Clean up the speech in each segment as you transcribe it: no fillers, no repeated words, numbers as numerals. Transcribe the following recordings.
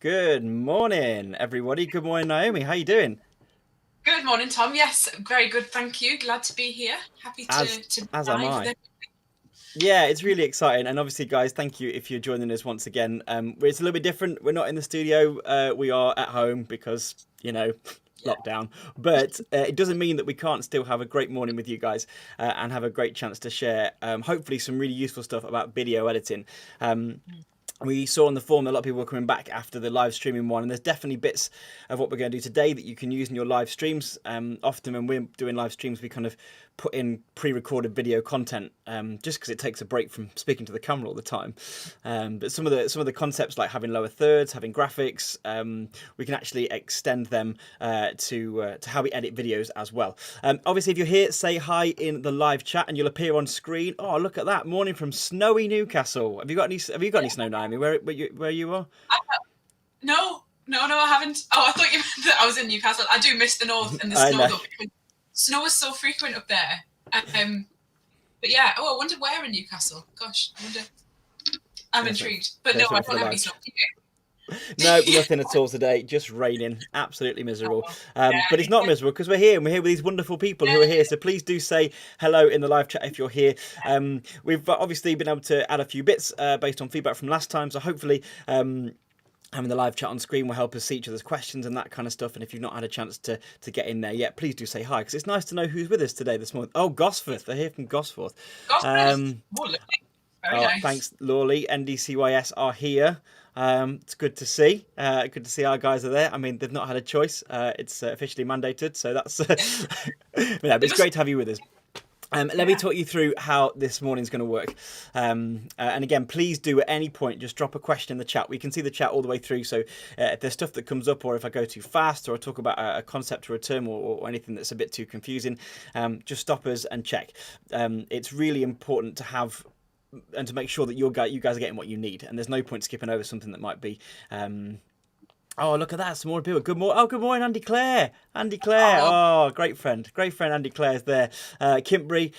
Good morning, everybody. Good morning, Naomi. How you doing? Good morning, Tom. Yes, very good. Thank you. Glad to be here. Happy As to be as am live with I. it. Yeah, it's really exciting, and obviously, guys, thank you if you're joining us once again. It's a little bit different. We're not in the studio. We are at home because Yeah. lockdown. But it doesn't mean that we can't still have a great morning with you guys and have a great chance to share, hopefully, some really useful stuff about video editing. We saw on the forum that a lot of people were coming back after the live streaming one, and there's definitely bits of what we're going to do today that you can use in your live streams. Often when we're doing live streams, we kind of put in pre-recorded video content just because it takes a break from speaking to the camera all the time. But some of the concepts like having lower thirds, having graphics, we can actually extend them to how we edit videos as well. Obviously, if you're here, say hi in the live chat, and you'll appear on screen. Oh, look at that! Morning from snowy Newcastle. Have you got any snow, Naomi? Where you are? No, I haven't. Oh, I thought you meant that I was in Newcastle. I do miss the north and the I snow know. though, because snow is so frequent up there. Um, but yeah. Oh, I wonder where in Newcastle. Gosh, I wonder. I'm Let's wait. intrigued. But no, Let's I wait for don't the have any live snow. chat. Do you? No, nothing at all today. Just raining, absolutely miserable. Oh, But it's not yeah. miserable because we're here, and we're here with these wonderful people who are here. So please do say hello in the live chat if you're here. We've obviously been able to add a few bits based on feedback from last time. So hopefully. Having the live chat on screen will help us see each other's questions and that kind of stuff. And if you've not had a chance to get in there yet, please do say hi because it's nice to know who's with us today this morning. Oh, Gosforth. They're here from Gosforth. Gospers. Um, Oh, lovely. Very Oh, nice. thanks, Lawley. NDCYS are here. It's good to see. Good to see our guys are there. I mean, they've not had a choice. It's officially mandated, so that's. Yeah. But They it's must. great to have you with us. Let me Yeah. talk you through how this morning's going to work. And again, please do at any point just drop a question in the chat. We can see the chat all the way through. So if there's stuff that comes up, or if I go too fast, or I talk about a concept or a term, or anything that's a bit too confusing, just stop us and check. It's really important to have and to make sure that you guys are getting what you need. And there's no point skipping over something that might be. Oh, look at that! Some more people. Good morning. Oh, good morning, Andy Clare. Andy Clare. Oh, Oh, great friend. Great friend. Andy Clare's there. Kimbry,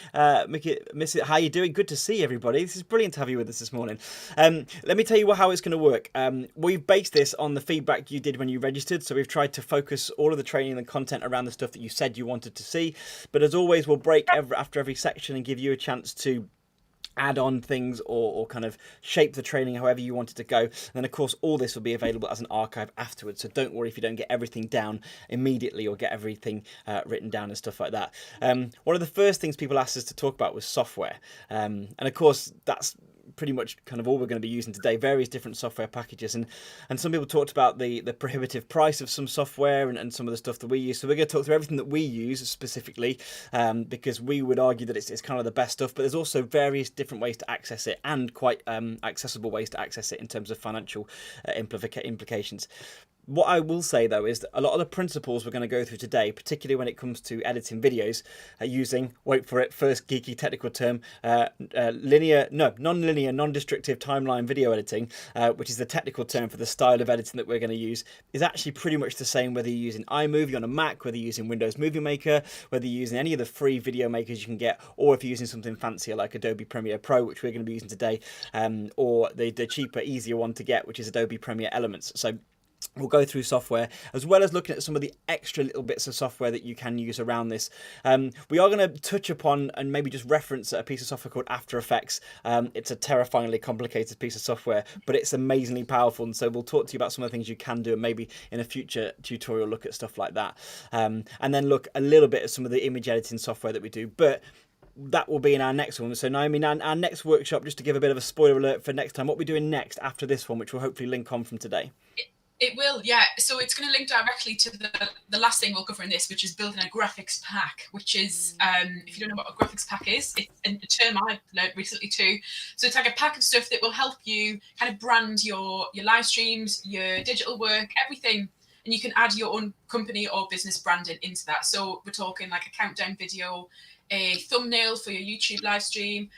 Miss it. How you doing? Good to see everybody. This is brilliant to have you with us this morning. Let me tell you how it's going to work. We've based this on the feedback you did when you registered. So we've tried to focus all of the training and content around the stuff that you said you wanted to see. But as always, we'll break after every section and give you a chance to add on things or kind of shape the training however you want it to go. And then of course all this will be available as an archive afterwards, so don't worry if you don't get everything down immediately or get everything written down and stuff like that. One of the first things people asked us to talk about was software, and of course that's pretty much kind of all we're going to be using today, various different software packages, and some people talked about the prohibitive price of some software and some of the stuff that we use. So we're going to talk through everything that we use specifically, because we would argue that it's kind of the best stuff, but there's also various different ways to access it, and quite accessible ways to access it in terms of financial implications. What I will say though is that a lot of the principles we're going to go through today, particularly when it comes to editing videos, are using, wait for it, first geeky technical term, non-linear, non-destructive timeline video editing, which is the technical term for the style of editing that we're going to use, is actually pretty much the same whether you're using iMovie on a Mac, whether you're using Windows Movie Maker, whether you're using any of the free video makers you can get, or if you're using something fancier like Adobe Premiere Pro, which we're going to be using today, or the cheaper, easier one to get, which is Adobe Premiere Elements. So we'll go through software as well as looking at some of the extra little bits of software that you can use around this. We are going to touch upon and maybe just reference a piece of software called After Effects. It's a terrifyingly complicated piece of software, but it's amazingly powerful. And so we'll talk to you about some of the things you can do, and maybe in a future tutorial look at stuff like that. And then look a little bit at some of the image editing software that we do. But that will be in our next one. So Naomi, our next workshop, just to give a bit of a spoiler alert for next time, what we're doing next after this one, which will hopefully link on from today. it will, yeah. So it's going to link directly to the last thing we'll cover in this, which is building a graphics pack, which is, if you don't know what a graphics pack is, it's a term I've learned recently too. So it's like a pack of stuff that will help you kind of brand your live streams, your digital work, everything. And you can add your own company or business branding into that. So we're talking like a countdown video, a thumbnail for your YouTube live stream,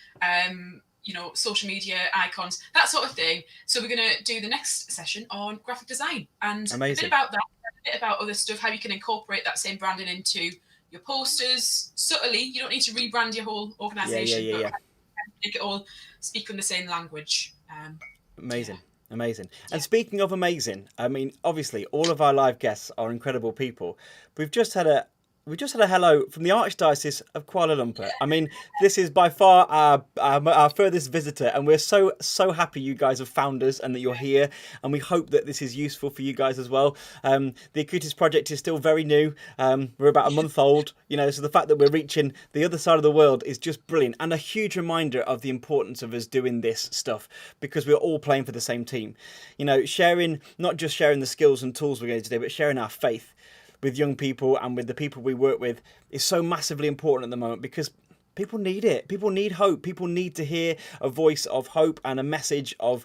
social media icons, that sort of thing. So we're going to do the next session on graphic design and a bit Amazing. about that, a bit about other stuff, how you can incorporate that same branding into your posters subtly. You don't need to rebrand your whole Yeah, yeah, organization, yeah, but yeah. make it all speak in the same language. Yeah. Amazing. Amazing. And speaking of amazing, I mean, obviously, all of our live guests are incredible people. We've just had a hello from the Archdiocese of Kuala Lumpur. I mean, this is by far our furthest visitor, and we're so happy you guys have found us and that you're here. And we hope that this is useful for you guys as well. The Acutis project is still very new. We're about a month old, you know, so the fact that we're reaching the other side of the world is just brilliant, and a huge reminder of the importance of us doing this stuff, because we're all playing for the same team. You know, not just sharing the skills and tools we're going to do, but sharing our faith with young people and with the people we work with is so massively important at the moment, because people need it. People need hope. People need to hear a voice of hope and a message of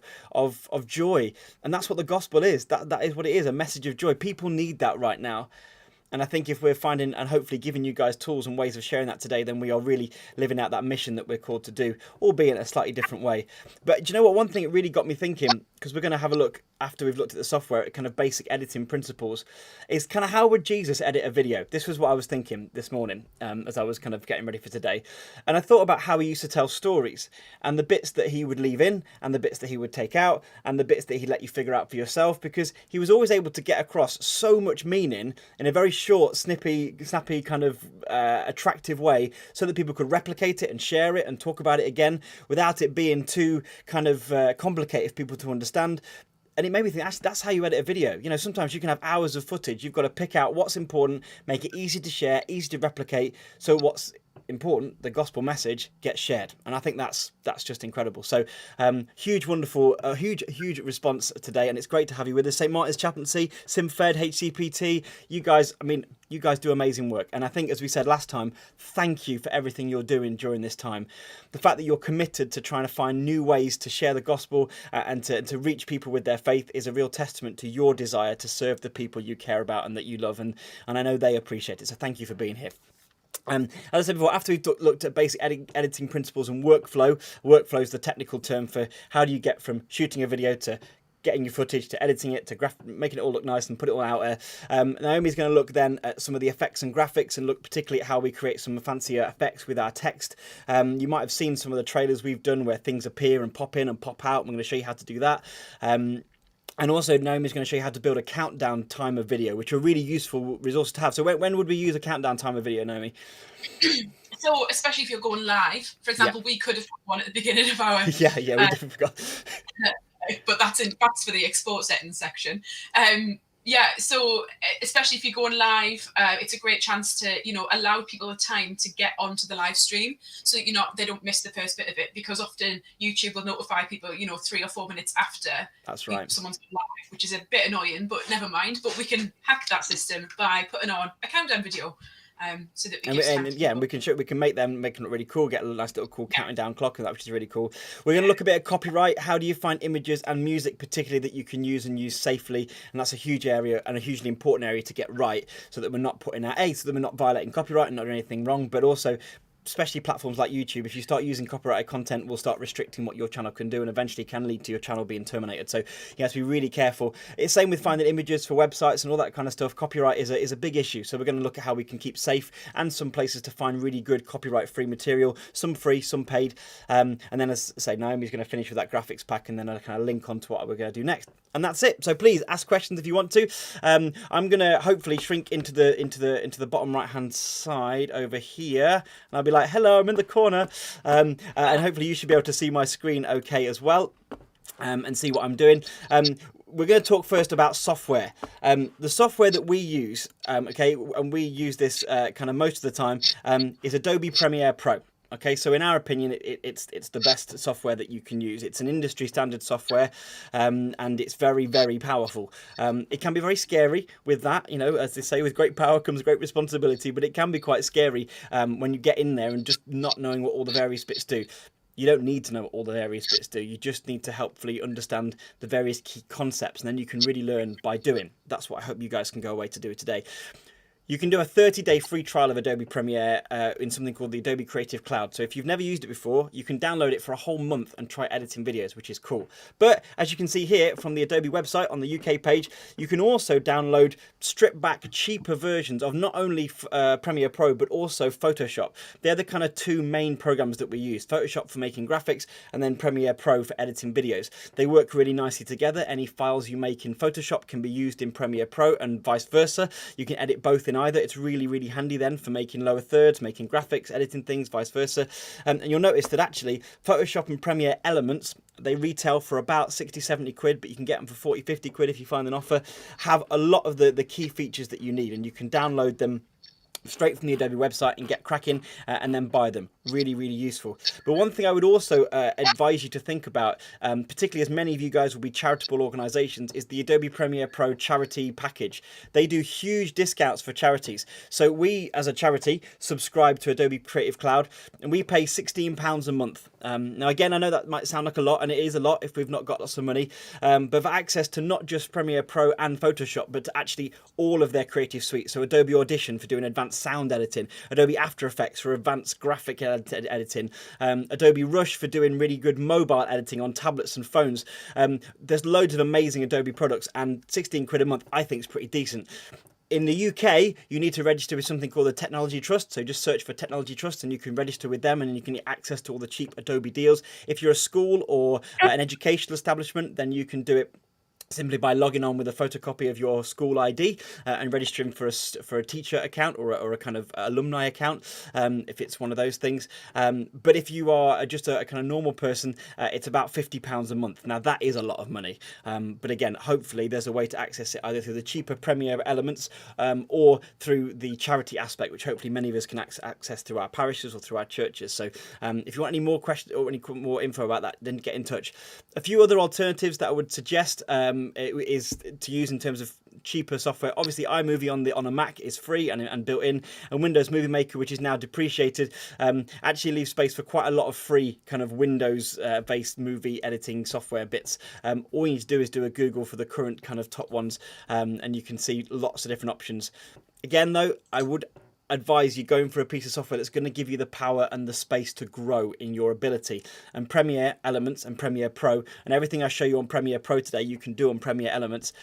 joy. And that's what the gospel is. That is what it is, a message of joy. People need that right now. And I think if we're finding and hopefully giving you guys tools and ways of sharing that today, then we are really living out that mission that we're called to do, albeit in a slightly different way. But do you know what? One thing it really got me thinking, because we're going to have a look after we've looked at the software at kind of basic editing principles, is kind of how would Jesus edit a video? This was what I was thinking this morning as I was kind of getting ready for today. And I thought about how he used to tell stories, and the bits that he would leave in and the bits that he would take out and the bits that he'd let you figure out for yourself, because he was always able to get across so much meaning in a very short, snappy kind of attractive way, so that people could replicate it and share it and talk about it again without it being too kind of complicated for people to understand. And it made me think, actually, that's how you edit a video. You know, sometimes you can have hours of footage. You've got to pick out what's important, make it easy to share, easy to replicate. So what's important, the gospel message, gets shared. And I think that's just incredible. So huge response today. And it's great to have you with us. St. Martin's Chaplaincy, SimFed, HCPT. You guys do amazing work. And I think, as we said last time, thank you for everything you're doing during this time. The fact that you're committed to trying to find new ways to share the gospel and to reach people with their faith is a real testament to your desire to serve the people you care about and that you love. And I know they appreciate it. So thank you for being here. As I said before, after we've looked at basic editing principles and workflow is the technical term for how do you get from shooting a video to getting your footage to editing it to making it all look nice and put it all out there. Naomi's going to look then at some of the effects and graphics and look particularly at how we create some fancier effects with our text. You might have seen some of the trailers we've done where things appear and pop in and pop out. I'm going to show you how to do that. And also Naomi's going to show you how to build a countdown timer video, which are really useful resources to have. So when would we use a countdown timer video, Naomi? So especially if you're going live, for example, we could have put one at the beginning of our... yeah, we definitely forgot. But that's for the export settings section. So especially if you're going live, it's a great chance to, allow people the time to get onto the live stream, so they don't miss the first bit of it, because often YouTube will notify people, 3 or 4 minutes after. That's right. Someone's live, which is a bit annoying, but never mind. But we can hack that system by putting on a countdown video. So that we can make them look really cool, get a nice little cool counting down clock, and that, which is really cool. We're going to look a bit at copyright. How do you find images and music particularly that you can use and use safely? And that's a huge area and a hugely important area to get right, so that we're not putting out so that we're not violating copyright and not doing anything wrong, but also, especially platforms like YouTube, if you start using copyrighted content, will start restricting what your channel can do and eventually can lead to your channel being terminated. So you have to be really careful. It's same with finding images for websites and all that kind of stuff. Copyright is a big issue. So we're going to look at how we can keep safe and some places to find really good copyright-free material, some free, some paid. And then, as I say, Naomi's going to finish with that graphics pack, and then I'll kind of link on to what we're going to do next. And that's it. So please ask questions if you want to. I'm going to hopefully shrink into the bottom right hand side over here, and I'll be like, hello, I'm in the corner, and hopefully you should be able to see my screen okay as well, and see what I'm doing. We're going to talk first about software. The software that we use, and we use this kind of most of the time, is Adobe Premiere Pro. Okay, so in our opinion, it's the best software that you can use. It's an industry standard software, and it's very, very powerful. It can be very scary with that, as they say, with great power comes great responsibility, but it can be quite scary when you get in there and just not knowing what all the various bits do. You don't need to know what all the various bits do. You just need to helpfully understand the various key concepts, and then you can really learn by doing. That's what I hope you guys can go away to do today. You can do a 30-day free trial of Adobe Premiere in something called the Adobe Creative Cloud. So if you've never used it before, you can download it for a whole month and try editing videos, which is cool. But as you can see here from the Adobe website on the UK page, you can also download stripped back, cheaper versions of not only Premiere Pro, but also Photoshop. They're the kind of two main programs that we use. Photoshop for making graphics and then Premiere Pro for editing videos. They work really nicely together. Any files you make in Photoshop can be used in Premiere Pro and vice versa. You can edit both in either. It's really, really handy then for making lower thirds, making graphics, editing things, vice versa. And you'll notice that actually Photoshop and Premiere Elements, they retail for about 60-70 quid, but you can get them for 40-50 quid if you find an offer. Have a lot of the key features that you need, and you can download them straight from the Adobe website and get cracking and then buy them. Really, really useful. But one thing I would also advise you to think about, particularly as many of you guys will be charitable organizations, is the Adobe Premiere Pro charity package. They do huge discounts for charities. So we, as a charity, subscribe to Adobe Creative Cloud, and we pay £16 a month. Now, again, I know that might sound like a lot, and it is a lot if we've not got lots of money, but for access to not just Premiere Pro and Photoshop, but to actually all of their creative suite. So Adobe Audition for doing advanced sound editing, Adobe After Effects for advanced graphic editing, Adobe Rush for doing really good mobile editing on tablets and phones. There's loads of amazing Adobe products, and 16 quid a month I think is pretty decent. In the UK, you need to register with something called the Technology Trust. So just search for Technology Trust and you can register with them, and you can get access to all the cheap Adobe deals. If you're a school or an educational establishment, then you can do it simply by logging on with a photocopy of your school ID and registering for a teacher account or a kind of alumni account, if it's one of those things. But if you are just a kind of normal person, it's about £50 a month. Now that is a lot of money, but again, hopefully there's a way to access it either through the cheaper Premiere Elements or through the charity aspect, which hopefully many of us can access through our parishes or through our churches. So if you want any more questions or any more info about that, then get in touch. A few other alternatives that I would suggest is to use in terms of cheaper software. Obviously iMovie on a Mac is free and built in, and Windows Movie Maker, which is now depreciated, actually leaves space for quite a lot of free kind of Windows based movie editing software bits. All you need to do is do a Google for the current kind of top ones, and you can see lots of different options. Again though, I would advise you going for a piece of software that's going to give you the power and the space to grow in your ability. And Premiere Elements and Premiere Pro and everything I show you on Premiere Pro today, you can do on Premiere Elements.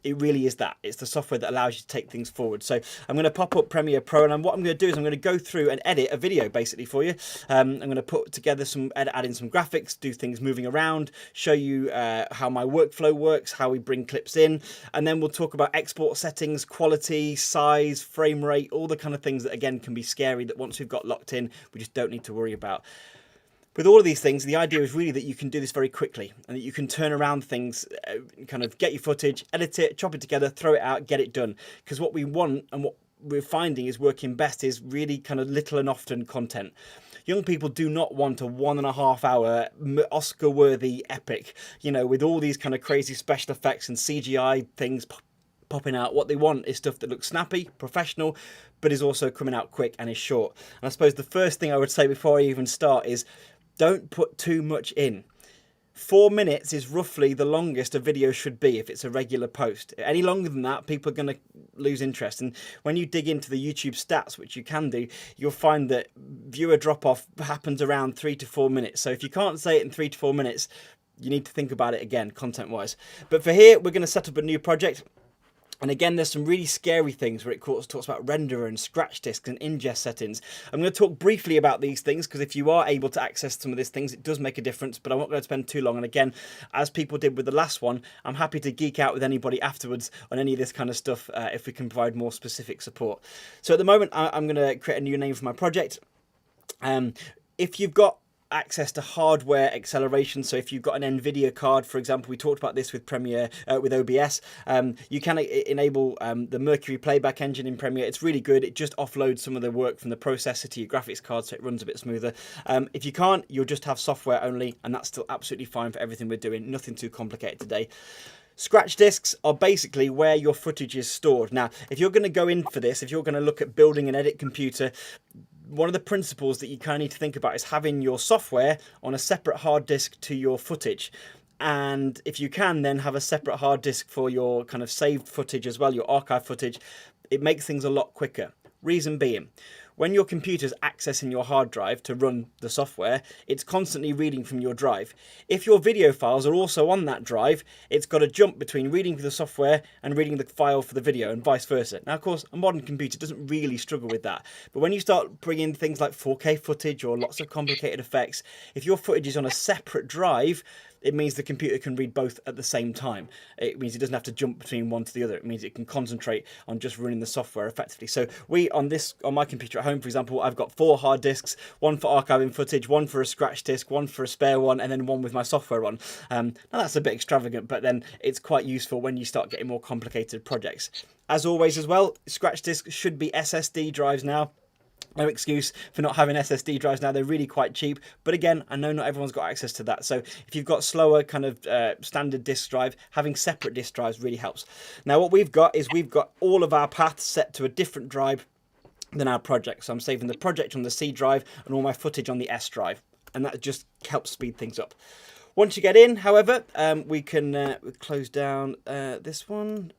It really is that. It's the software that allows you to take things forward. So I'm going to pop up Premiere Pro, and what I'm going to do is I'm going to go through and edit a video basically for you. I'm going to put together add in some graphics, do things moving around, show you how my workflow works, how we bring clips in, and then we'll talk about export settings, quality, size, frame rate, all the kind of things that again can be scary that once we've got locked in, we just don't need to worry about. With all of these things, the idea is really that you can do this very quickly and that you can turn around things, kind of get your footage, edit it, chop it together, throw it out, get it done. Because what we want and what we're finding is working best is really kind of little and often content. Young people do not want a 1.5 hour Oscar-worthy epic, you know, with all these kind of crazy special effects and CGI things popping out. What they want is stuff that looks snappy, professional, but is also coming out quick and is short. And I suppose the first thing I would say before I even start is don't put too much in. 4 minutes is roughly the longest a video should be if it's a regular post. Any longer than that, people are going to lose interest. And when you dig into the YouTube stats, which you can do, you'll find that viewer drop-off happens around 3 to 4 minutes. So if you can't say it in 3 to 4 minutes, you need to think about it again, content-wise. But for here, we're going to set up a new project. And again, there's some really scary things where it talks about renderer and scratch disks and ingest settings. I'm going to talk briefly about these things because if you are able to access some of these things, it does make a difference, but I'm not going to spend too long. And again, as people did with the last one, I'm happy to geek out with anybody afterwards on any of this kind of stuff if we can provide more specific support. So at the moment, I'm going to create a new name for my project. If you've got access to hardware acceleration, so if you've got an NVIDIA card, for example, we talked about this with Premiere, with OBS, you can enable the Mercury playback engine in Premiere. It's really good. It just offloads some of the work from the processor to your graphics card, so it runs a bit smoother. If you can't, you'll just have software only, and that's still absolutely fine for everything we're doing. Nothing too complicated today. Scratch disks are basically where your footage is stored. Now, if you're going to go in for this, if you're going to look at building an edit computer, one of the principles that you kind of need to think about is having your software on a separate hard disk to your footage. And if you can, then have a separate hard disk for your kind of saved footage as well, your archive footage. It makes things a lot quicker. Reason being, when your computer's accessing your hard drive to run the software, it's constantly reading from your drive. If your video files are also on that drive, it's got to jump between reading the software and reading the file for the video and vice versa. Now, of course, a modern computer doesn't really struggle with that. But when you start bringing things like 4K footage or lots of complicated effects, if your footage is on a separate drive, it means the computer can read both at the same time. It means it doesn't have to jump between one to the other. It means it can concentrate on just running the software effectively. So on my computer at home, for example, I've got 4 hard disks, one for archiving footage, one for a scratch disk, one for a spare one, and then one with my software on. Now that's a bit extravagant, but then it's quite useful when you start getting more complicated projects. As always as well, scratch disks should be SSD drives now. No excuse for not having SSD drives now. They're really quite cheap. But again, I know not everyone's got access to that. So if you've got slower kind of standard disk drive, having separate disk drives really helps. Now what we've got is we've got all of our paths set to a different drive than our project. So I'm saving the project on the C drive and all my footage on the S drive. And that just helps speed things up. Once you get in, however, we can close down this one.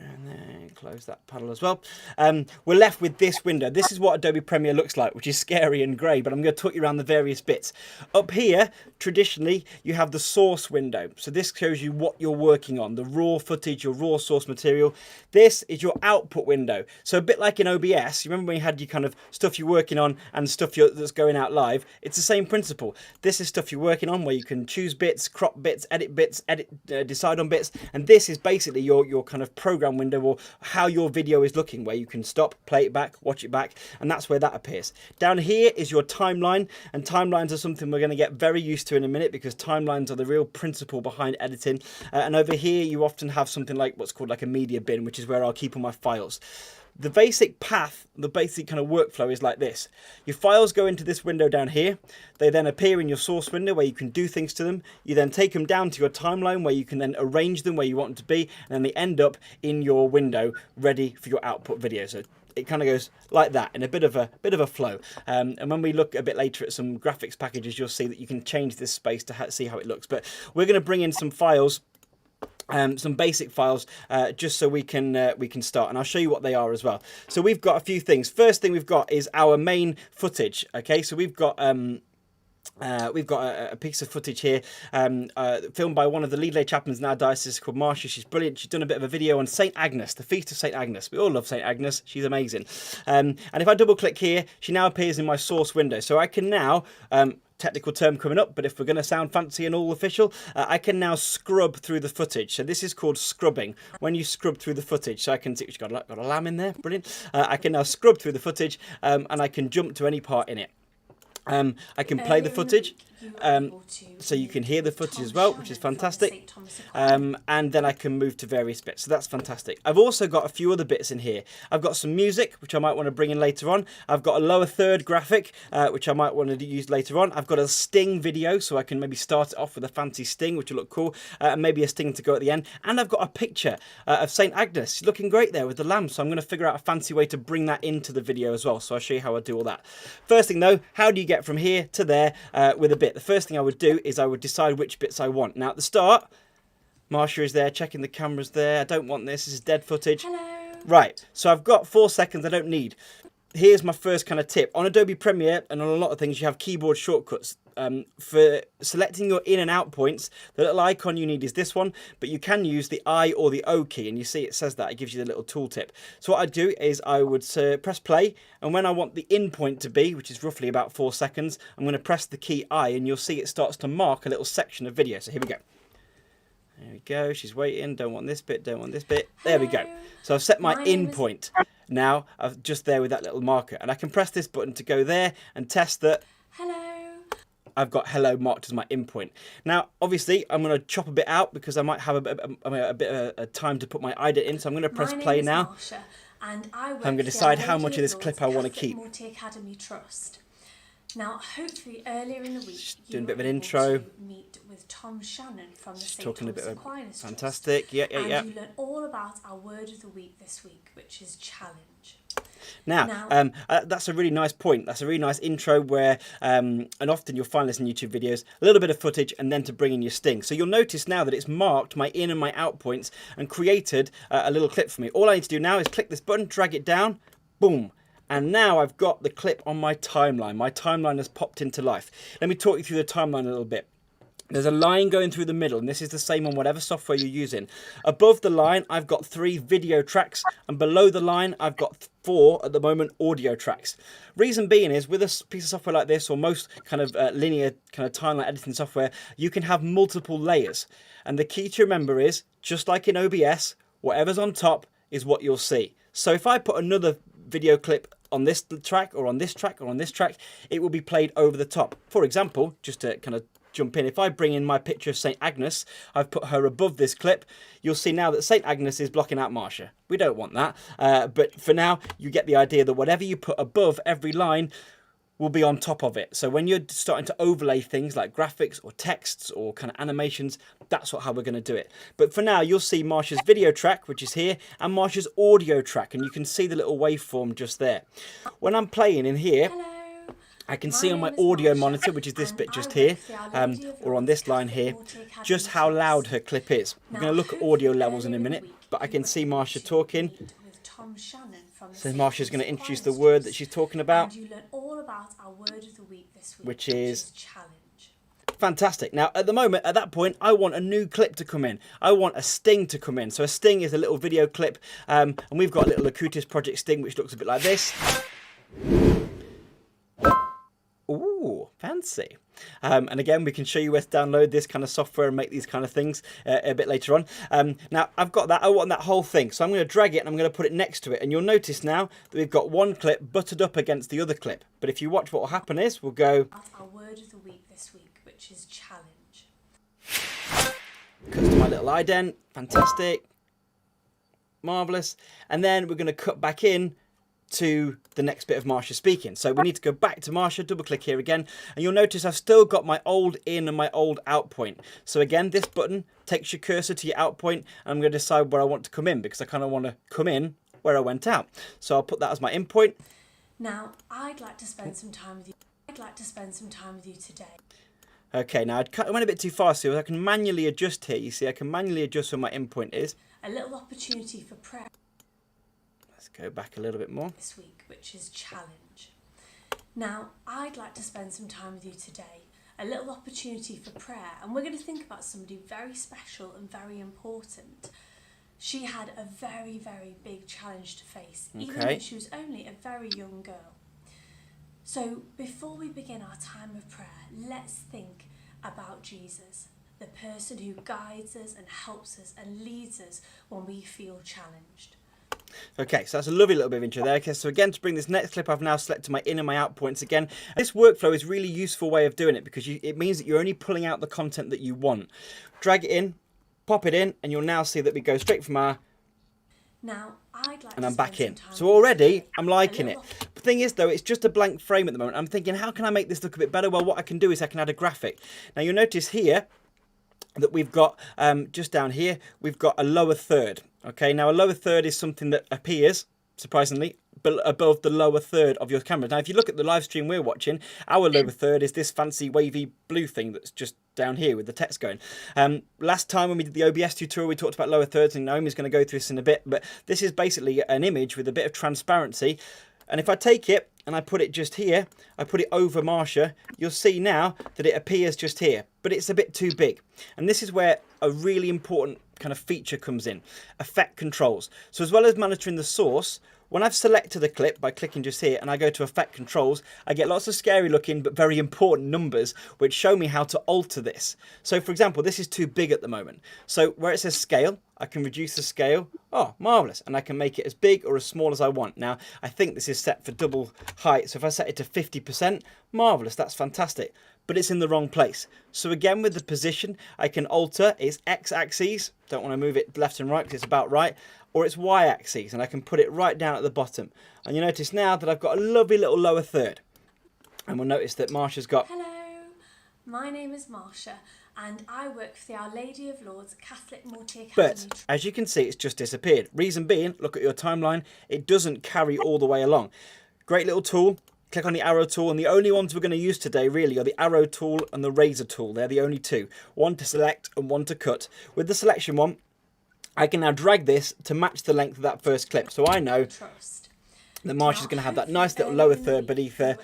And then close that panel as well. We're left with this window. This is what Adobe Premiere looks like, which is scary and grey, but I'm going to talk you around the various bits. Up here, traditionally, you have the source window. So this shows you what you're working on, the raw footage, your raw source material. This is your output window. So a bit like in OBS, you remember when you had your kind of stuff you're working on and stuff that's going out live? It's the same principle. This is stuff you're working on where you can choose bits, crop bits, decide on bits. And this is basically your kind of program window or how your video is looking, where you can stop, play it back, watch it back, and that's where that appears. Down here is your timeline, and timelines are something we're going to get very used to in a minute because timelines are the real principle behind editing. And over here you often have something like what's called like a media bin, which is where I'll keep all my files. The basic path, the basic kind of workflow is like this. Your files go into this window down here. They then appear in your source window where you can do things to them. You then take them down to your timeline where you can then arrange them where you want them to be. And then they end up in your window ready for your output video. So it kind of goes like that in a bit of a flow. And when we look a bit later at some graphics packages, you'll see that you can change this space to see how it looks. But we're going to bring in some files. Some basic files just so we can start, and I'll show you what they are as well. So we've got a few things. First thing we've got is our main footage. Okay, so we've got a piece of footage here filmed by one of the lead lay chaplains in our diocese called Marcia. She's brilliant. She's done a bit of a video on St. Agnes, the feast of St. Agnes. We all love St. Agnes. She's amazing. And if I double click here, she now appears in my source window. So I can now technical term coming up, but if we're going to sound fancy and all official, I can now scrub through the footage. So this is called scrubbing. When you scrub through the footage, so I can see, got a lamb in there, brilliant. I can now scrub through the footage and I can jump to any part in it. I can play the footage, so you can hear the footage as well, which is fantastic. And then I can move to various bits, so that's fantastic. I've also got a few other bits in here. I've got some music, which I might want to bring in later on. I've got a lower third graphic, which I might want to use later on. I've got a sting video, so I can maybe start it off with a fancy sting, which will look cool, and maybe a sting to go at the end. And I've got a picture of St. Agnes. She's looking great there with the lamb, so I'm going to figure out a fancy way to bring that into the video as well. So I'll show you how I do all that. First thing though, how do you get from here to there with a bit? The first thing I would do is I would decide which bits I want. Now at the start, Marcia is there checking the cameras there. I don't want this. This is dead footage. Hello. Right, so I've got 4 seconds I don't need. Here's my first kind of tip. On Adobe Premiere and on a lot of things, you have keyboard shortcuts. For selecting your in and out points, the little icon you need is this one, but you can use the I or the O key, and you see it says that. It gives you the little tooltip. So what I do is I would press play, and when I want the in point to be, which is roughly about 4 seconds, I'm going to press the key I, and you'll see it starts to mark a little section of video. So here we go. There we go. She's waiting. Don't want this bit. Don't want this bit. There we go. So I've set my in point. Now I'm just there with that little marker, and I can press this button to go there and test that. Hello. I've got hello marked as my in point. Now, obviously, I'm going to chop a bit out because I might have a bit of time to put my ident in. So I'm going to press play now. Marsha, and I'm going to decide how much of this clip I want to keep. Academy Trust. Now, hopefully, earlier in the week, just doing a bit of an intro. To meet with Tom Shannon from the St. Talking Thomas a bit Aquinas fantastic. Trust. Yeah. And you learn all about our word of the week this week, which is challenge. Now, that's a really nice point. That's a really nice intro where, and often you'll find this in YouTube videos, a little bit of footage and then to bring in your sting. So you'll notice now that it's marked my in and my out points and created a little clip for me. All I need to do now is click this button, drag it down, boom. And now I've got the clip on my timeline. My timeline has popped into life. Let me talk you through the timeline a little bit. There's a line going through the middle, and this is the same on whatever software you're using. Above the line, I've got 3 video tracks, and below the line, I've got 4, at the moment, audio tracks. Reason being is, with a piece of software like this, or most kind of linear kind of timeline editing software, you can have multiple layers. And the key to remember is, just like in OBS, whatever's on top is what you'll see. So if I put another video clip on this track, or on this track, or on this track, it will be played over the top. For example, just to kind of jump in, if I bring in my picture of St. Agnes, I've put her above this clip, you'll see now that St. Agnes is blocking out Marsha. We don't want that, but for now you get the idea that whatever you put above every line will be on top of it. So when you're starting to overlay things like graphics or texts or kind of animations, that's how we're going to do it. But for now, you'll see Marsha's video track, which is here, and Marsha's audio track, and you can see the little waveform just there. When I'm playing in here, Hello. I can see on my audio monitor, which is this bit just here, or on this line here, just how loud her clip is. We're going to look at audio levels in a minute, but I can see Marsha talking. So Marsha's going to introduce the word that she's talking about, which is challenge. fantastic. Now, at the moment, at that point, I want a new clip to come in. I want a sting to come in. So a sting is a little video clip, and we've got a little Acutis Project sting, which looks a bit like this. Ooh, fancy. And again, we can show you where to download this kind of software and make these kind of things a bit later on. Now, I've got that. I want that whole thing. So I'm going to drag it and I'm going to put it next to it. And you'll notice now that we've got one clip buttered up against the other clip. But if you watch, what will happen is we'll go... Our word of the week this week, which is challenge. Cuts to my little ident. Fantastic. Marvellous. And then we're going to cut back in to the next bit of Marsha speaking. So we need to go back to Marsha, double click here again, and you'll notice I've still got my old in and my old out point. So again, this button takes your cursor to your out point, and I'm going to decide where I want to come in, because I kind of want to come in where I went out. So I'll put that as my in point. Now, I'd like to spend some time with you. Today. Okay, now I went a bit too fast here. I can manually adjust here. You see, I can manually adjust where my in point is. A little opportunity for prayer. Let's go back a little bit more. This week, which is challenge. Now, I'd like to spend some time with you today. A little opportunity for prayer. And we're going to think about somebody very special and very important. She had a very, very big challenge to face, even though she was only a very young girl. So before we begin our time of prayer, let's think about Jesus, the person who guides us and helps us and leads us when we feel challenged. Okay, so that's a lovely little bit of intro there. Okay, so again, to bring this next clip, I've now selected my in and my out points again. This workflow is a really useful way of doing it, because it means that you're only pulling out the content that you want. Drag it in, pop it in, and you'll now see that we go straight from our... Now, I'd like and to I'm back in. spend some time So with already, you I'm liking it. today. The thing is, though, it's just a blank frame at the moment. I'm thinking, how can I make this look a bit better? Well, what I can do is I can add a graphic. Now, you'll notice here that we've got, just down here, we've got a lower third. Okay, now a lower third is something that appears, surprisingly, above the lower third of your camera. Now, if you look at the live stream we're watching, our lower third is this fancy wavy blue thing that's just down here with the text going. Last time when we did the OBS tutorial, we talked about lower thirds, and Naomi's going to go through this in a bit, but this is basically an image with a bit of transparency. And if I take it and I put it just here, I put it over Marsha, you'll see now that it appears just here, but it's a bit too big. And this is where a really important kind of feature comes in, effect controls. So as well as monitoring the source, when I've selected a clip by clicking just here and I go to effect controls, I get lots of scary looking but very important numbers which show me how to alter this. So for example, this is too big at the moment. So where it says scale, I can reduce the scale. Oh, marvelous. And I can make it as big or as small as I want. Now, I think this is set for double height. So if I set it to 50%, marvelous, that's fantastic. But it's in the wrong place. So again, with the position, I can alter its x-axis. Don't want to move it left and right because it's about right. Or its y-axis, and I can put it right down at the bottom. And you notice now that I've got a lovely little lower third. And we'll notice that Marsha's got... Hello, My name is Marsha and I work for the Our Lady of Lourdes Catholic Multi Academy. But as you can see, it's just disappeared. Reason being, look at your timeline, it doesn't carry all the way along. Great little tool. Click on the arrow tool, and the only ones we're going to use today really are the arrow tool and the razor tool. They're the only two. One to select and one to cut. With the selection one, I can now drag this to match the length of that first clip. So I know that Marsha's going to have that nice little lower third beneath there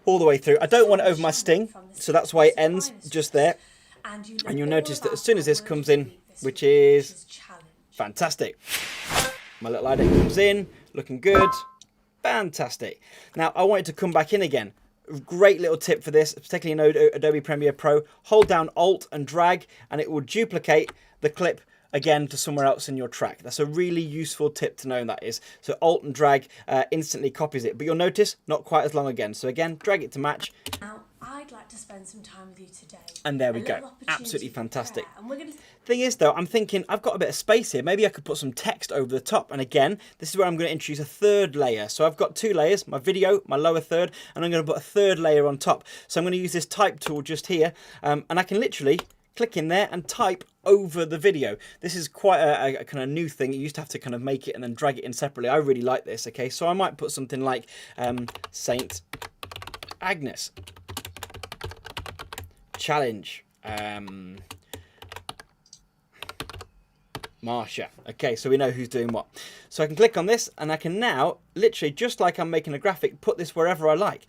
all the way through. I don't want it over my sting, so that's why it ends just there. And you'll notice that as soon as this comes in, which is fantastic. My little ident comes in, looking good. Fantastic. Now I want it to come back in again. Great little tip for this, particularly in Adobe Premiere Pro. Hold down Alt and drag and it will duplicate the clip again to somewhere else in your track. That's a really useful tip to know, that is. So Alt and drag instantly copies it, but you'll notice not quite as long again. So again, drag it to match. Now I'd like to spend some time with you today. And there we go. Absolutely fantastic. Thing is though, I'm thinking I've got a bit of space here. Maybe I could put some text over the top. And again, this is where I'm going to introduce a third layer. So I've got two layers, my video, my lower third, and I'm going to put a third layer on top. So I'm going to use this type tool just here. And I can literally click in there and type over the video. This is quite a kind of new thing. You used to have to kind of make it and then drag it in separately. I really like this. Okay, so I might put something like Saint Agnes Challenge Marsha. Okay, so we know who's doing what. So I can click on this and I can now, literally just like I'm making a graphic, put this wherever I like.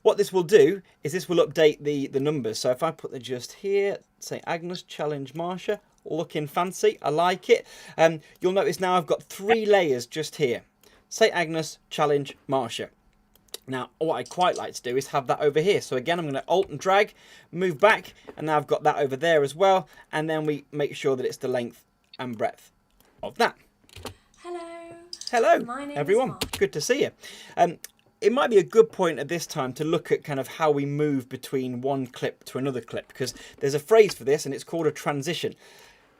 What this will do is this will update the numbers. So if I put the just here, say Agnes Challenge Marsha, looking fancy, I like it. You'll notice now I've got 3 layers just here. Say Agnes Challenge Marsha. Now, what I quite like to do is have that over here. So again, I'm going to Alt and drag, move back, and now I've got that over there as well. And then we make sure that it's the length and breadth of that. Hello, everyone. Good to see you. It might be a good point at this time to look at kind of how we move between one clip to another clip, because there's a phrase for this and it's called a transition.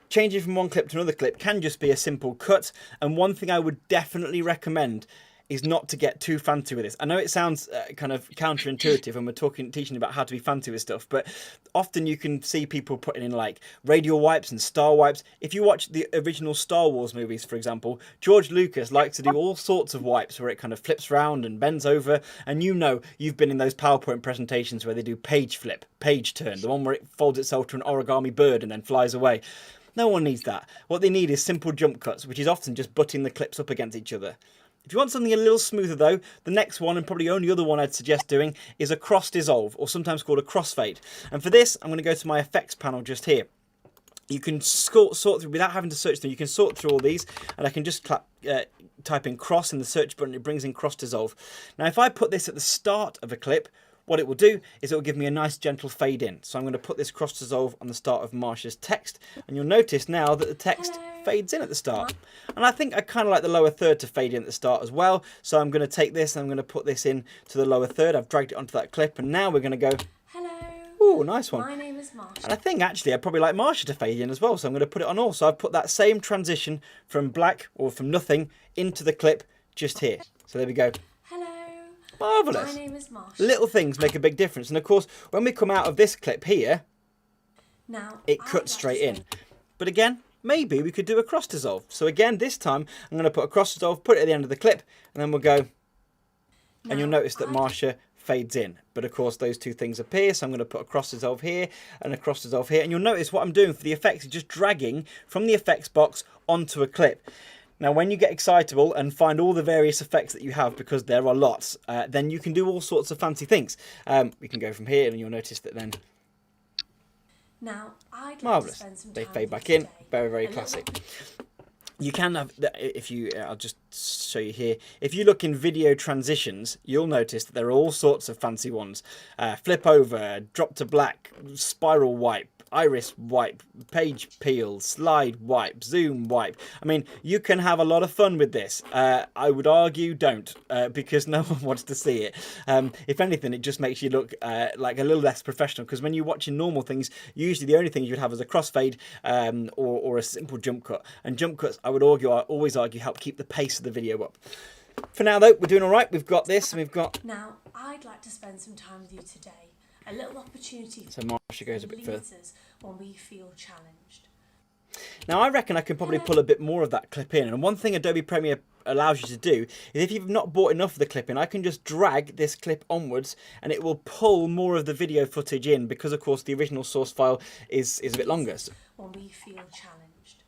Changing from one clip to another clip can just be a simple cut. And one thing I would definitely recommend is not to get too fancy with this. I know it sounds kind of counterintuitive when we're teaching about how to be fancy with stuff, but often you can see people putting in like radial wipes and star wipes. If you watch the original Star Wars movies, for example, George Lucas likes to do all sorts of wipes where it kind of flips around and bends over. And you know, you've been in those PowerPoint presentations where they do page flip, page turn, the one where it folds itself to an origami bird and then flies away. No one needs that. What they need is simple jump cuts, which is often just butting the clips up against each other. If you want something a little smoother though, the next one and probably only other one I'd suggest doing is a cross dissolve, or sometimes called a crossfade. And for this, I'm going to go to my effects panel just here. You can sort through, without having to search them, you can sort through all these, and I can just type in cross in the search button, it brings in cross dissolve. Now if I put this at the start of a clip, what it will do is it will give me a nice gentle fade in. So I'm going to put this cross dissolve on the start of Marsha's text, and you'll notice now that the text fades in at the start. And I think I kind of like the lower third to fade in at the start as well. So I'm going to take this and I'm going to put this in to the lower third. I've dragged it onto that clip, and now we're going to go, ooh, nice one. My name is Marsha. And I think actually I'd probably like Marsha to fade in as well. So I'm going to put it on all. So I've put that same transition from black or from nothing into the clip just here. So there we go. Marvellous. My name is Marsha. Little things make a big difference. And of course, when we come out of this clip here, it cuts straight in. But again, maybe we could do a cross dissolve. So again, this time, I'm going to put a cross dissolve, put it at the end of the clip, and then we'll go. And you'll notice that Marsha fades in. But of course, those two things appear. So I'm going to put a cross dissolve here and a cross dissolve here. And you'll notice what I'm doing for the effects is just dragging from the effects box onto a clip. Now, when you get excitable and find all the various effects that you have, because there are lots, then you can do all sorts of fancy things. We can go from here, and you'll notice that then. Now, I'd like marvellous. To spend some They time fade with back you in. today. Very, very classic. You can have, if you, I'll just show you here. If you look in video transitions, you'll notice that there are all sorts of fancy ones. Flip over, drop to black, spiral wipe, iris wipe, page peel, slide wipe, zoom wipe. I mean, you can have a lot of fun with this. I would argue don't, because no one wants to see it. If anything, it just makes you look like a little less professional, because when you're watching normal things, usually the only thing you'd have is a crossfade or a simple jump cut. And jump cuts, I would always argue, help keep the pace of the video up. For now though, we're doing all right. We've got this, and we've got... Now, I'd like to spend some time with you today. a little opportunity So Marsha goes a bit further. leads us when we feel challenged. Now, I reckon I can probably pull a bit more of that clip in. And one thing Adobe Premiere allows you to do is if you've not bought enough of the clip in, I can just drag this clip onwards and it will pull more of the video footage in because, of course, the original source file is a bit longer. When we feel challenged.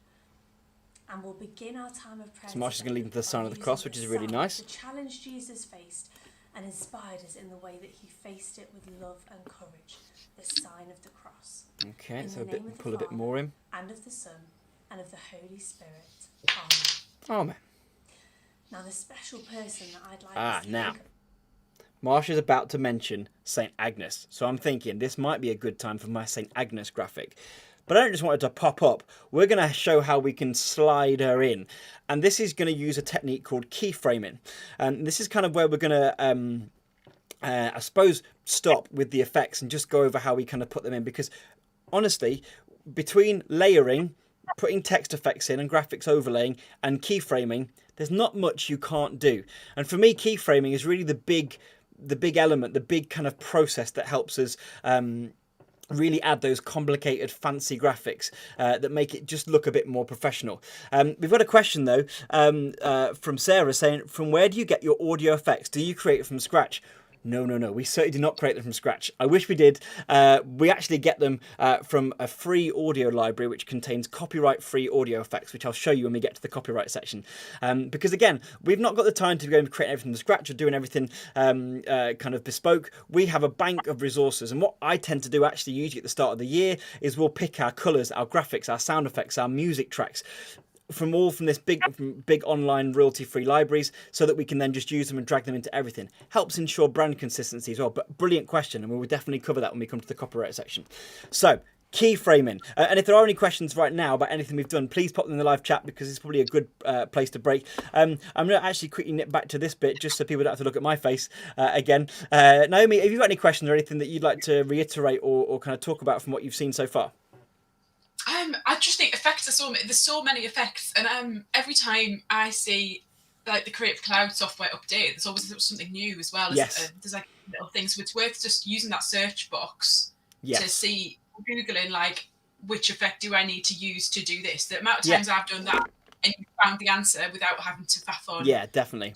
And we'll begin our time of prayer. So Marsha's going to lead into the sign of the cross, which is really nice. The challenge Jesus faced and inspired us in the way that he faced it with love and courage. The sign of the cross. Okay, so pull a bit more in. And of the Son, and of the Holy Spirit. Amen. Amen. Now, the special person that I'd like us to now. think Marsha's about to mention St. Agnes, so I'm thinking this might be a good time for my St. Agnes graphic. But I don't just want it to pop up. We're going to show how we can slide her in. And this is going to use a technique called keyframing. And this is kind of where we're going to, I suppose, stop with the effects and just go over how we kind of put them in. Because honestly, between layering, putting text effects in and graphics overlaying and keyframing, there's not much you can't do. And for me, keyframing is really the big element, the big kind of process that helps us really add those complicated fancy graphics that make it just look a bit more professional. We've got a question though from Sarah saying, from where do you get your audio effects? Do you create it from scratch? No. We certainly do not create them from scratch. I wish we did. We actually get them from a free audio library which contains copyright-free audio effects, which I'll show you when we get to the copyright section. Because again, we've not got the time to go and create everything from scratch or doing everything kind of bespoke. We have a bank of resources, and what I tend to do actually usually at the start of the year is we'll pick our colours, our graphics, our sound effects, our music tracks from this big online royalty-free libraries, so that we can then just use them and drag them into everything. Helps ensure brand consistency as well. But brilliant question, and we will definitely cover that when we come to the copyright section. So keyframing, and if there are any questions right now about anything we've done, please pop them in the live chat, because it's probably a good place to break. I'm going to actually quickly nip back to this bit just so people don't have to look at my face again. Naomi, have you got any questions or anything that you'd like to reiterate or kind of talk about from what you've seen so far? I just think effects are there's so many effects, and every time I see like the Creative Cloud software update, there's always something new as well. Yes. There's like little things, so it's worth just using that search box to see, Googling like which effect do I need to use to do this. The amount of times I've done that and found the answer without having to faff on. Yeah, definitely.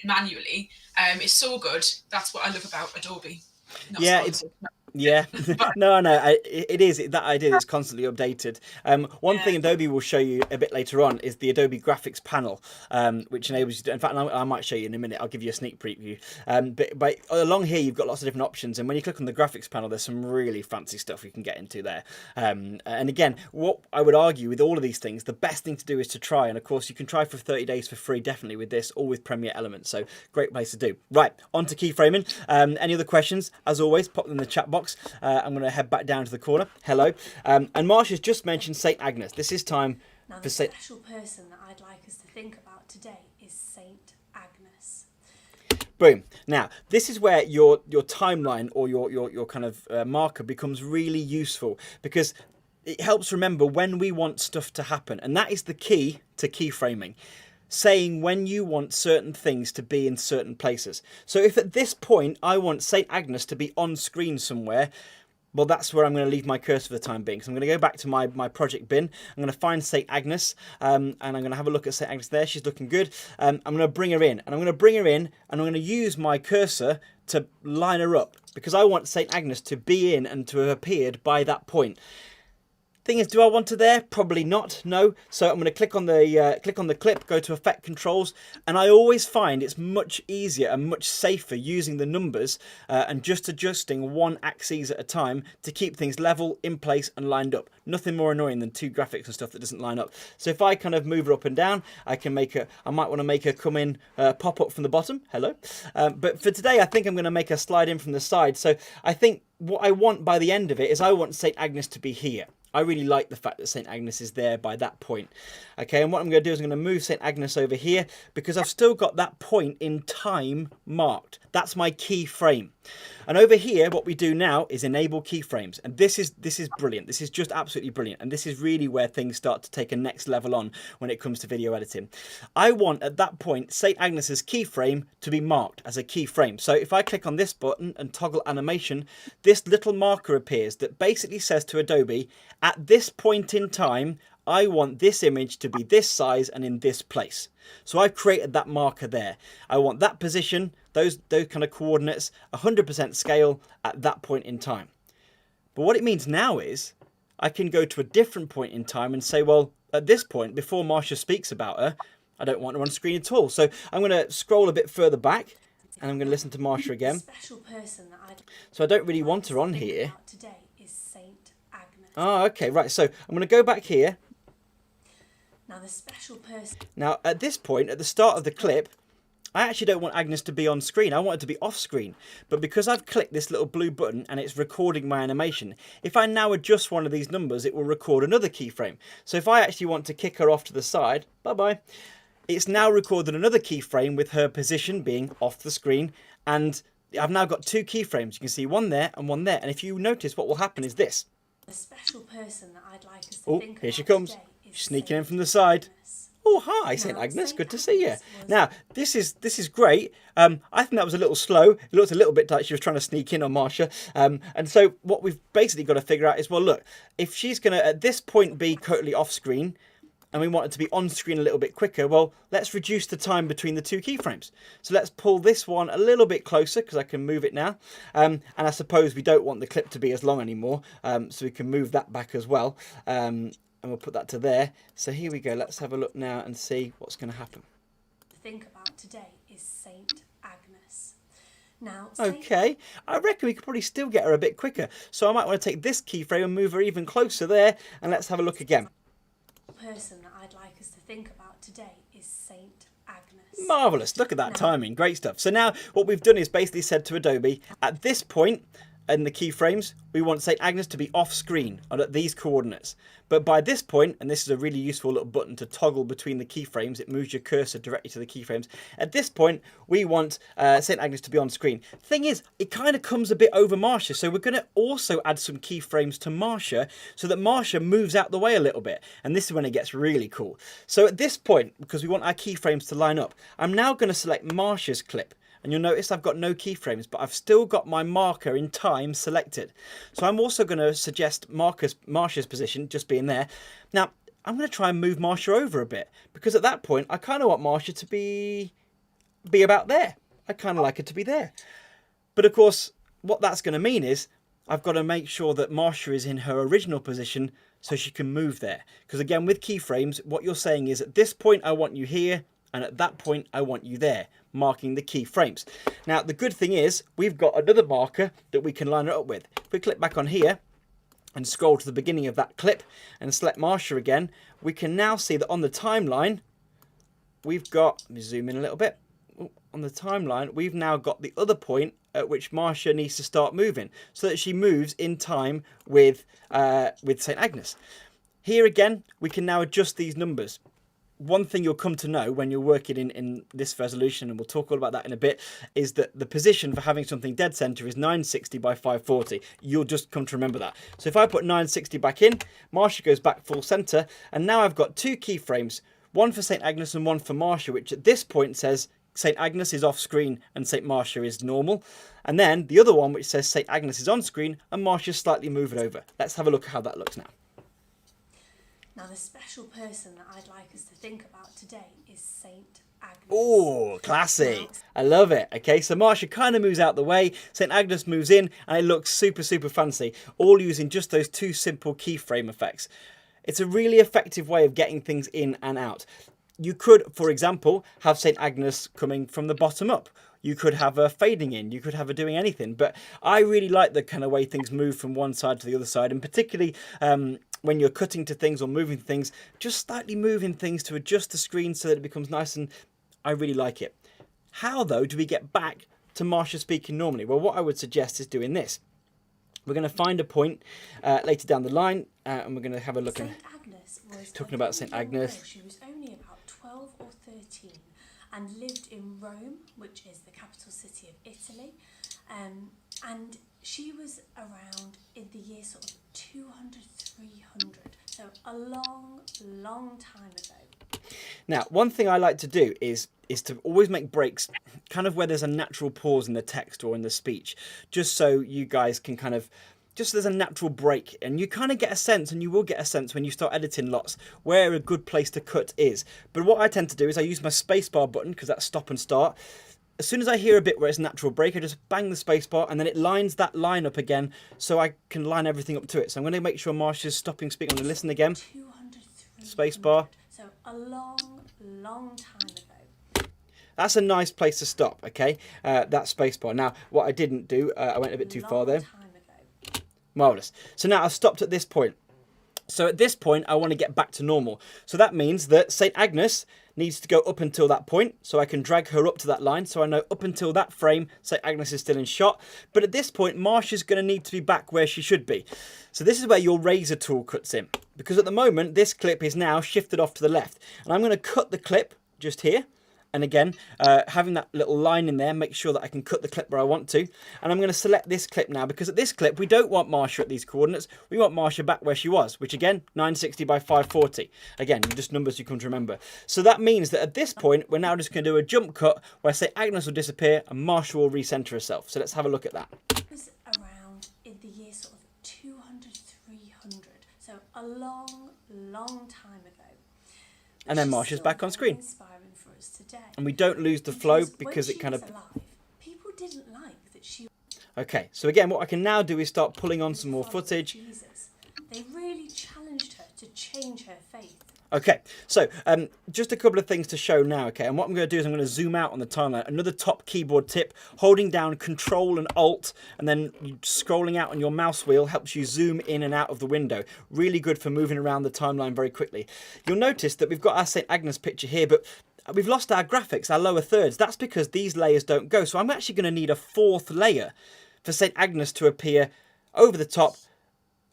Manually, it's so good. That's what I love about Adobe. Yeah, no, it is that idea that's constantly updated. One thing Adobe will show you a bit later on is the Adobe Graphics panel, which enables you to, in fact, I might show you in a minute. I'll give you a sneak preview. But along here, you've got lots of different options. And when you click on the graphics panel, there's some really fancy stuff you can get into there. And again, what I would argue with all of these things, the best thing to do is to try. And of course, you can try for 30 days for free, definitely with this, or with Premiere Elements. So great place to do. Right, on to keyframing. Any other questions? As always, pop them in the chat box. I'm going to head back down to the corner. Hello. And Marsha's just mentioned St. Agnes. This is time now, for the special person that I'd like us to think about today is St. Agnes. Boom. Now, this is where your timeline or your kind of marker becomes really useful, because it helps remember when we want stuff to happen. And that is the key to keyframing. Saying when you want certain things to be in certain places. So if at this point I want St. Agnes to be on screen somewhere, well, that's where I'm going to leave my cursor for the time being. So I'm going to go back to my project bin. I'm going to find St. Agnes, and I'm going to have a look at St. Agnes there. She's looking good. I'm going to bring her in, and I'm going to bring her in, and I'm going to use my cursor to line her up, because I want St. Agnes to be in and to have appeared by that point. Thing is, do I want her there? Probably not. No. So I'm going to click on the clip, go to Effect Controls, and I always find it's much easier and much safer using the numbers and just adjusting one axis at a time to keep things level, in place, and lined up. Nothing more annoying than two graphics and stuff that doesn't line up. So if I kind of move her up and down, I can make her. I might want to make her come in, pop up from the bottom. Hello. But for today, I think I'm going to make her slide in from the side. So I think what I want by the end of it is I want St. Agnes to be here. I really like the fact that St. Agnes is there by that point. Okay, and what I'm going to do is I'm going to move St. Agnes over here because I've still got that point in time marked. That's my keyframe. And over here, what we do now is enable keyframes. And this is brilliant. This is just absolutely brilliant. And this is really where things start to take a next level on when it comes to video editing. I want, at that point, St. Agnes's keyframe to be marked as a keyframe. So if I click on this button and toggle animation, this little marker appears that basically says to Adobe, at this point in time, I want this image to be this size and in this place. So I've created that marker there. I want that position, those kind of coordinates, 100% scale at that point in time. But what it means now is I can go to a different point in time and say, well, at this point, before Marsha speaks about her, I don't want her on screen at all. So I'm going to scroll a bit further back and I'm going to listen to Marsha again. Special person that So I don't really want her on here. Today is Saint Agnes. Oh, okay, right. So I'm going to go back here. Now the special person. Now at this point, at the start of the clip, I actually don't want Agnes to be on screen. I want her to be off screen. But because I've clicked this little blue button and it's recording my animation, if I now adjust one of these numbers, it will record another keyframe. So if I actually want to kick her off to the side, bye-bye, it's now recorded another keyframe with her position being off the screen. And I've now got two keyframes. You can see one there and one there. And if you notice, what will happen is this. The special person that I'd like us to think Here she about comes. today is She's sneaking in Saint from the side. Agnes. Oh, hi, St. Agnes. Good to see you. Now, this is great. I think that was a little slow. It looked a little bit like she was trying to sneak in on Marsha. And so what we've basically got to figure out is, well, look, if she's going to, at this point, be totally off screen, and we want it to be on screen a little bit quicker, well, let's reduce the time between the two keyframes. So let's pull this one a little bit closer because I can move it now. And I suppose we don't want the clip to be as long anymore, so we can move that back as well. And we'll put that to there. So here we go. Let's have a look now and see what's going to happen. To think about today is Saint Agnes. Now, Okay, I reckon we could probably still get her a bit quicker. So I might want to take this keyframe and move her even closer there. And let's have a look again. The person that I'd like us to think about today is Saint Agnes. Marvellous. Look at that timing. Great stuff. So now what we've done is basically said to Adobe, at this point in the keyframes, we want St. Agnes to be off screen and at these coordinates. But by this point, and this is a really useful little button to toggle between the keyframes, it moves your cursor directly to the keyframes. At this point, we want St. Agnes to be on screen. Thing is, it kind of comes a bit over Marsha, so we're going to also add some keyframes to Marsha so that Marsha moves out the way a little bit. And this is when it gets really cool. So at this point, because we want our keyframes to line up, I'm now going to select Marsha's clip. And you'll notice I've got no keyframes, but I've still got my marker in time selected. So I'm also going to suggest Marsha's position just being there. Now, I'm going to try and move Marsha over a bit, because at that point, I kind of want Marsha to be about there. I kind of like her to be there. But of course, what that's going to mean is I've got to make sure that Marsha is in her original position so she can move there. Because again, with keyframes, what you're saying is at this point, I want you here, and at that point, I want you there, marking the keyframes. Now, the good thing is we've got another marker that we can line it up with. If we click back on here and scroll to the beginning of that clip and select Marsha again, we can now see that on the timeline, we've got, let me zoom in a little bit. On the timeline, we've now got the other point at which Marsha needs to start moving so that she moves in time with St. Agnes. Here again, we can now adjust these numbers. One thing you'll come to know when you're working in this resolution, and we'll talk all about that in a bit, is that the position for having something dead center is 960 by 540. You'll just come to remember that. So if I put 960 back in, Marsha goes back full center, and now I've got two keyframes, one for St. Agnes and one for Marsha, which at this point says St. Agnes is off screen and St. Marsha is normal. And then the other one which says St. Agnes is on screen and Marsha's slightly moving over. Let's have a look at how that looks now. Now, the special person that I'd like us to think about today is Saint Agnes. Oh, classy. I love it. Okay, so Marsha kind of moves out the way, St. Agnes moves in, and it looks super, super fancy, all using just those two simple keyframe effects. It's a really effective way of getting things in and out. You could, for example, have St. Agnes coming from the bottom up. You could have her fading in. You could have her doing anything. But I really like the kind of way things move from one side to the other side, and particularly when you're cutting to things or moving things, just slightly moving things to adjust the screen so that it becomes nice, and I really like it. How, though, do we get back to Marsha speaking normally? Well, what I would suggest is doing this. We're going to find a point later down the line, and we're going to have a look. Saint Agnes was talking about Saint Agnes. Girl. She was only about 12 or 13 and lived in Rome, which is the capital city of Italy. And she was around in the year sort of 200, 300. So a long, long time ago. Now, one thing I like to do is to always make breaks kind of where there's a natural pause in the text or in the speech, just so you guys can kind of, just so there's a natural break, and you kind of get a sense, and you will get a sense when you start editing lots, where a good place to cut is. But what I tend to do is I use my spacebar button, because that's stop and start. As soon as I hear a bit where it's a natural break, I just bang the spacebar, and then it lines that line up again, so I can line everything up to it. So I'm going to make sure Marsha's stopping speaking. I'm going to listen again. 200, 300. Spacebar. So a long, long time ago. That's a nice place to stop, okay? That spacebar. Now, what I didn't do, I went a bit too far there. Marvellous. So now I've stopped at this point. So at this point, I want to get back to normal. So that means that St. Agnes needs to go up until that point. So I can drag her up to that line. So I know up until that frame, St. Agnes is still in shot. But at this point, Marsha's going to need to be back where she should be. So this is where your razor tool cuts in. Because at the moment, this clip is now shifted off to the left. And I'm going to cut the clip just here. And again, having that little line in there, make sure that I can cut the clip where I want to. And I'm going to select this clip now, because at this clip, we don't want Marsha at these coordinates. We want Marsha back where she was, which again, 960 by 540. Again, just numbers you come to remember. So that means that at this point, we're now just going to do a jump cut where, say, Agnes will disappear and Marsha will recenter herself. So let's have a look at that. It was around in the year sort of 200, 300. So a long, long time ago. And then Marsha's back on screen. Inspiring for us today. And we don't lose the flow because it kind of... alive, people didn't like that she... Okay, so again, what I can now do is start pulling on some more footage. Jesus. They really challenged her to change her faith. Okay, so just a couple of things to show now, okay? And what I'm going to do is I'm going to zoom out on the timeline. Another top keyboard tip, holding down Control and Alt, and then scrolling out on your mouse wheel helps you zoom in and out of the window. Really good for moving around the timeline very quickly. You'll notice that we've got our St. Agnes picture here, but we've lost our graphics, our lower thirds. That's because these layers don't go. So I'm actually going to need a fourth layer for St. Agnes to appear over the top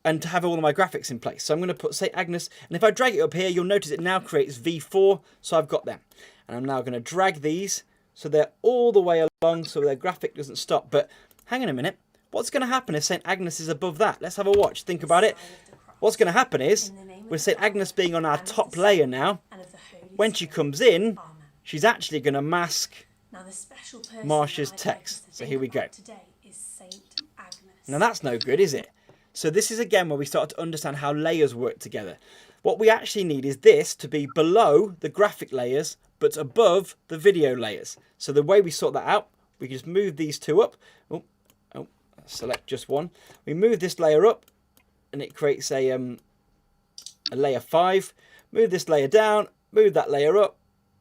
and to have all of my graphics in place. So I'm going to put St. Agnes, and if I drag it up here, you'll notice it now creates V4, so I've got them. And I'm now going to drag these so they're all the way along so their graphic doesn't stop. But hang on a minute, what's going to happen if St. Agnes is above that? Let's have a watch, think about it. What's going to happen is, with St. Agnes being on our top layer now, when she comes in, she's actually going to mask Marsha's text. So here we go. Now that's no good, is it? So this is again where we start to understand how layers work together. What we actually need is this to be below the graphic layers, but above the video layers. So the way we sort that out, we can just move these two up. Oh, select just one. We move this layer up, and it creates a layer 5. Move this layer down, move that layer up,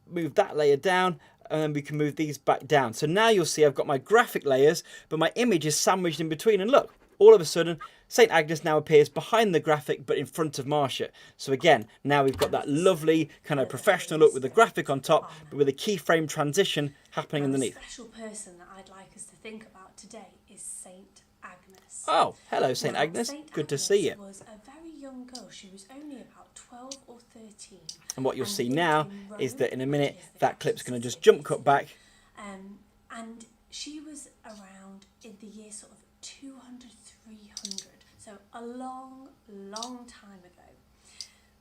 move that layer down, and then we can move these back down. So now you'll see I've got my graphic layers, but my image is sandwiched in between. And look, all of a sudden, St. Agnes now appears behind the graphic, but in front of Marsha. So again, now we've got that lovely kind of professional look with the graphic on top, but with a keyframe transition happening underneath. The special person that I'd like us to think about today is St. Agnes. Oh, hello, St. Agnes. Good to see you. Was a very young girl. She was only about 12 or 13. And what you'll see now is that in a minute, that clip's going to just jump cut back. And she was around in the year sort of 200, 300. So a long, long time ago.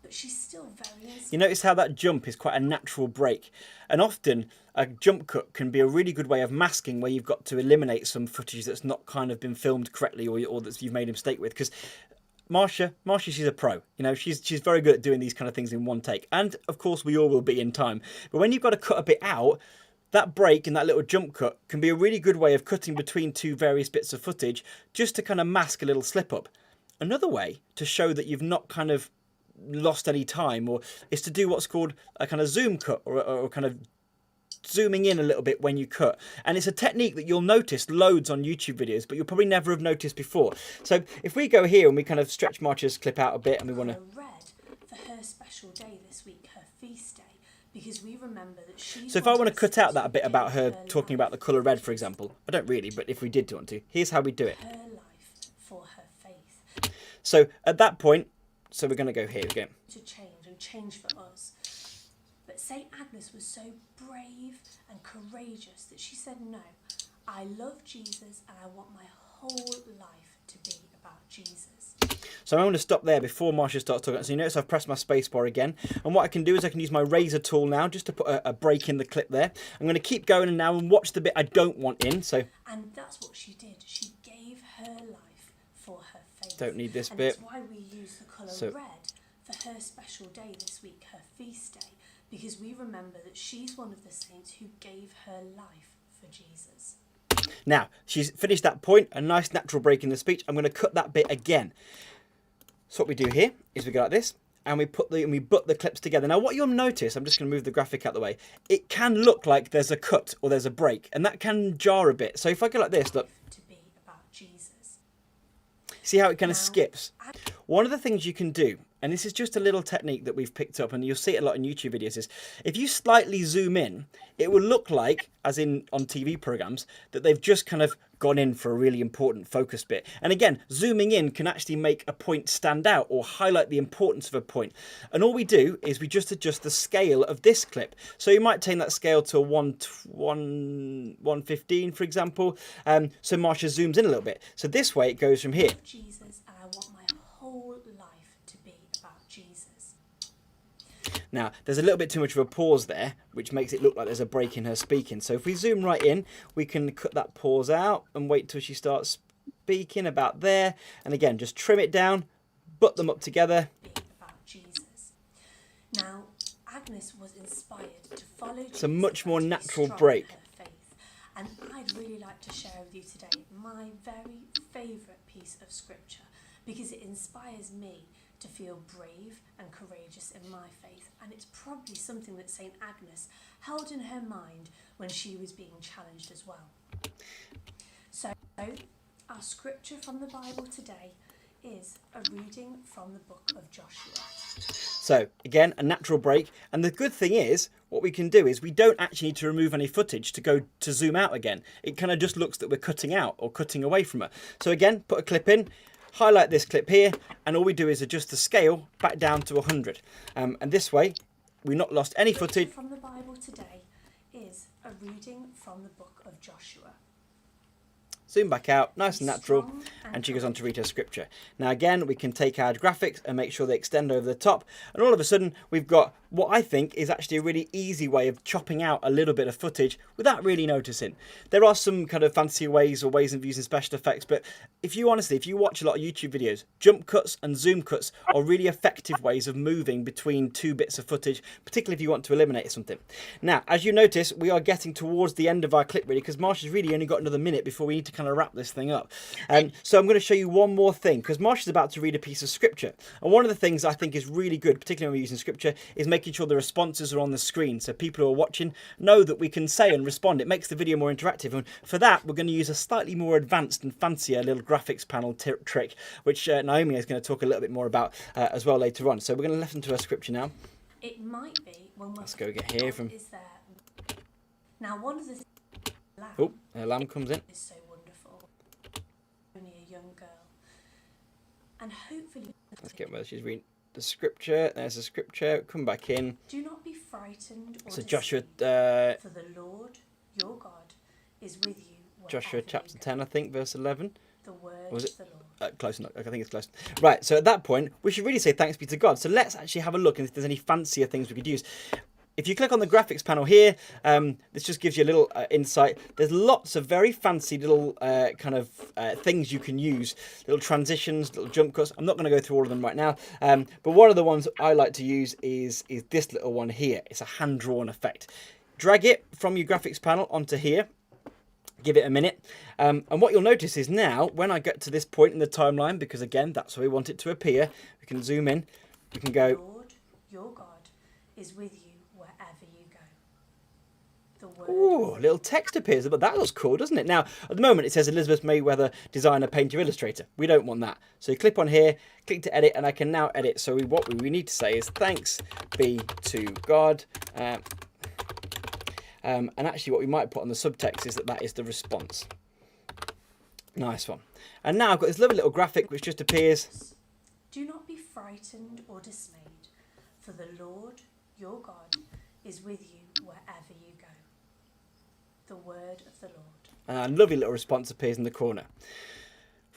But she's still very inspiring. You notice how that jump is quite a natural break. And often a jump cut can be a really good way of masking where you've got to eliminate some footage that's not kind of been filmed correctly or that you've made a mistake with. Because Marsha, she's a pro. You know, she's very good at doing these kind of things in one take. And of course, we all will be in time. But when you've got to cut a bit out, that break and that little jump cut can be a really good way of cutting between two various bits of footage just to kind of mask a little slip up. Another way to show that you've not kind of lost any time is to do what's called a kind of zoom cut or kind of zooming in a little bit when you cut. And it's a technique that you'll notice loads on YouTube videos, but you'll probably never have noticed before. So if we go here and we kind of stretch Marsha's clip out a bit and we want to... Red for her special day this week, her feast day. Because we remember that so if I want to cut out that bit about her talking about the colour red, for example, I don't really, but if we did want to, here's how we do it. Her life for her So at that point, so we're going to go here again. To change and change for us. But St. Agnes was so brave and courageous that she said, no, I love Jesus and I want my whole life to be about Jesus. So I'm going to stop there before Marsha starts talking. So you notice I've pressed my space bar again. And what I can do is I can use my razor tool now just to put a break in the clip there. I'm going to keep going now and watch the bit I don't want in. So and that's what she did. She gave her life for her faith. Don't need this and bit. that's why we use the colour red for her special day this week, her feast day, because we remember that she's one of the saints who gave her life for Jesus. Now, she's finished that point, a nice natural break in the speech. I'm going to cut that bit again. So what we do here is we go like this, and we butt the clips together. Now, what you'll notice, I'm just going to move the graphic out of the way, it can look like there's a cut or there's a break, and that can jar a bit. So if I go like this, look. To be about Jesus. See how it kind of skips? One of the things you can do, and this is just a little technique that we've picked up, and you'll see it a lot in YouTube videos, is if you slightly zoom in, it will look like, as in on TV programs, that they've just kind of gone in for a really important focus bit. And again, zooming in can actually make a point stand out or highlight the importance of a point. And all we do is we just adjust the scale of this clip. So you might take that scale to 115, for example. So Marsha zooms in a little bit. So this way it goes from here. Jesus, and I want my whole life to be about Jesus. Now, there's a little bit too much of a pause there, which makes it look like there's a break in her speaking. So if we zoom right in, we can cut that pause out and wait till she starts speaking about there. And again, just trim it down, butt them up together. About Jesus. Now, Agnes was inspired to follow Jesus. It's a much more and to be natural strong in break. her faith. And I'd really like to share with you today my very favourite piece of scripture, because it inspires me to feel brave and courageous in my faith, and it's probably something that St. Agnes held in her mind when she was being challenged as well. So, our scripture from the Bible today is a reading from the book of Joshua. So again, a natural break. And the good thing is, what we can do is we don't actually need to remove any footage to go to zoom out again. It kind of just looks that we're cutting out or cutting away from her. So again, put a clip in, highlight this clip here, and all we do is adjust the scale back down to 100. And this way, we've not lost any footage. From the Bible today is a reading from the book of Joshua. Zoom back out, nice and natural, and she goes on to read her scripture. Now again, we can take our graphics and make sure they extend over the top, and all of a sudden we've got what I think is actually a really easy way of chopping out a little bit of footage without really noticing. There are some kind of fancy ways or ways of using special effects, but if you watch a lot of YouTube videos, jump cuts and zoom cuts are really effective ways of moving between two bits of footage, particularly if you want to eliminate something. Now, as you notice, we are getting towards the end of our clip really, because Marsha's really only got another minute before we need to kind of wrap this thing up. So I'm going to show you one more thing, because Marsha's about to read a piece of scripture. And one of the things I think is really good, particularly when we're using scripture, is making sure the responses are on the screen, so people who are watching know that we can say and respond. It makes the video more interactive, and for that we're going to use a slightly more advanced and fancier little graphics panel trick, which Naomi is going to talk a little bit more about as well later on. So we're going to listen to her scripture now. It might be when we're Let's go get here from. Is there now one of the lamb Oh, her lamb comes in. is so wonderful. Only a young girl, and hopefully. Let's get where she's reading the scripture. There's the scripture. Come back in. Do not be frightened or So Joshua, deceived, for the Lord your God is with you. Joshua wherever chapter you go. 10, I think, verse 11. The word Was of it? the Lord. Close enough. I think it's close. Right, so at that point, we should really say thanks be to God. So let's actually have a look and if there's any fancier things we could use. If you click on the graphics panel here, this just gives you a little insight. There's lots of very fancy little things you can use, little transitions, little jump cuts. I'm not going to go through all of them right now, but one of the ones I like to use is this little one here. It's a hand-drawn effect. Drag it from your graphics panel onto here. Give it a minute. And what you'll notice is now, when I get to this point in the timeline, because again, that's where we want it to appear, we can zoom in. We can go. The Lord your God is with you wherever you go. The word. Ooh, little text appears, but that looks cool, doesn't it? Now, at the moment, it says Elizabeth Mayweather, designer, painter, illustrator. We don't want that. So you click on here, click to edit, and I can now edit. So what we need to say is thanks be to God. And actually what we might put on the subtext is that is the response. Nice one. And now I've got this lovely little graphic which just appears. frightened or dismayed, for the Lord your God is with you wherever you go. The word of the Lord. Lovely little response appears in the corner.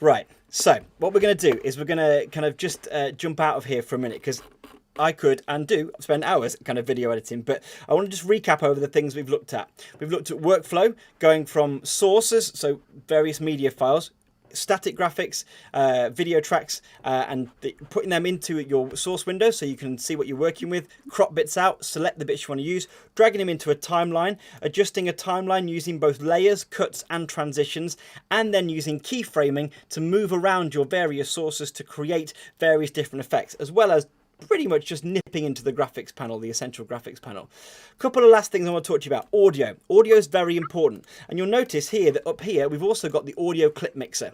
Right, so what we're going to do is we're going to kind of just jump out of here for a minute, because I could and do spend hours kind of video editing, but I want to just recap over the things we've looked at. We've looked at workflow, going from sources, so various media files, static graphics, video tracks, and putting them into your source window so you can see what you're working with, crop bits out, select the bits you want to use, dragging them into a timeline, adjusting a timeline using both layers, cuts and transitions, and then using keyframing to move around your various sources to create various different effects, as well as pretty much just nipping into the graphics panel, the essential graphics panel. A couple of last things I want to talk to you about. Audio. Audio is very important. And you'll notice here that up here, we've also got the audio clip mixer.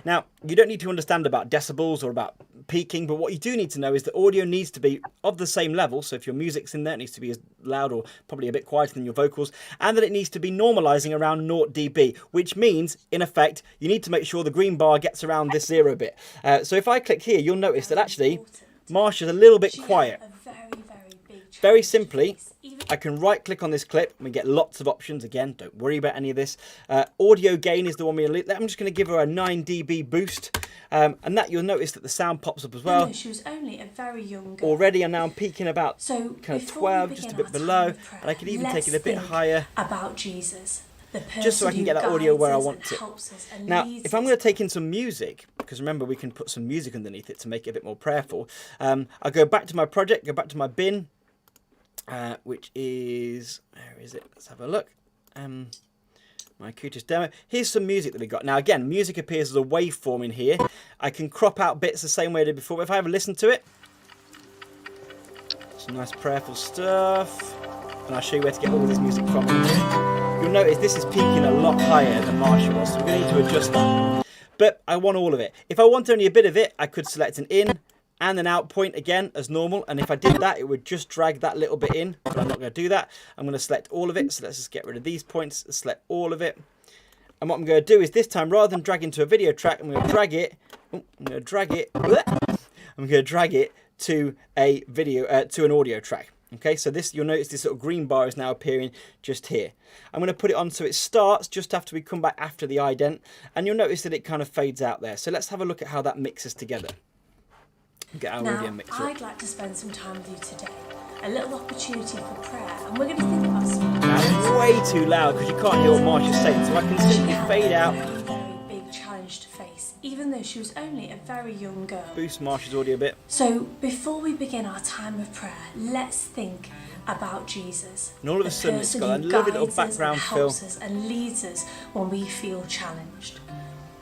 Now, you don't need to understand about decibels or about peaking, but what you do need to know is that audio needs to be of the same level. So if your music's in there, it needs to be as loud or probably a bit quieter than your vocals, and that it needs to be normalizing around 0 dB, which means, in effect, you need to make sure the green bar gets around this 0 bit. So if I click here, you'll notice that actually Marsh is a little bit quiet. Very simply, I can right click on this clip and we get lots of options. Again, don't worry about any of this. Audio gain is the one I'm just going to give her a 9 dB boost, and that you'll notice that the sound pops up as well. She was only a very young girl. Already, and now I'm peaking about so kind of 12, just a bit below, and I could even take it a bit higher. About Jesus. Just so I can get that audio where I want it. Now, if I'm going to take in some music, because remember we can put some music underneath it to make it a bit more prayerful, I'll go back to my project, go back to my bin, which is, where is it? Let's have a look. My Qtis demo. Here's some music that we got. Now again, music appears as a waveform in here. I can crop out bits the same way I did before, but if I have a listen to it, some nice prayerful stuff, and I'll show you where to get all this music from in here. You'll notice this is peaking a lot higher than Marsha was, so we're going to need to adjust that. But I want all of it. If I want only a bit of it, I could select an in and an out point again as normal. And if I did that, it would just drag that little bit in. But I'm not going to do that. I'm going to select all of it. So let's just get rid of these points, select all of it. And what I'm going to do is this time, rather than drag into a video track, I'm going to drag it. I'm going to drag it. I'm going to drag it to a video, to an audio track. Okay, so this, you'll notice this sort of green bar is now appearing just here. I'm going to put it on so it starts just after we come back after the ident, and you'll notice that it kind of fades out there. So let's have a look at how that mixes together. Get our audio mixer. I'd like to spend some time with you today. A little opportunity for prayer, and we're going to think about something. That's way too loud because you can't hear what Marsha's saying, so I can simply fade out. Very big challenge to face, even though she was only a very young girl. Boost Marsha's audio a bit. So before we begin our time of prayer, let's think about Jesus. And all of a sudden it's got a lovely little background fill. Helps us and leads us when we feel challenged.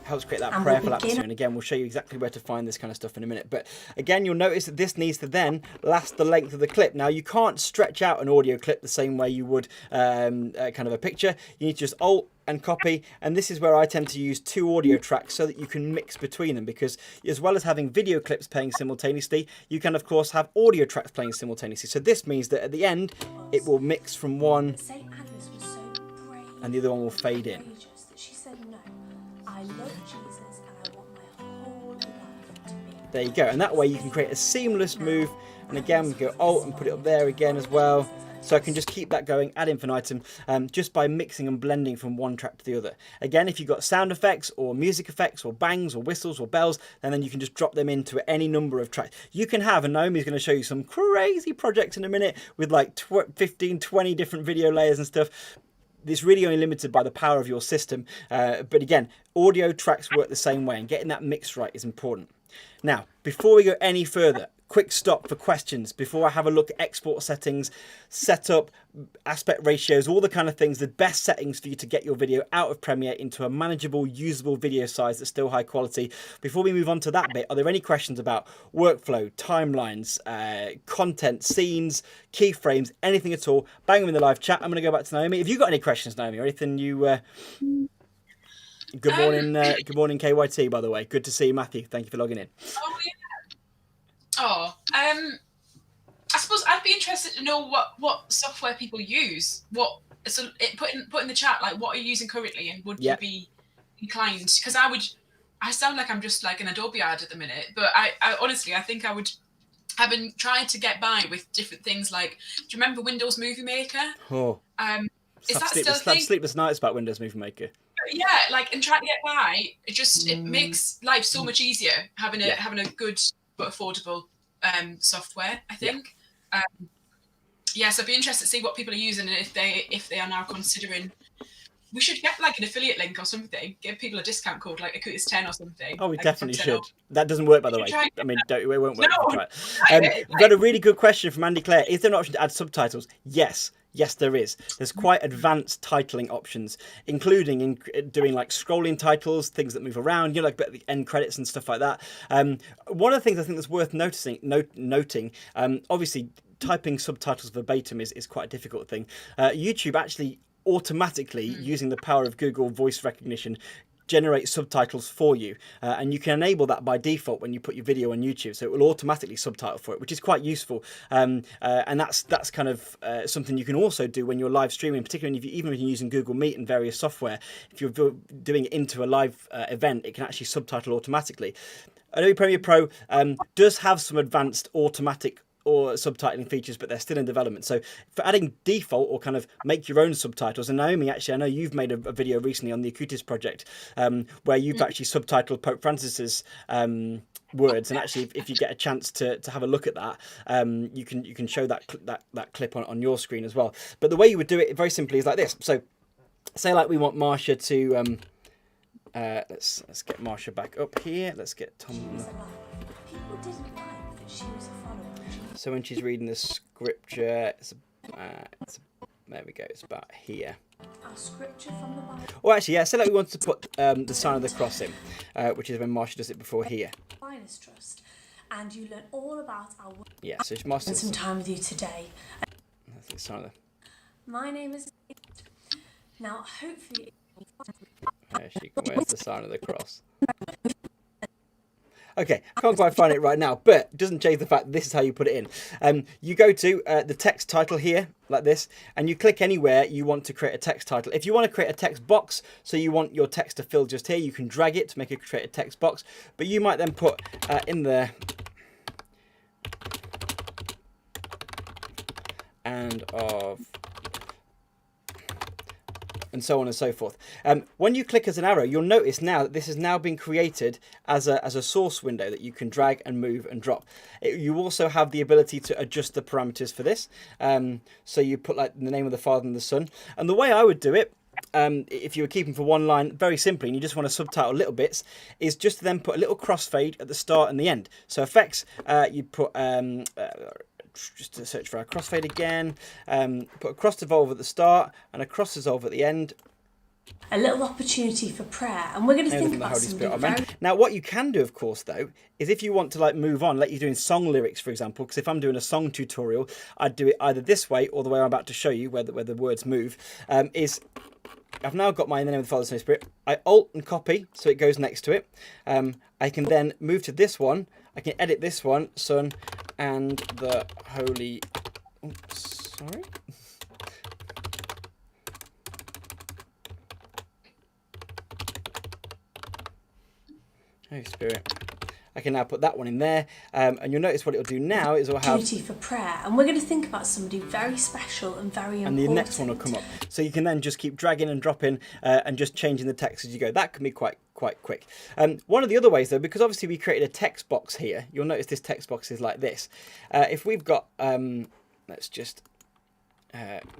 Helps create that prayerful atmosphere. And again, we'll show you exactly where to find this kind of stuff in a minute. But again, you'll notice that this needs to then last the length of the clip. Now, you can't stretch out an audio clip the same way you would kind of a picture. You need to just Alt and copy. And this is where I tend to use 2 audio tracks so that you can mix between them. Because as well as having video clips playing simultaneously, you can, of course, have audio tracks playing simultaneously. So this means that at the end, it will mix from one and the other one will fade in. I love Jesus and I want my whole life to be. There you go, and that way you can create a seamless move. And again, we go Alt and put it up there again as well. So I can just keep that going ad infinitum just by mixing and blending from one track to the other. Again, if you've got sound effects or music effects or bangs or whistles or bells, and then you can just drop them into any number of tracks. You can have, and Naomi's going to show you some crazy projects in a minute with like 15, 20 different video layers and stuff. It's really only limited by the power of your system. But again, audio tracks work the same way, and getting that mix right is important. Now, before we go any further, quick stop for questions before I have a look at export settings, setup, aspect ratios, all the kind of things, the best settings for you to get your video out of Premiere into a manageable, usable video size that's still high quality. Before we move on to that bit, are there any questions about workflow, timelines, content, scenes, keyframes, anything at all? Bang them in the live chat. I'm going to go back to Naomi. Have you got any questions, Naomi, or anything you... Good morning, KYT, by the way. Good to see you, Matthew. Thank you for logging in. Oh, yeah. Oh, I suppose I'd be interested to know what software people use. Put in the chat, like, what are you using currently, and would you be inclined? Because I sound like I'm just like an Adobe ad at the minute, but I honestly, I think I would having tried to get by with different things like, do you remember Windows Movie Maker? Oh, Is that still a thing? sleepless nights about Windows Movie Maker. Yeah, like, and trying to get by, it makes life so much easier having a good but affordable software, I think. So I'd be interested to see what people are using, and if they are now considering. We should get like an affiliate link or something. Give people a discount code, like Acutis 10 or something. Oh, we like definitely should. off. That doesn't work, by the way. I mean, it won't work if you try it. We've got a really good question from Andy Clare. Is there an option to add subtitles? Yes. Yes, there is. There's quite advanced titling options, including in doing like scrolling titles, things that move around, like the end credits and stuff like that. One of the things I think that's worth noting, obviously, typing subtitles verbatim is quite a difficult thing. YouTube actually automatically, using the power of Google voice recognition, generate subtitles for you, and you can enable that by default when you put your video on YouTube, so it will automatically subtitle for it, which is quite useful. And that's kind of something you can also do when you're live streaming, particularly even if you're using Google Meet and various software. If you're doing it into a live event, it can actually subtitle automatically. Adobe Premiere Pro does have some advanced automatic or subtitling features, but they're still in development. So for adding default or kind of make your own subtitles, and Naomi, actually, I know you've made a video recently on the Acutis project where you've actually subtitled Pope Francis's words, and actually if you get a chance to have a look at that, you can show that clip on your screen as well. But the way you would do it very simply is like this. So say like we want Marsha to let's get Marsha back up here. Let's get Tom. People didn't like that she was a follower. So when she's reading the scripture, there we go, it's about here. Our scripture from the Bible. Well, actually, yeah, so like we want to put the sign of the cross in, which is when Marsha does it before here. Finest Trust, and you learn all about our work. Yeah, so Marsha. Spend some time with you today. That's the sign of My name is. Now, hopefully. where's the sign of the cross? Okay, I can't quite find it right now, but it doesn't change the fact that this is how you put it in. You go to the text title here, like this, and you click anywhere you want to create a text title. If you want to create a text box, so you want your text to fill just here, you can drag it to make it create a text box, but you might then put in there, and so on and so forth. When you click as an arrow, you'll notice now that this has now been created as a source window that you can drag and move and drop. You also have the ability to adjust the parameters for this. So you put like the name of the Father and the Son. And the way I would do it, if you were keeping for one line, very simply, and you just want to subtitle little bits, is just to then put a little crossfade at the start and the end. So effects, you'd put just to search for our crossfade again, put a cross dissolve at the start and a cross dissolve at the end. A little opportunity for prayer, and we're going to think about something very... Now, what you can do, of course, though, is if you want to like move on, like you're doing song lyrics, for example, because if I'm doing a song tutorial, I'd do it either this way or the way I'm about to show you, where the words move. I've now got my in the name of the Father, Son, and Spirit. I alt and copy, so it goes next to it. I can then move to this one. I can edit this one, Son and the Holy... Oops, sorry. Holy Spirit. I can now put that one in there, and you'll notice what it'll do now is it'll have... for prayer, and we're going to think about somebody very special and very important. And the next one will come up. So you can then just keep dragging and dropping and just changing the text as you go. That can be quite quick. One of the other ways, though, because obviously we created a text box here, you'll notice this text box is like this. If we've got... let's just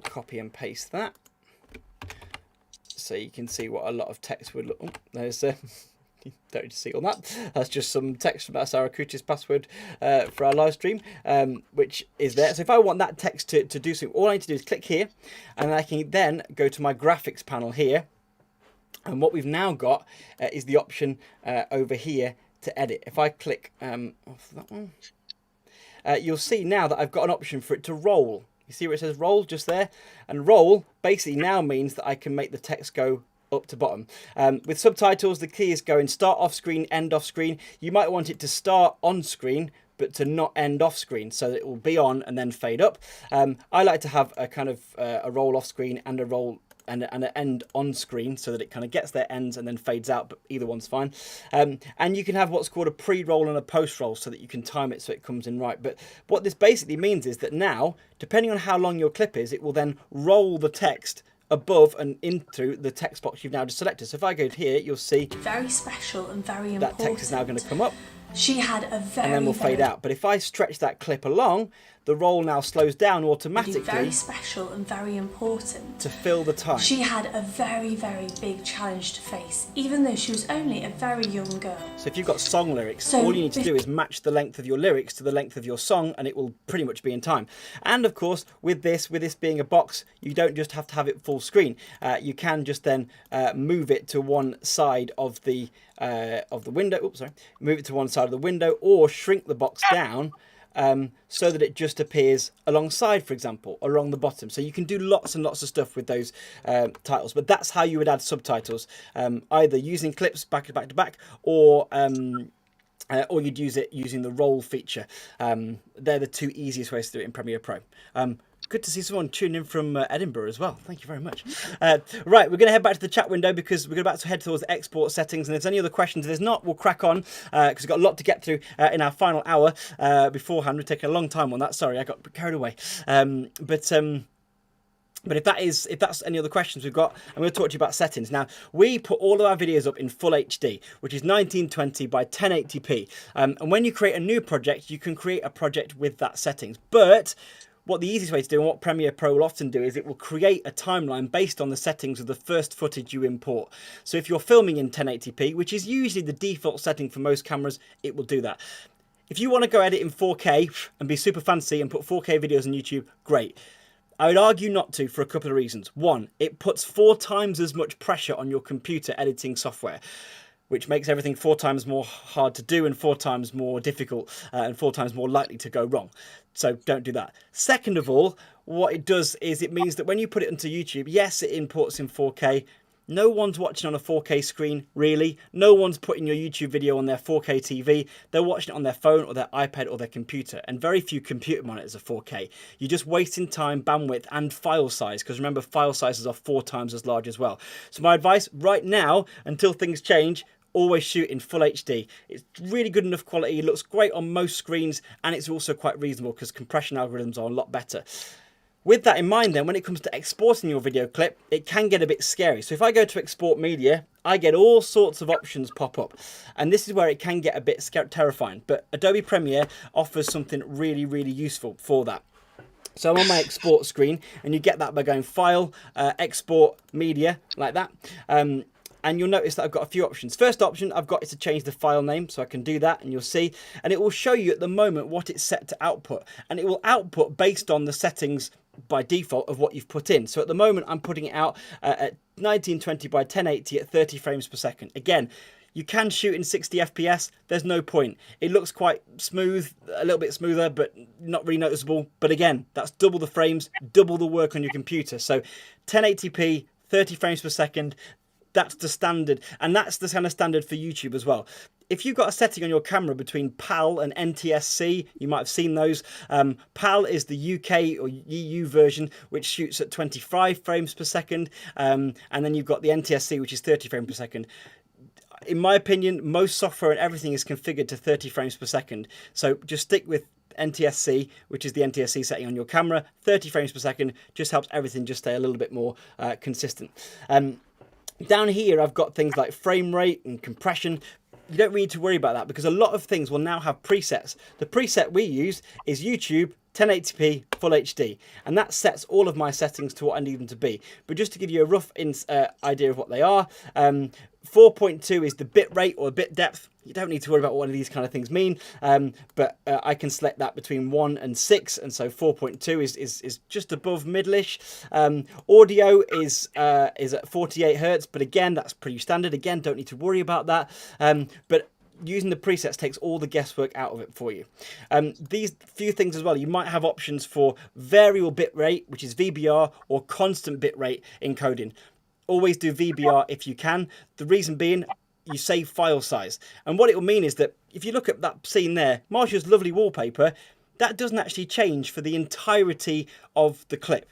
copy and paste that. So you can see what a lot of text would look... Oh, there's... don't need to see all that. That's just some text. That's our Acutis password for our live stream, which is there. So if I want that text to do something, all I need to do is click here, and I can then go to my graphics panel here. And what we've now got is the option over here to edit. If I click off that one, you'll see now that I've got an option for it to roll. You see where it says roll just there? And roll basically now means that I can make the text go up to bottom. With subtitles, the key is going start off screen, end off screen. You might want it to start on screen, but to not end off screen, so that it will be on and then fade up. I like to have a kind of a roll off screen and a roll and an end on screen so that it kind of gets their ends and then fades out, but either one's fine. And you can have what's called a pre-roll and a post-roll so that you can time it so it comes in right. But what this basically means is that now, depending on how long your clip is, it will then roll the text above and into the text box you've now just selected. So if I go here, you'll see very special and very important. That text is now going to come up. She had a very, and then we'll fade out. But if I stretch that clip along, the roll now slows down automatically. Very special and very important. To fill the time. She had a very, very big challenge to face, even though she was only a very young girl. So if you've got song lyrics, all you need to do is match the length of your lyrics to the length of your song, and it will pretty much be in time. And of course, with this being a box, you don't just have to have it full screen. You can just then move it to one side of the window. Oops, sorry. Move it to one side of the window, or shrink the box down. So that it just appears alongside, for example, along the bottom. So you can do lots and lots of stuff with those titles. But that's how you would add subtitles, either using clips back to back, or you'd use it using the roll feature. They're the two easiest ways to do it in Premiere Pro. Good to see someone tuning in from Edinburgh as well. Thank you very much. Right, we're going to head back to the chat window because we're about to head towards the export settings. And if there's any other questions, if there's not, we'll crack on because we've got a lot to get through in our final hour beforehand. We're taking a long time on that. Sorry, I got carried away. But if that's any other questions we've got, I'm going to talk to you about settings. Now, we put all of our videos up in full HD, which is 1920 by 1080p. And when you create a new project, you can create a project with that settings. But what the easiest way to do, and what Premiere Pro will often do, is it will create a timeline based on the settings of the first footage you import. So if you're filming in 1080p, which is usually the default setting for most cameras, it will do that. If you want to go edit in 4K and be super fancy and put 4K videos on YouTube, great. I would argue not to for a couple of reasons. One, it puts 4 times as much pressure on your computer editing software, which makes everything 4 times more hard to do and 4 times more difficult and 4 times more likely to go wrong. So don't do that. Second of all, what it does is it means that when you put it onto YouTube, yes, it imports in 4K. No one's watching on a 4K screen, really. No one's putting your YouTube video on their 4K TV. They're watching it on their phone or their iPad or their computer. And very few computer monitors are 4K. You're just wasting time, bandwidth, and file size. Because remember, file sizes are 4 times as large as well. So my advice right now, until things change, always shoot in full HD. It's really good enough quality. It looks great on most screens. And it's also quite reasonable because compression algorithms are a lot better. With that in mind then, when it comes to exporting your video clip, it can get a bit scary. So if I go to export media, I get all sorts of options pop up. And this is where it can get a bit terrifying. But Adobe Premiere offers something really, really useful for that. So I'm on my export screen, and you get that by going File, Export Media, like that. And you'll notice that I've got a few options. First option I've got is to change the file name, so I can do that, and you'll see. And it will show you at the moment what it's set to output. And it will output based on the settings by default of what you've put in. So at the moment I'm putting it out at 1920 by 1080 at 30 frames per second. Again, you can shoot in 60 FPS, there's no point. It looks quite smooth, a little bit smoother, but not really noticeable. But again, that's double the frames, double the work on your computer. So 1080p, 30 frames per second, that's the standard, and that's the kind of standard for YouTube as well. If you've got a setting on your camera between PAL and NTSC, you might have seen those. PAL is the UK or EU version, which shoots at 25 frames per second. And then you've got the NTSC, which is 30 frames per second. In my opinion, most software and everything is configured to 30 frames per second. So just stick with NTSC, which is the NTSC setting on your camera. 30 frames per second just helps everything just stay a little bit more consistent. Down here, I've got things like frame rate and compression. You don't really need to worry about that because a lot of things will now have presets. The preset we use is YouTube 1080p full HD, and that sets all of my settings to what I need them to be. But just to give you a rough idea of what they are, 4.2 is the bit rate or bit depth. You don't need to worry about what these kind of things mean, but I can select that between 1 and 6, and so 4.2 is just above middle-ish. Audio is at 48 hertz, but again, that's pretty standard. Again, don't need to worry about that. But using the presets takes all the guesswork out of it for you. These few things as well, you might have options for variable bit rate, which is VBR, or constant bit rate encoding. Always do VBR if you can. The reason being, you save file size. And what it will mean is that if you look at that scene there, Marsha's lovely wallpaper, that doesn't actually change for the entirety of the clip.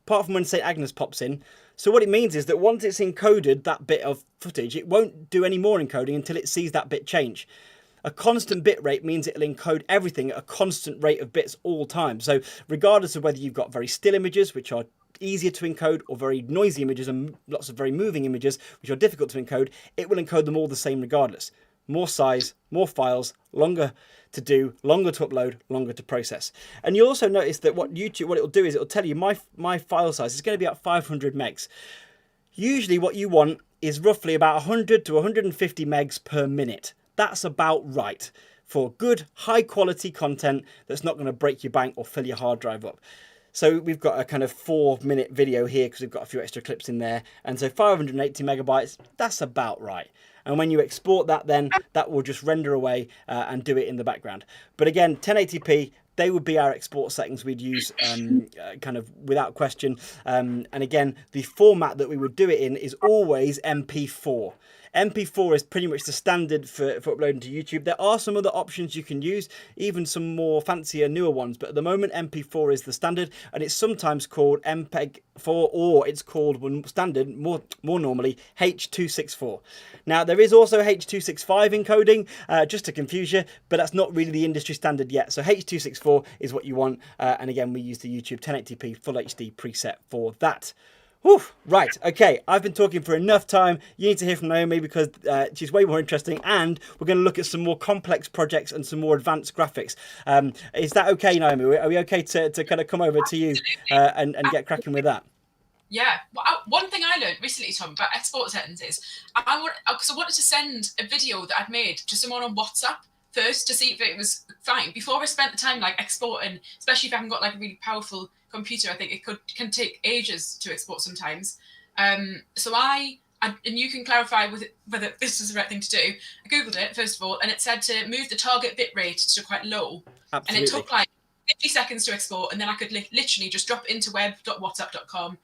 Apart from when St. Agnes pops in, So what it means is that once it's encoded that bit of footage, it won't do any more encoding until it sees that bit change. A constant bit rate means it'll encode everything at a constant rate of bits all time. So regardless of whether you've got very still images, which are easier to encode, or very noisy images and lots of very moving images, which are difficult to encode, it will encode them all the same regardless. More size, more files, longer to do, longer to upload, longer to process. And you'll also notice that what it'll do is it'll tell you my file size is going to be at 500 megs. Usually what you want is roughly about 100 to 150 megs per minute. That's about right for good, high quality content that's not going to break your bank or fill your hard drive up. So we've got a kind of 4-minute video here because we've got a few extra clips in there. And so 580 megabytes, that's about right. And when you export that, then that will just render away and do it in the background. But again, 1080p, they would be our export settings we'd use kind of without question. And again, the format that we would do it in is always MP4. MP4 is pretty much the standard for uploading to YouTube. There are some other options you can use, even some more fancier, newer ones. But at the moment, MP4 is the standard, and it's sometimes called MPEG-4, or it's called standard, more normally, H.264. Now, there is also H.265 encoding, just to confuse you, but that's not really the industry standard yet. So H.264 is what you want. And again, we use the YouTube 1080p Full HD preset for that. Whew, right, okay, I've been talking for enough time. You need to hear from Naomi because she's way more interesting, and we're going to look at some more complex projects and some more advanced graphics. Is that okay, Naomi? Are we okay to kind of come over to you and get cracking with that? Yeah. Well, one thing I learned recently, Tom, about export settings is I wanted to send a video that I'd made to someone on WhatsApp first to see if it was fine before I spent the time like exporting, especially if I haven't got like a really powerful computer. I think it can take ages to export sometimes. So and you can clarify with it whether this is the right thing to do. I googled it first of all, and it said to move the target bit rate to quite low. Absolutely. And it took like 50 seconds to export, and then I could literally just drop it into web.whatsapp.com,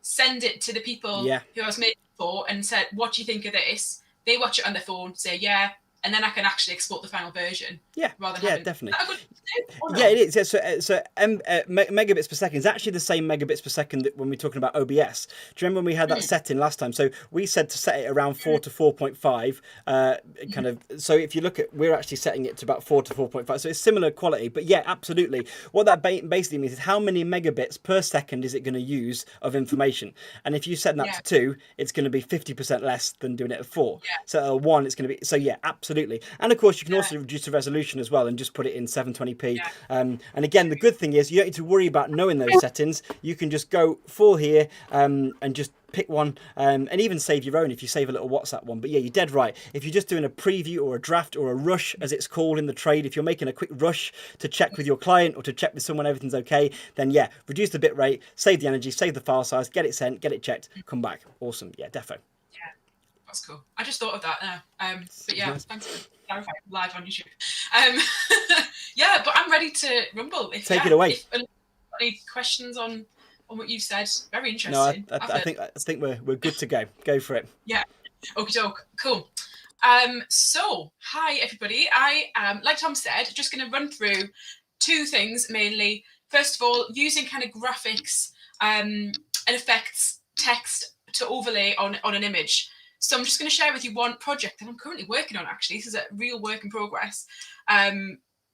send it to the people who I was making for, and said, "What do you think of this?" They watch it on their phone, say yeah, and then I can actually export the final version. Yeah, rather than definitely. No? Yeah, it is. Yeah, so megabits per second is actually the same megabits per second that when we're talking about OBS. Do you remember when we had that setting last time? So we said to set it around 4 to 4.5, kind of. So if you look at, we're actually setting it to about 4 to 4.5. So it's similar quality. But yeah, absolutely. What that basically means is how many megabits per second is it going to use of information? And if you set that to 2, it's going to be 50% less than doing it at 4. So at 1, it's going to be. So yeah, absolutely. And of course, you can also reduce the resolution as well and just put it in 720p. And again, the good thing is you don't need to worry about knowing those settings. You can just go for here and just pick one and even save your own if you save a little WhatsApp one. But yeah, you're dead right. If you're just doing a preview or a draft or a rush, as it's called in the trade, if you're making a quick rush to check with your client or to check with someone everything's okay, then yeah, reduce the bit rate, save the energy, save the file size, get it sent, get it checked, come back. Awesome. Yeah, defo. That's cool. I just thought of that now. But yeah, thanks for clarifying live on YouTube. Yeah, but I'm ready to rumble. Take it away. If any questions on what you've said? Very interesting. No, I think we're good to go. Go for it. Yeah. Okie doke. Cool. So hi everybody. I like Tom said, just going to run through 2 things mainly. First of all, using kind of graphics and effects, text to overlay on an image. So I'm just going to share with you one project that I'm currently working on, actually. This is a real work in progress,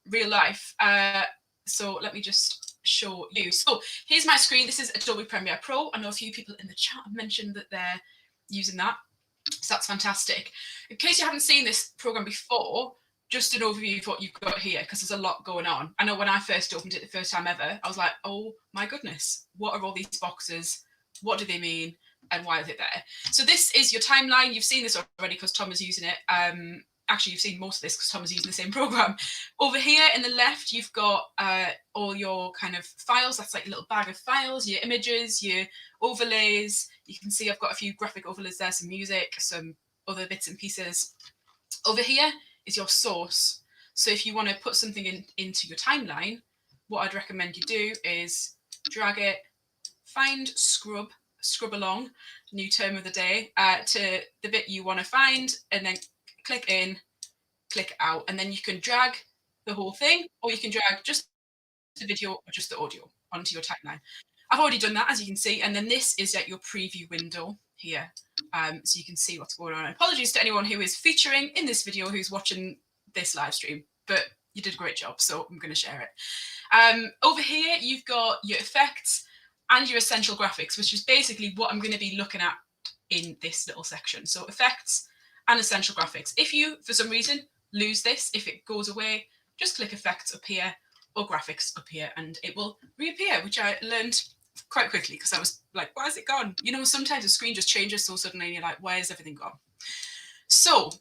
real life. So let me just show you. So here's my screen. This is Adobe Premiere Pro. I know a few people in the chat have mentioned that they're using that. So that's fantastic. In case you haven't seen this program before, just an overview of what you've got here, because there's a lot going on. I know when I first opened it the first time ever, I was like, oh my goodness, what are all these boxes? What do they mean? And why is it there? So this is your timeline. You've seen this already because Tom is using it. Actually, you've seen most of this because Tom is using the same program. Over here in the left, you've got all your kind of files. That's like a little bag of files, your images, your overlays. You can see I've got a few graphic overlays there, some music, some other bits and pieces. Over here is your source. So if you want to put something into your timeline, what I'd recommend you do is drag it, find scrub along, new term of the day, to the bit you want to find, and then click in, click out, and then you can drag the whole thing, or you can drag just the video or just the audio onto your timeline. I've already done that, as you can see, and then this is at your preview window here, so you can see what's going on. Apologies to anyone who is featuring in this video who's watching this live stream, but you did a great job, so I'm going to share it. Over here, you've got your effects and your essential graphics, which is basically what I'm going to be looking at in this little section. So effects and essential graphics. If you, for some reason, lose this, if it goes away, just click effects up here or graphics up here and it will reappear, which I learned quite quickly because I was like, why is it gone? You know, sometimes the screen just changes so suddenly and you're like, where's everything gone? So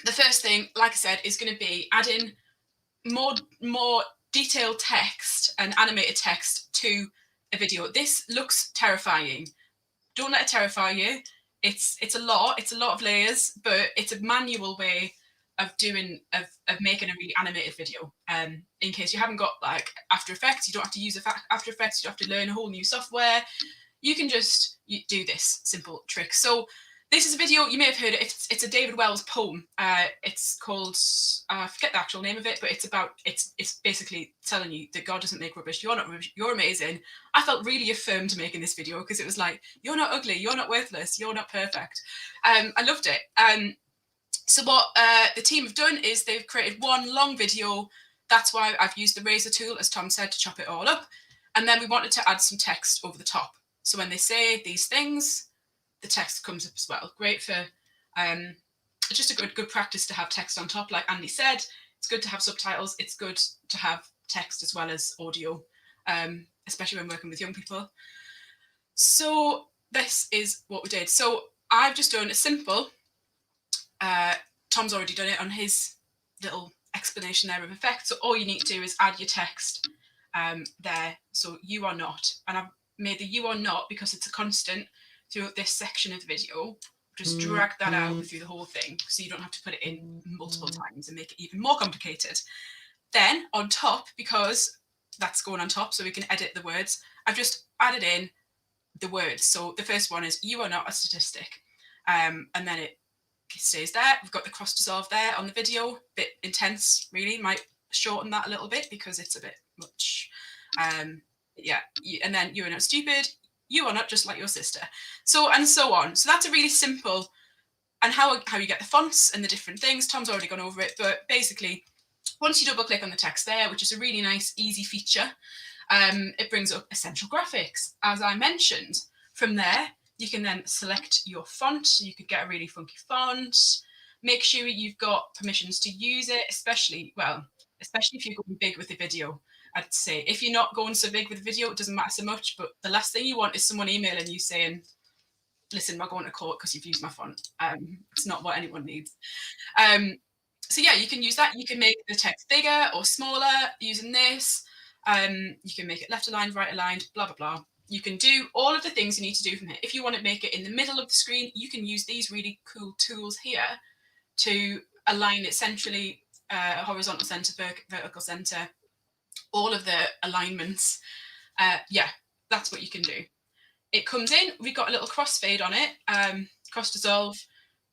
the first thing, like I said, is going to be adding more detailed text and animated text to a video. This looks terrifying. Don't let it terrify you. It's a lot of layers, but it's a manual way of making a really animated video. In case you haven't got like After Effects, you don't have to use After Effects, you don't have to learn a whole new software. You can just do this simple trick. So this is a video, you may have heard it, it's a David Wells poem. It's called, I forget the actual name of it, but it's basically telling you that God doesn't make rubbish, you're not rubbish, you're amazing. I felt really affirmed making this video because it was like, you're not ugly, you're not worthless, you're not perfect. I loved it. So what the team have done is they've created one long video. That's why I've used the razor tool, as Tom said, to chop it all up. And then we wanted to add some text over the top. So when they say these things, the text comes up as well. Great for just a good practice to have text on top. Like Andy said, it's good to have subtitles. It's good to have text as well as audio, especially when working with young people. So this is what we did. So I've just done a simple, Tom's already done it on his little explanation there of effects. So all you need to do is add your text there. So you are not, and I've made the you are not because it's a constant throughout this section of the video. Just drag that out through the whole thing so you don't have to put it in multiple times and make it even more complicated. Then on top, because that's going on top so we can edit the words, I've just added in the words. So the first one is you are not a statistic, and then it stays there. We've got the cross dissolve there on the video, bit intense really, might shorten that a little bit because it's a bit much. Yeah, and then you are not stupid, you are not just like your sister, so and so on. So that's a really simple, and how you get the fonts and the different things, Tom's already gone over it, but basically once you double click on the text there, which is a really nice easy feature, it brings up essential graphics, as I mentioned. From there you can then select your font. So you could get a really funky font, make sure you've got permissions to use it, especially if you're going big with the video. I'd say if you're not going so big with the video, it doesn't matter so much, but the last thing you want is someone emailing you saying, listen, we're going to court because you've used my font. It's not what anyone needs. So yeah, you can use that. You can make the text bigger or smaller using this. You can make it left aligned, right aligned, blah, blah, blah. You can do all of the things you need to do from here. If you want to make it in the middle of the screen, you can use these really cool tools here to align it centrally, horizontal center, vertical center, all of the alignments. Yeah, that's what you can do. It comes in, we've got a little crossfade on it, cross dissolve.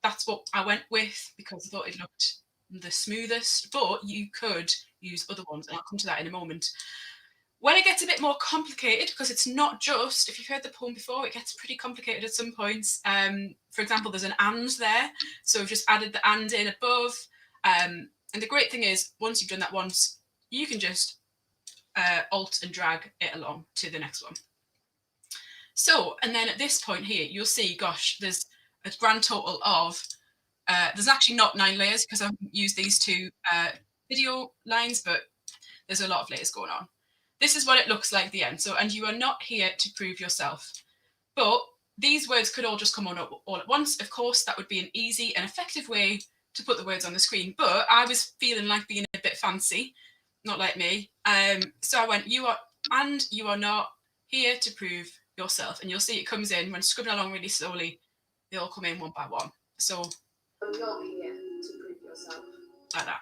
That's what I went with because I thought it looked the smoothest, but you could use other ones, and I'll come to that in a moment. When it gets a bit more complicated, because it's not just, if you've heard the poem before, it gets pretty complicated at some points. For example, there's an and there, so we've just added the and in above. And the great thing is, once you've done that once, you can just alt and drag it along to the next one. So, and then at this point here, you'll see, gosh, there's a grand total of, there's actually not 9 layers because I've used these 2 video lines, but there's a lot of layers going on. This is what it looks like at the end. So, and you are not here to prove yourself. But these words could all just come on all at once. Of course, that would be an easy and effective way to put the words on the screen. But I was feeling like being a bit fancy, not like me. So I went, you are not here to prove yourself. And you'll see it comes in when scribbling along really slowly. They all come in one by one. So you're not here to prove yourself. Like that.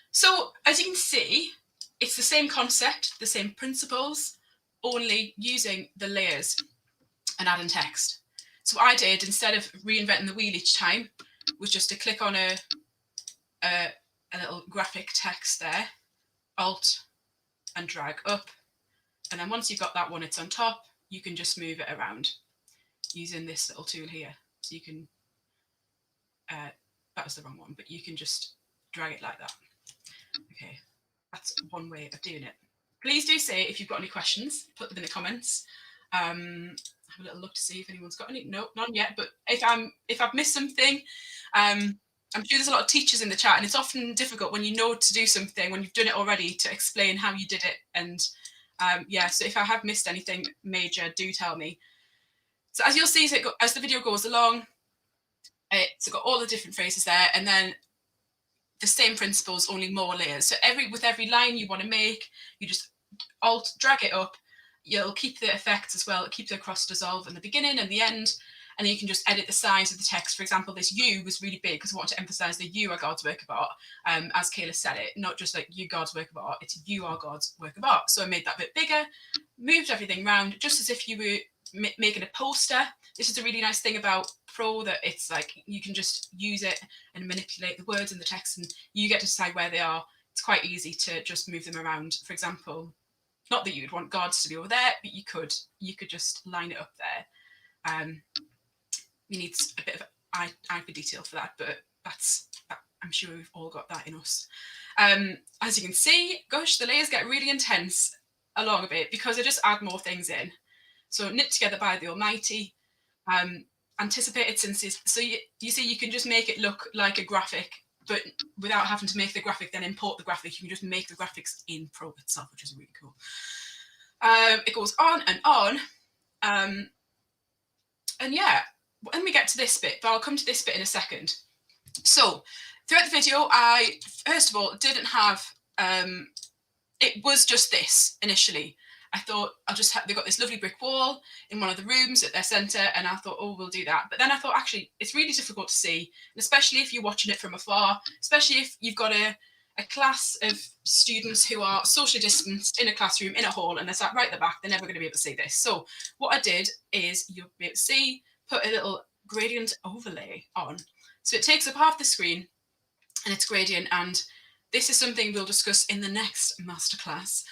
So as you can see, it's the same concept, the same principles, only using the layers and adding text. So what I did, instead of reinventing the wheel each time, was just to click on a little graphic text there, alt and drag up, And then once you've got that one, it's on top, you can just move it around using this little tool here. So you can, that was the wrong one, but you can just drag it like that. Okay, that's one way of doing it. Please do say if you've got any questions, put them in the comments. Have a little look to see if anyone's got any. No, none yet. But if I've missed something, I'm sure there's a lot of teachers in the chat, and it's often difficult when you know to do something, when you've done it already, to explain how you did it. And yeah, so if I have missed anything major, do tell me. So as you'll see, as the video goes along, it's got all the different phrases there, and then the same principles, only more layers. So with every line you want to make, you just alt drag it up. You'll keep the effects as well, keep the cross dissolve in the beginning and the end, and then you can just edit the size of the text. For example, this "you" was really big because I want to emphasize that you are God's work of art, as Kayla said it, not just like you God's work of art, it's you are God's work of art. So I made that a bit bigger, moved everything around, just as if you were making a poster. This is a really nice thing about Pro, that it's like you can just use it and manipulate the words and the text, and you get to decide where they are. It's quite easy to just move them around. For example, not that you would want God's to be over there, but you could just line it up there. You need a bit of eye for detail for that, but I'm sure we've all got that in us. As you can see, gosh, the layers get really intense along a bit because I just add more things in. So knit together by the Almighty, anticipated senses. So you see, you can just make it look like a graphic, but without having to make the graphic, then import the graphic. You can just make the graphics in Pro itself, which is really cool. It goes on and on. And yeah, when we get to this bit, but I'll come to this bit in a second. So throughout the video, I, first of all, didn't have, it was just this initially. I thought I'll just have, they've got this lovely brick wall in one of the rooms at their centre, and I thought, oh, we'll do that. But then I thought, actually, it's really difficult to see, and especially if you're watching it from afar, especially if you've got a class of students who are socially distanced in a classroom, in a hall, and they're sat right at the back, they're never going to be able to see this. So what I did is, you'll be able to see, put a little gradient overlay on. So it takes up half the screen, and it's gradient, and this is something we'll discuss in the next masterclass,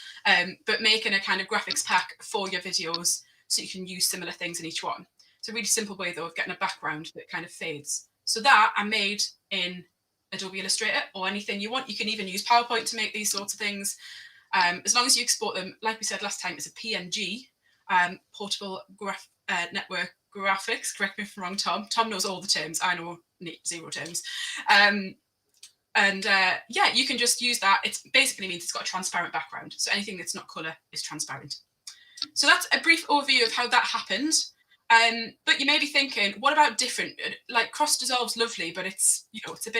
but making a kind of graphics pack for your videos so you can use similar things in each one. It's a really simple way, though, of getting a background that kind of fades. So that I made in Adobe Illustrator, or anything you want. You can even use PowerPoint to make these sorts of things. As long as you export them, like we said last time, it's a PNG, portable network graphics. Correct me if I'm wrong, Tom. Tom knows all the terms. I know zero terms. Yeah, you can just use that. It basically means it's got a transparent background. So anything that's not colour is transparent. So that's a brief overview of how that happened. But you may be thinking, what about different? Like cross dissolve's lovely, but it's, you know, it's a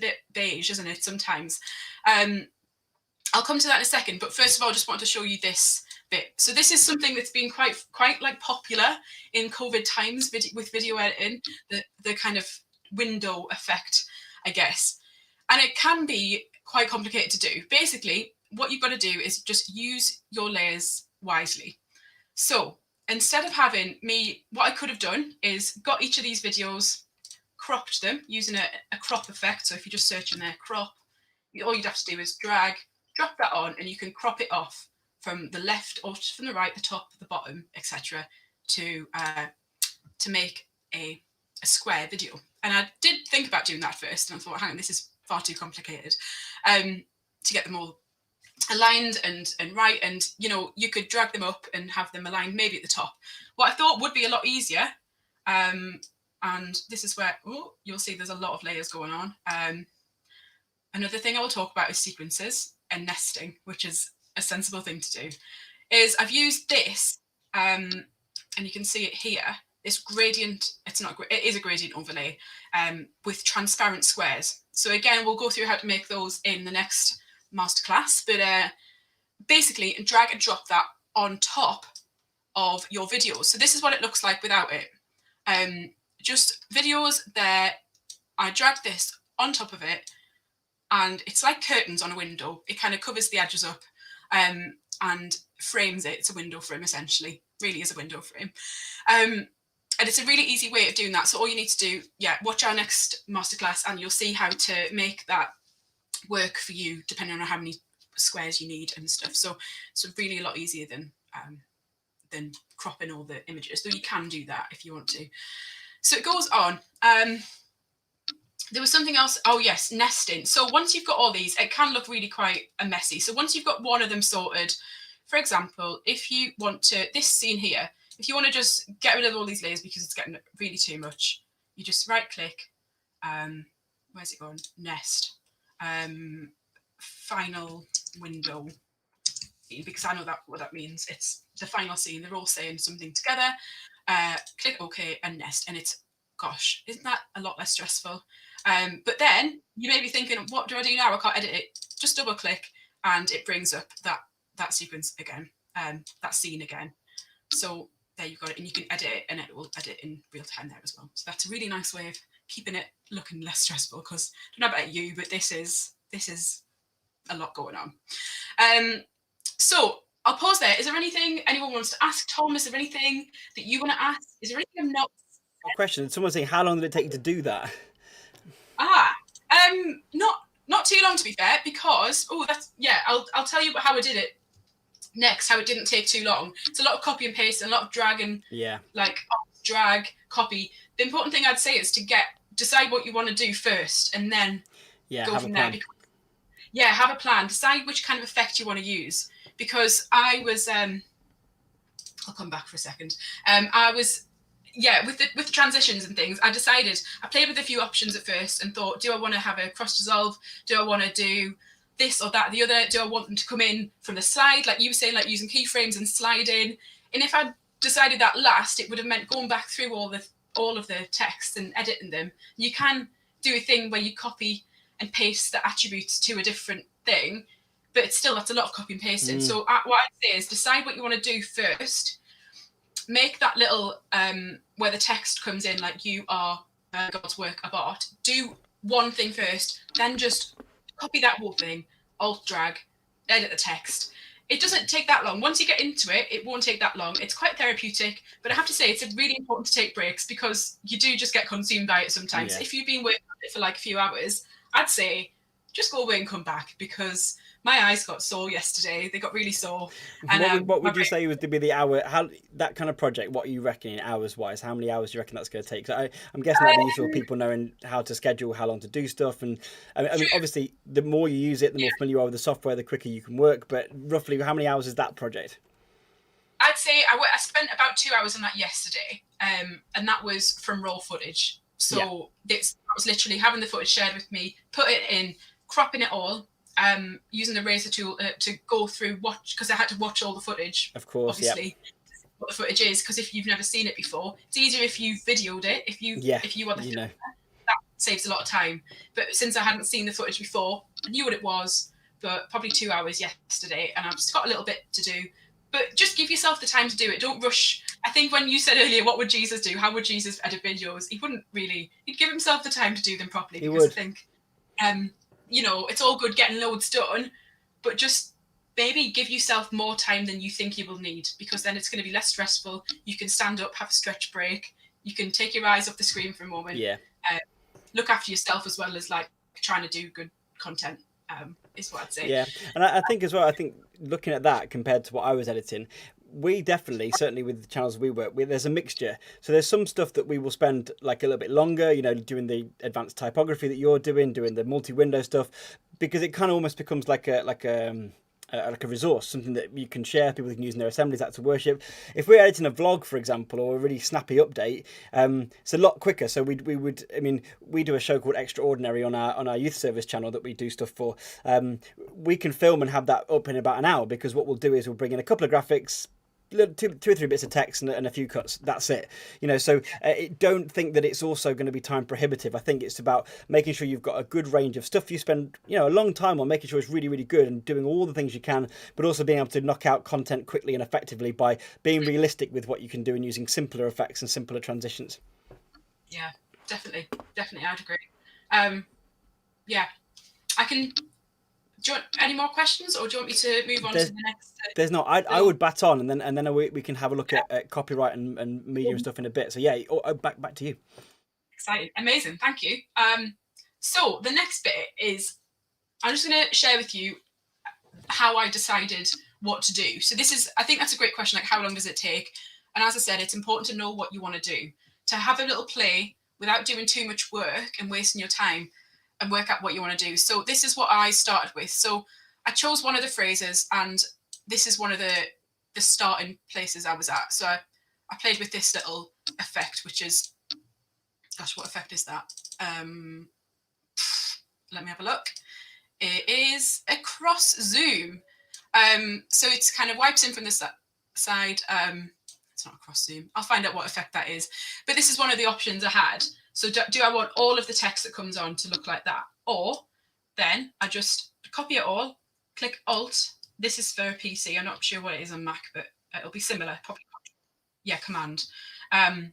bit beige, isn't it? Sometimes. I'll come to that in a second. But first of all, I just want to show you this bit. So this is something that's been quite like popular in COVID times with video editing, the kind of window effect, I guess. And it can be quite complicated to do. Basically, what you've got to do is just use your layers wisely. So instead of having what I could have done is got each of these videos, cropped them using a crop effect. So if you just search in there, crop, all you'd have to do is drag, drop that on, and you can crop it off from the left or from the right, the top, the bottom, etc., to make a square video. And I did think about doing that first, and I thought, hang on, this is far too complicated to get them all aligned and right. And you know, you could drag them up and have them aligned maybe at the top. What I thought would be a lot easier, and this is where you'll see there's a lot of layers going on. Another thing I will talk about is sequences and nesting, which is a sensible thing to do. Is I've used this, and you can see it here. This gradient, it is a gradient overlay with transparent squares. So again, we'll go through how to make those in the next masterclass, but basically drag and drop that on top of your videos. So this is what it looks like without it. Just videos there, I drag this on top of it, and it's like curtains on a window. It kind of covers the edges up and frames it. It's a window frame, essentially. Really is a window frame. And it's a really easy way of doing that. So all you need to do, watch our next masterclass, and you'll see how to make that work for you, depending on how many squares you need and stuff. So it's really a lot easier than cropping all the images, though you can do that if you want to. So it goes on. There was something else. Oh yes, nesting. So once you've got all these, it can look really quite messy. So once you've got one of them sorted, for example, if you want to, this scene here, if you want to just get rid of all these layers because it's getting really too much, you just right click, where's it going? Nest, final window, because I know what that means. It's the final scene. They're all saying something together. Click OK and nest, and it's, gosh, isn't that a lot less stressful? But then you may be thinking, what do I do now? I can't edit it. Just double click and it brings up that sequence again, that scene again. So there you've got it, and you can edit it, and it will edit in real time there as well. So that's a really nice way of keeping it looking less stressful, because I don't know about you, but this is a lot going on. So I'll pause there. Is there anything anyone wants to ask Tom? Is there anything that you want to ask? Is there anything I'm not? Question. Someone's saying, how long did it take you to do that? Not too long, to be fair, because I'll tell you how I did it next. How it didn't take too long. It's a lot of copy and paste and a lot of drag and drag, copy. The important thing I'd say is to decide what you want to do first, and then go from there. Have a plan. Decide which kind of effect you want to use. Because I was, I'll come back for a second. With the transitions and things, I played with a few options at first and thought, do I want to have a cross dissolve? Do I want to do this or that or the other? Do I want them to come in from the slide, like you were saying, like using keyframes and sliding? And if I'd decided that last, it would have meant going back through all of the text and editing them. You can do a thing where you copy and paste the attributes to a different thing, but it's still, that's a lot of copy and pasting. So what I'd say is decide what you want to do first. Make that little where the text comes in, like you are God's work of art. Do one thing first, then just copy that whole thing, alt drag, edit the text. It doesn't take that long. Once you get into it, it won't take that long. It's quite therapeutic, but I have to say it's really important to take breaks, because you do just get consumed by it sometimes. If you've been working on it for like a few hours, I'd say just go away and come back, because my eyes got sore yesterday. They got really sore. And what would you say was to be the hour? How that kind of project? What are you reckoning hours wise? How many hours do you reckon that's going to take? So I'm guessing that the usual people knowing how to schedule, how long to do stuff, and I mean, obviously, the more you use it, the more familiar you are with the software, the quicker you can work. But roughly, how many hours is that project? I'd say I spent about 2 hours on that yesterday, and that was from raw footage. So that was literally having the footage shared with me, put it in, cropping it all. Using the razor tool to go through because I had to watch all the footage. Of course, obviously, what the footage is, because if you've never seen it before, it's easier if you videoed it. If you are the filmer, that saves a lot of time. But since I hadn't seen the footage before, I knew what it was. But probably 2 hours yesterday, and I've just got a little bit to do. But just give yourself the time to do it. Don't rush. I think when you said earlier, what would Jesus do? How would Jesus edit videos? He wouldn't really. He'd give himself the time to do them properly. Because I think, it's all good getting loads done, but just maybe give yourself more time than you think you will need, because then it's going to be less stressful. You can stand up, have a stretch break. You can take your eyes off the screen for a moment. Look after yourself as well as like trying to do good content. Is what I'd say. Yeah, and I think as well, looking at that compared to what I was editing, we definitely, certainly with the channels we work with, there's a mixture. So there's some stuff that we will spend like a little bit longer, doing the advanced typography that you're doing the multi-window stuff, because it kind of almost becomes like a resource, something that you can share, people can use in their assemblies, acts of worship. If we're editing a vlog, for example, or a really snappy update, it's a lot quicker. So we do a show called Extraordinary on our youth service channel that we do stuff for. We can film and have that up in about an hour, because what we'll do is we'll bring in a couple of graphics, two or three bits of text and a few cuts. That's it. So don't think that it's also going to be time prohibitive. I think it's about making sure you've got a good range of stuff you spend a long time on, making sure it's really, really good and doing all the things you can, but also being able to knock out content quickly and effectively by being realistic with what you can do and using simpler effects and simpler transitions. Yeah, definitely I'd agree. I can. Do you want any more questions, or do you want me to move on to the next? There's not. I would bat on, and then we can have a look at copyright and media and stuff in a bit. So back to you. Exciting, amazing, thank you. So the next bit is, I'm just going to share with you how I decided what to do. So this is, I think that's a great question, like how long does it take? And as I said, it's important to know what you want to do, to have a little play without doing too much work and wasting your time, and work out what you want to do. So this is what I started with. So I chose one of the phrases, and this is one of the starting places I was at. So I played with this little effect, which is, gosh, what effect is that? Let me have a look. It is a cross zoom. So it's kind of wipes in from this side. It's not a cross zoom. I'll find out what effect that is. But this is one of the options I had. So do I want all of the text that comes on to look like that? Or then I just copy it all, click Alt. This is for a PC. I'm not sure what it is on Mac, but it'll be similar. Probably, yeah, Command. And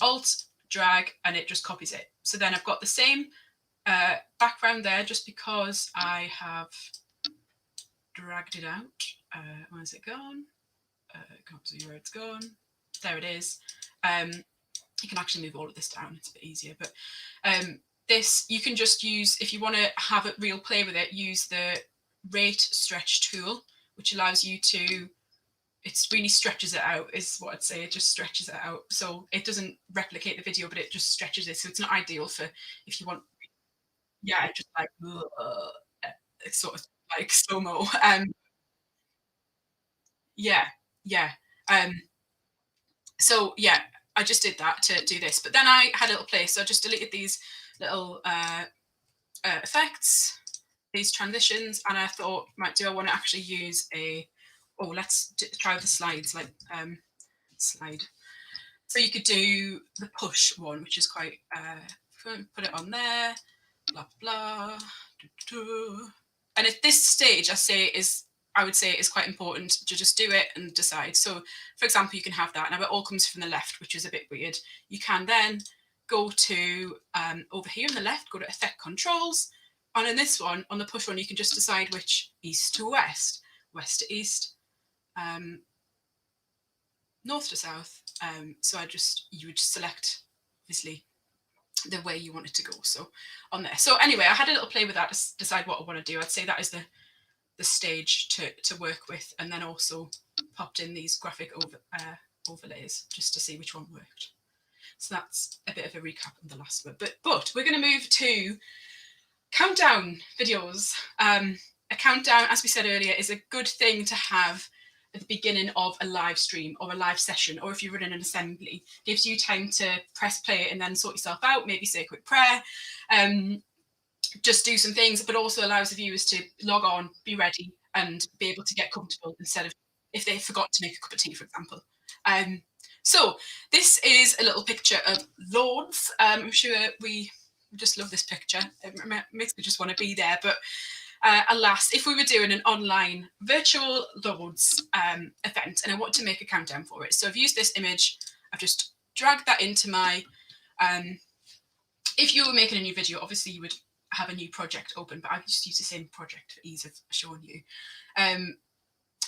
Alt, drag, and it just copies it. So then I've got the same background there, just because I have dragged it out. Where's it gone? Can't see where it's gone. There it is. You can actually move all of this down. It's a bit easier. But this, you can just use, if you want to have a real play with it, use the rate stretch tool, which allows you to, it really stretches it out, is what I'd say. It just stretches it out. So it doesn't replicate the video, but it just stretches it. So it's not ideal for if you want, yeah, just like, it's sort of like slow-mo. Yeah. So yeah, I just did that to do this, but then I had a little play. So I just deleted these little effects, these transitions, and I thought, right, do I want to actually use let's try the slides, like slide. So you could do the push one, which is quite, put it on there, blah, blah. And at this stage, I would say it is quite important to just do it and decide. So for example, you can have that. Now it all comes from the left, which is a bit weird. You can then go to over here on the left, go to effect controls. And in this one, on the push one, you can just decide which east to west, west to east, north to south. So you would select, obviously, the way you want it to go. So on there. So anyway, I had a little play with that to decide what I want to do. I'd say that is the stage to work with, and then also popped in these graphic overlays just to see which one worked. So that's a bit of a recap on the last one. But we're going to move to countdown videos. A countdown, as we said earlier, is a good thing to have at the beginning of a live stream or a live session, or if you're running an assembly. Gives you time to press play and then sort yourself out, maybe say a quick prayer, just do some things, but also allows the viewers to log on, be ready, and be able to get comfortable instead of if they forgot to make a cup of tea, for example. So this is a little picture of Lords. I'm sure we just love this picture. It makes me just want to be there. But alas, if we were doing an online virtual Lords event and I want to make a countdown for it. So I've used this image. I've just dragged that into my, if you were making a new video, obviously you would have a new project open, but I've just used the same project for ease of showing you.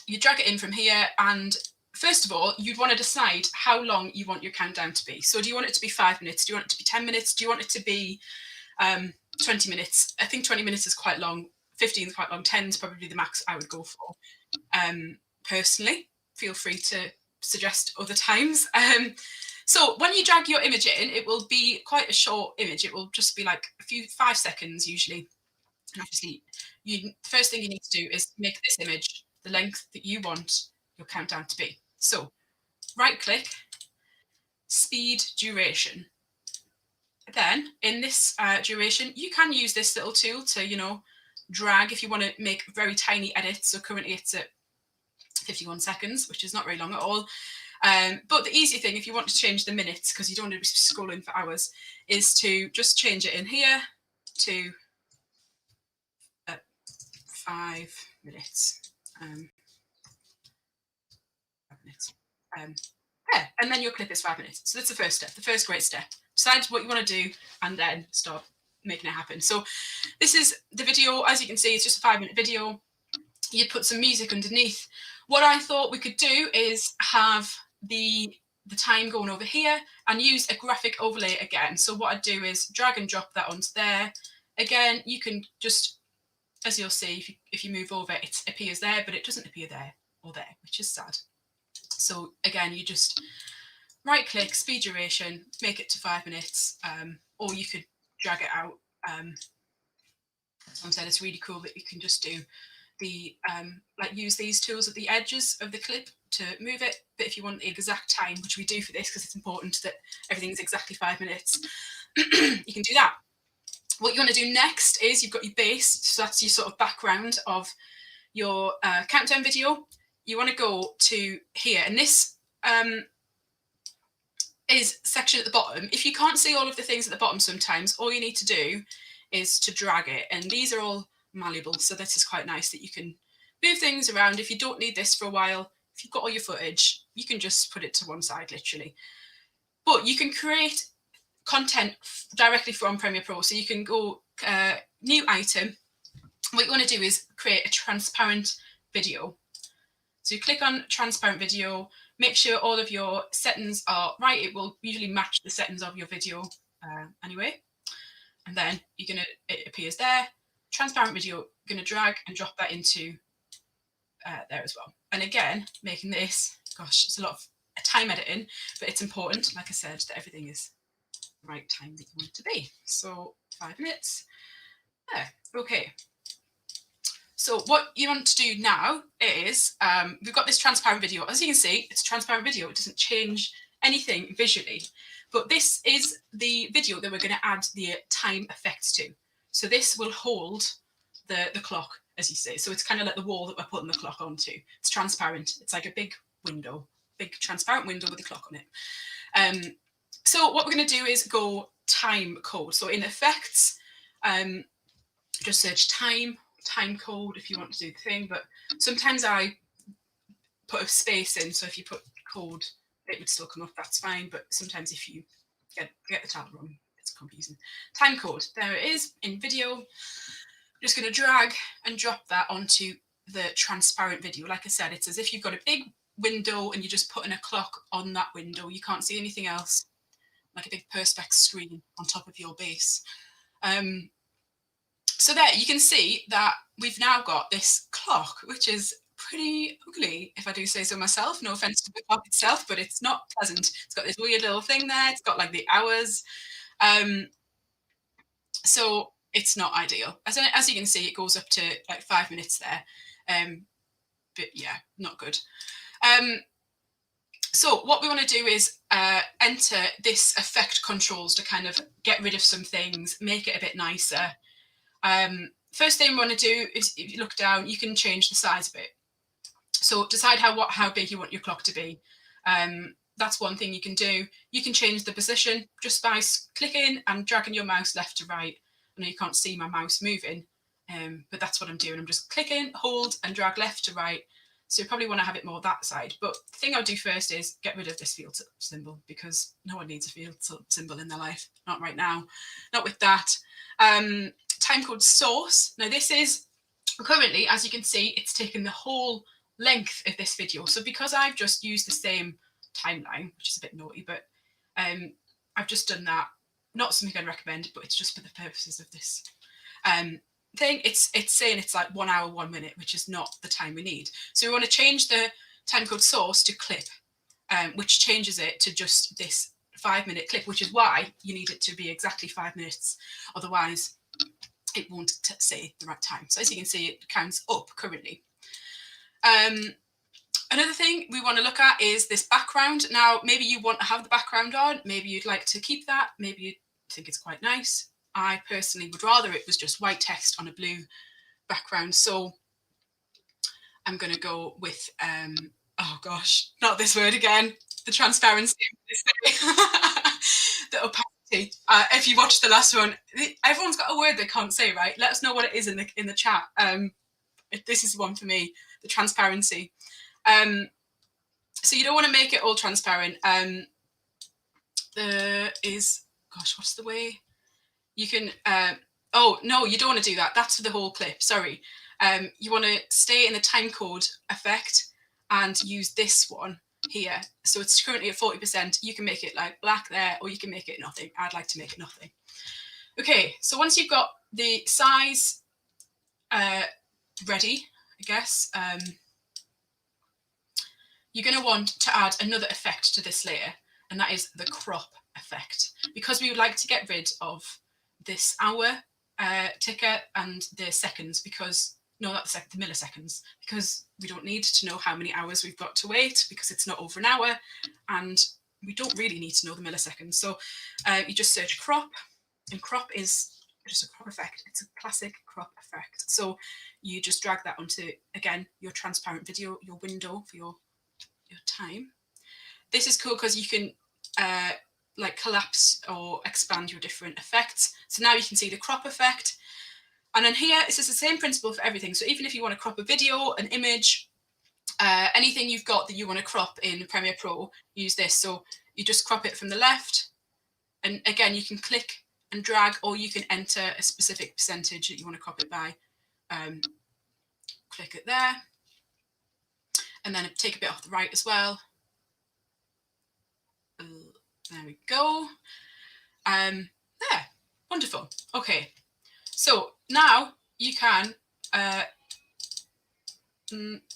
You drag it in from here, and first of all, you'd want to decide how long you want your countdown to be. So do you want it to be 5 minutes? Do you want it to be 10 minutes? Do you want it to be 20 minutes? I think 20 minutes is quite long. 15 is quite long. 10 is probably the max I would go for. Personally, feel free to suggest other times. So when you drag your image in, it will be quite a short image. It will just be like 5 seconds usually. And obviously, the first thing you need to do is make this image the length that you want your countdown to be. So right click, speed duration. Then in this duration, you can use this little tool to, drag if you want to make very tiny edits. So currently it's at 51 seconds, which is not very long at all. But the easy thing, if you want to change the minutes, because you don't want to be scrolling for hours, is to just change it in here to 5 minutes. 5 minutes. Yeah, and then your clip is 5 minutes. So that's the first step, the first great step. Decide what you want to do and then start making it happen. So this is the video. As you can see, it's just a 5-minute video. You put some music underneath. What I thought we could do is have the time going over here and use a graphic overlay again. So what I'd do is drag and drop that onto there. Again, you can just as you'll see, if you move over, it appears there, but it doesn't appear there or there, which is sad. So again, you just right click, speed duration, make it to 5 minutes, or you could drag it out. Someone said it's really cool that you can just do the like use these tools at the edges of the clip to move it. But if you want the exact time, which we do for this because it's important that everything's exactly 5 minutes, you can do that. What you want to do next is you've got your base, so that's your sort of background of your countdown video. You want to go to here, and this is section at the bottom. If you can't see all of the things at the bottom sometimes, all you need to do is to drag it, and these are all malleable, so this is quite nice that you can move things around. If you don't need this for a while, if you've got all your footage, you can just put it to one side literally. But you can create content directly from Premiere Pro, so you can go new item. What you want to do is create a transparent video. So you click on transparent video, make sure all of your settings are right. It will usually match the settings of your video anyway. And then it appears there. Transparent video, going to drag and drop that into there as well. And again, making this, gosh, it's a lot of time editing, but it's important, like I said, that everything is the right time that you want it to be. So 5 minutes. There. Okay. So what you want to do now is, we've got this transparent video. As you can see, it's a transparent video. It doesn't change anything visually. But this is the video that we're going to add the time effects to. So this will hold the clock, as you say. So it's kind of like the wall that we're putting the clock onto. It's transparent. It's like a big window, big transparent window with a clock on it. So what we're going to do is go time code. So in effects, just search time code if you want to do the thing. But sometimes I put a space in. So if you put code, it would still come up. That's fine. But sometimes if you get the tab wrong, it's confusing. Time code. There it is in video. I'm just going to drag and drop that onto the transparent video. Like I said, it's as if you've got a big window and you're just putting a clock on that window. You can't see anything else, like a big perspex screen on top of your base. So there you can see that we've now got this clock, which is pretty ugly, if I do say so myself. No offense to the clock itself, but it's not pleasant. It's got this weird little thing there. It's got like the hours. So it's not ideal. As you can see, it goes up to like 5 minutes there. But yeah, not good. So what we want to do is enter this effect controls to kind of get rid of some things, make it a bit nicer. First thing we want to do is, if you look down, you can change the size of it. So decide how big you want your clock to be. That's one thing you can do. You can change the position just by clicking and dragging your mouse left to right. I know you can't see my mouse moving, but that's what I'm doing. I'm just clicking, hold, and drag left to right. So you probably want to have it more that side. But the thing I'll do first is get rid of this field symbol, because no one needs a field symbol in their life. Not right now. Not with that. Time code source. Now this is currently, as you can see, it's taken the whole length of this video. So because I've just used the same timeline, which is a bit naughty, but I've just done that. Not something I'd recommend, but it's just for the purposes of this thing. It's saying it's like 1 hour, 1 minute, which is not the time we need. So we want to change the time code source to clip, which changes it to just this 5 minute clip, which is why you need it to be exactly 5 minutes. Otherwise, it won't say the right time. So as you can see, it counts up currently. Another thing we want to look at is this background. Now, maybe you want to have the background on. Maybe you'd like to keep that. Maybe you think it's quite nice. I personally would rather it was just white text on a blue background. So I'm going to go with, oh gosh, not this word again. The transparency. The opacity. If you watched the last one, everyone's got a word they can't say, right? Let us know what it is in the chat. This is one for me, the transparency. So you don't want to make it all transparent. There is, gosh, what's the way? You can, oh, no, you don't want to do that. That's for the whole clip, sorry. You want to stay in the time code effect and use this one here. So it's currently at 40%. You can make it like black there, or you can make it nothing. I'd like to make it nothing. Okay, so once you've got the size ready, I guess, you're going to want to add another effect to this layer, and that is the crop effect, because we would like to get rid of this hour ticker and the seconds, because no, not the milliseconds, because we don't need to know how many hours we've got to wait, because it's not over an hour, and we don't really need to know the milliseconds. So you just search crop, and crop is just a crop effect. It's a classic crop effect. So you just drag that onto, again, your transparent video, your window for your time. This is cool because you can like collapse or expand your different effects. So now you can see the crop effect. And then here, it's just the same principle for everything. So even if you want to crop a video, an image, anything you've got that you want to crop in Premiere Pro, use this. So you just crop it from the left. And again, you can click and drag, or you can enter a specific percentage that you want to crop it by. Click it there. And then take a bit off the right as well. There we go. There, wonderful. Okay, so now you can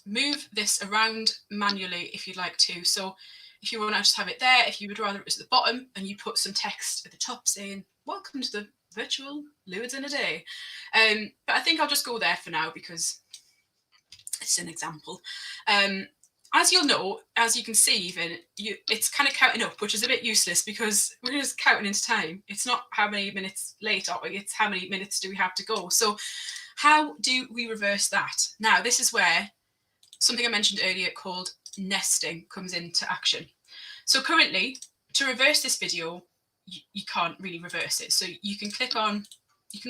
move this around manually if you'd like to. So if you want to just have it there, if you would rather it was at the bottom, and you put some text at the top saying, welcome to the virtual Ludes in a Day. But I think I'll just go there for now because it's an example. As you'll know, as you can see, even it's kind of counting up, which is a bit useless because we're just counting into time. It's not how many minutes late are we, it's how many minutes do we have to go. So how do we reverse that? Now, this is where something I mentioned earlier called nesting comes into action. So currently, to reverse this video, you can't really reverse it. So you can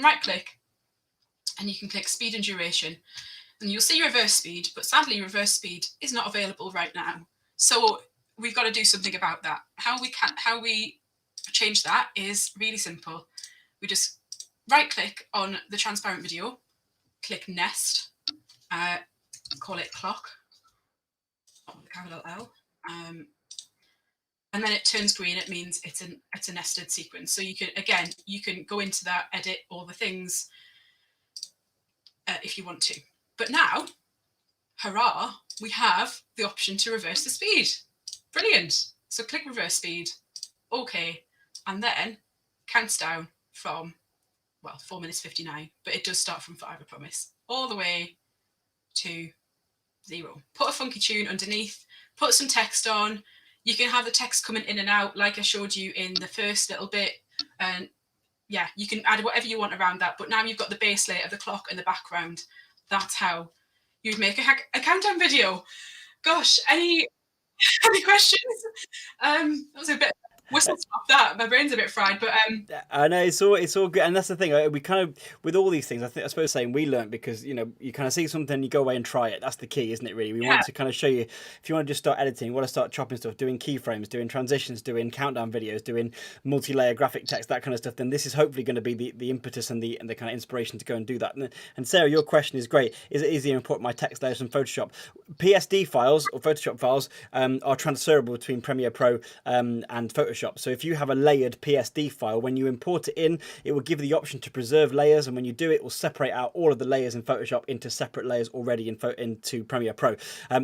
right click, and you can click speed and duration. And you'll see reverse speed, but sadly reverse speed is not available right now. So we've got to do something about that. How we change that is really simple. We just right click on the transparent video, click nest, call it clock, capital L, and then it turns green. It means it's a nested sequence. So you can go into that, edit all the things if you want to. But now, hurrah, we have the option to reverse the speed. Brilliant. So click reverse speed, okay, and then counts down from, well, 4 minutes 59, but it does start from 5, I promise, all the way to 0. Put a funky tune underneath, put some text on. You can have the text coming in and out like I showed you in the first little bit. And yeah, you can add whatever you want around that. But now you've got the base layer of the clock in the background. That's how you'd make a countdown video. Gosh, any questions? That was a bit whistle stop that. My brain's a bit fried, but I know it's all good, and that's the thing. We kind of, with all these things, I suppose saying we learn because you kind of see something, you go away and try it. That's the key, isn't it? Really, we want to kind of show you, if you want to just start editing, you want to start chopping stuff, doing keyframes, doing transitions, doing countdown videos, doing multi-layer graphic text, that kind of stuff. Then this is hopefully going to be the impetus and the kind of inspiration to go and do that. And Sarah, your question is great. Is it easy to import my text layers from Photoshop? PSD files or Photoshop files are transferable between Premiere Pro and Photoshop. So if you have a layered PSD file, when you import it in, it will give you the option to preserve layers, and when you do it will separate out all of the layers in Photoshop into separate layers already into Premiere Pro.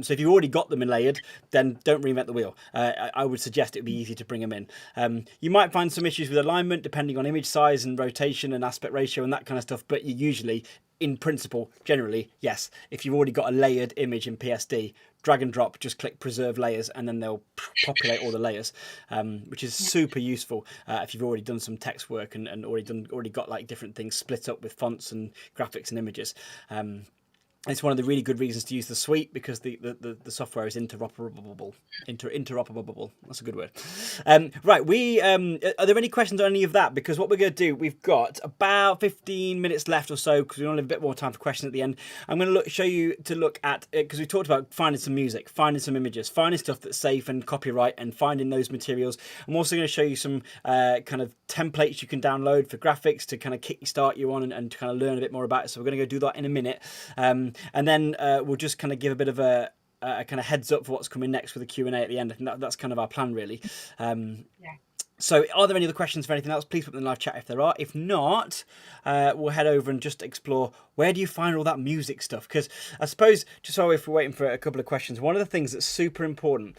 So if you've already got them in layered, then don't reinvent the wheel. I would suggest it would be easy to bring them in. You might find some issues with alignment depending on image size and rotation and aspect ratio and that kind of stuff, but you usually, in principle, generally, yes, if you've already got a layered image in PSD, drag and drop, just click preserve layers, and then they'll populate all the layers, which is super useful if you've already done some text work and already got like different things split up with fonts and graphics and images. It's one of the really good reasons to use the suite because the software is interoperable. Interoperable. That's a good word. Right. Are there any questions on any of that? Because what we're going to do, we've got about 15 minutes left or so because we only have a bit more time for questions at the end. I'm going to show you to look at because we talked about finding some music, finding some images, finding stuff that's safe and copyright, and finding those materials. I'm also going to show you some kind of templates you can download for graphics to kind of kickstart you on and to kind of learn a bit more about it. So we're going to go do that in a minute. And then we'll just kind of give a bit of a kind of heads up for what's coming next with the Q&A at the end. I think that's kind of our plan, really. So are there any other questions for anything else? Please put them in the live chat if there are. If not, we'll head over and just explore where do you find all that music stuff? Because I suppose, just so if we're waiting for a couple of questions, one of the things that's super important,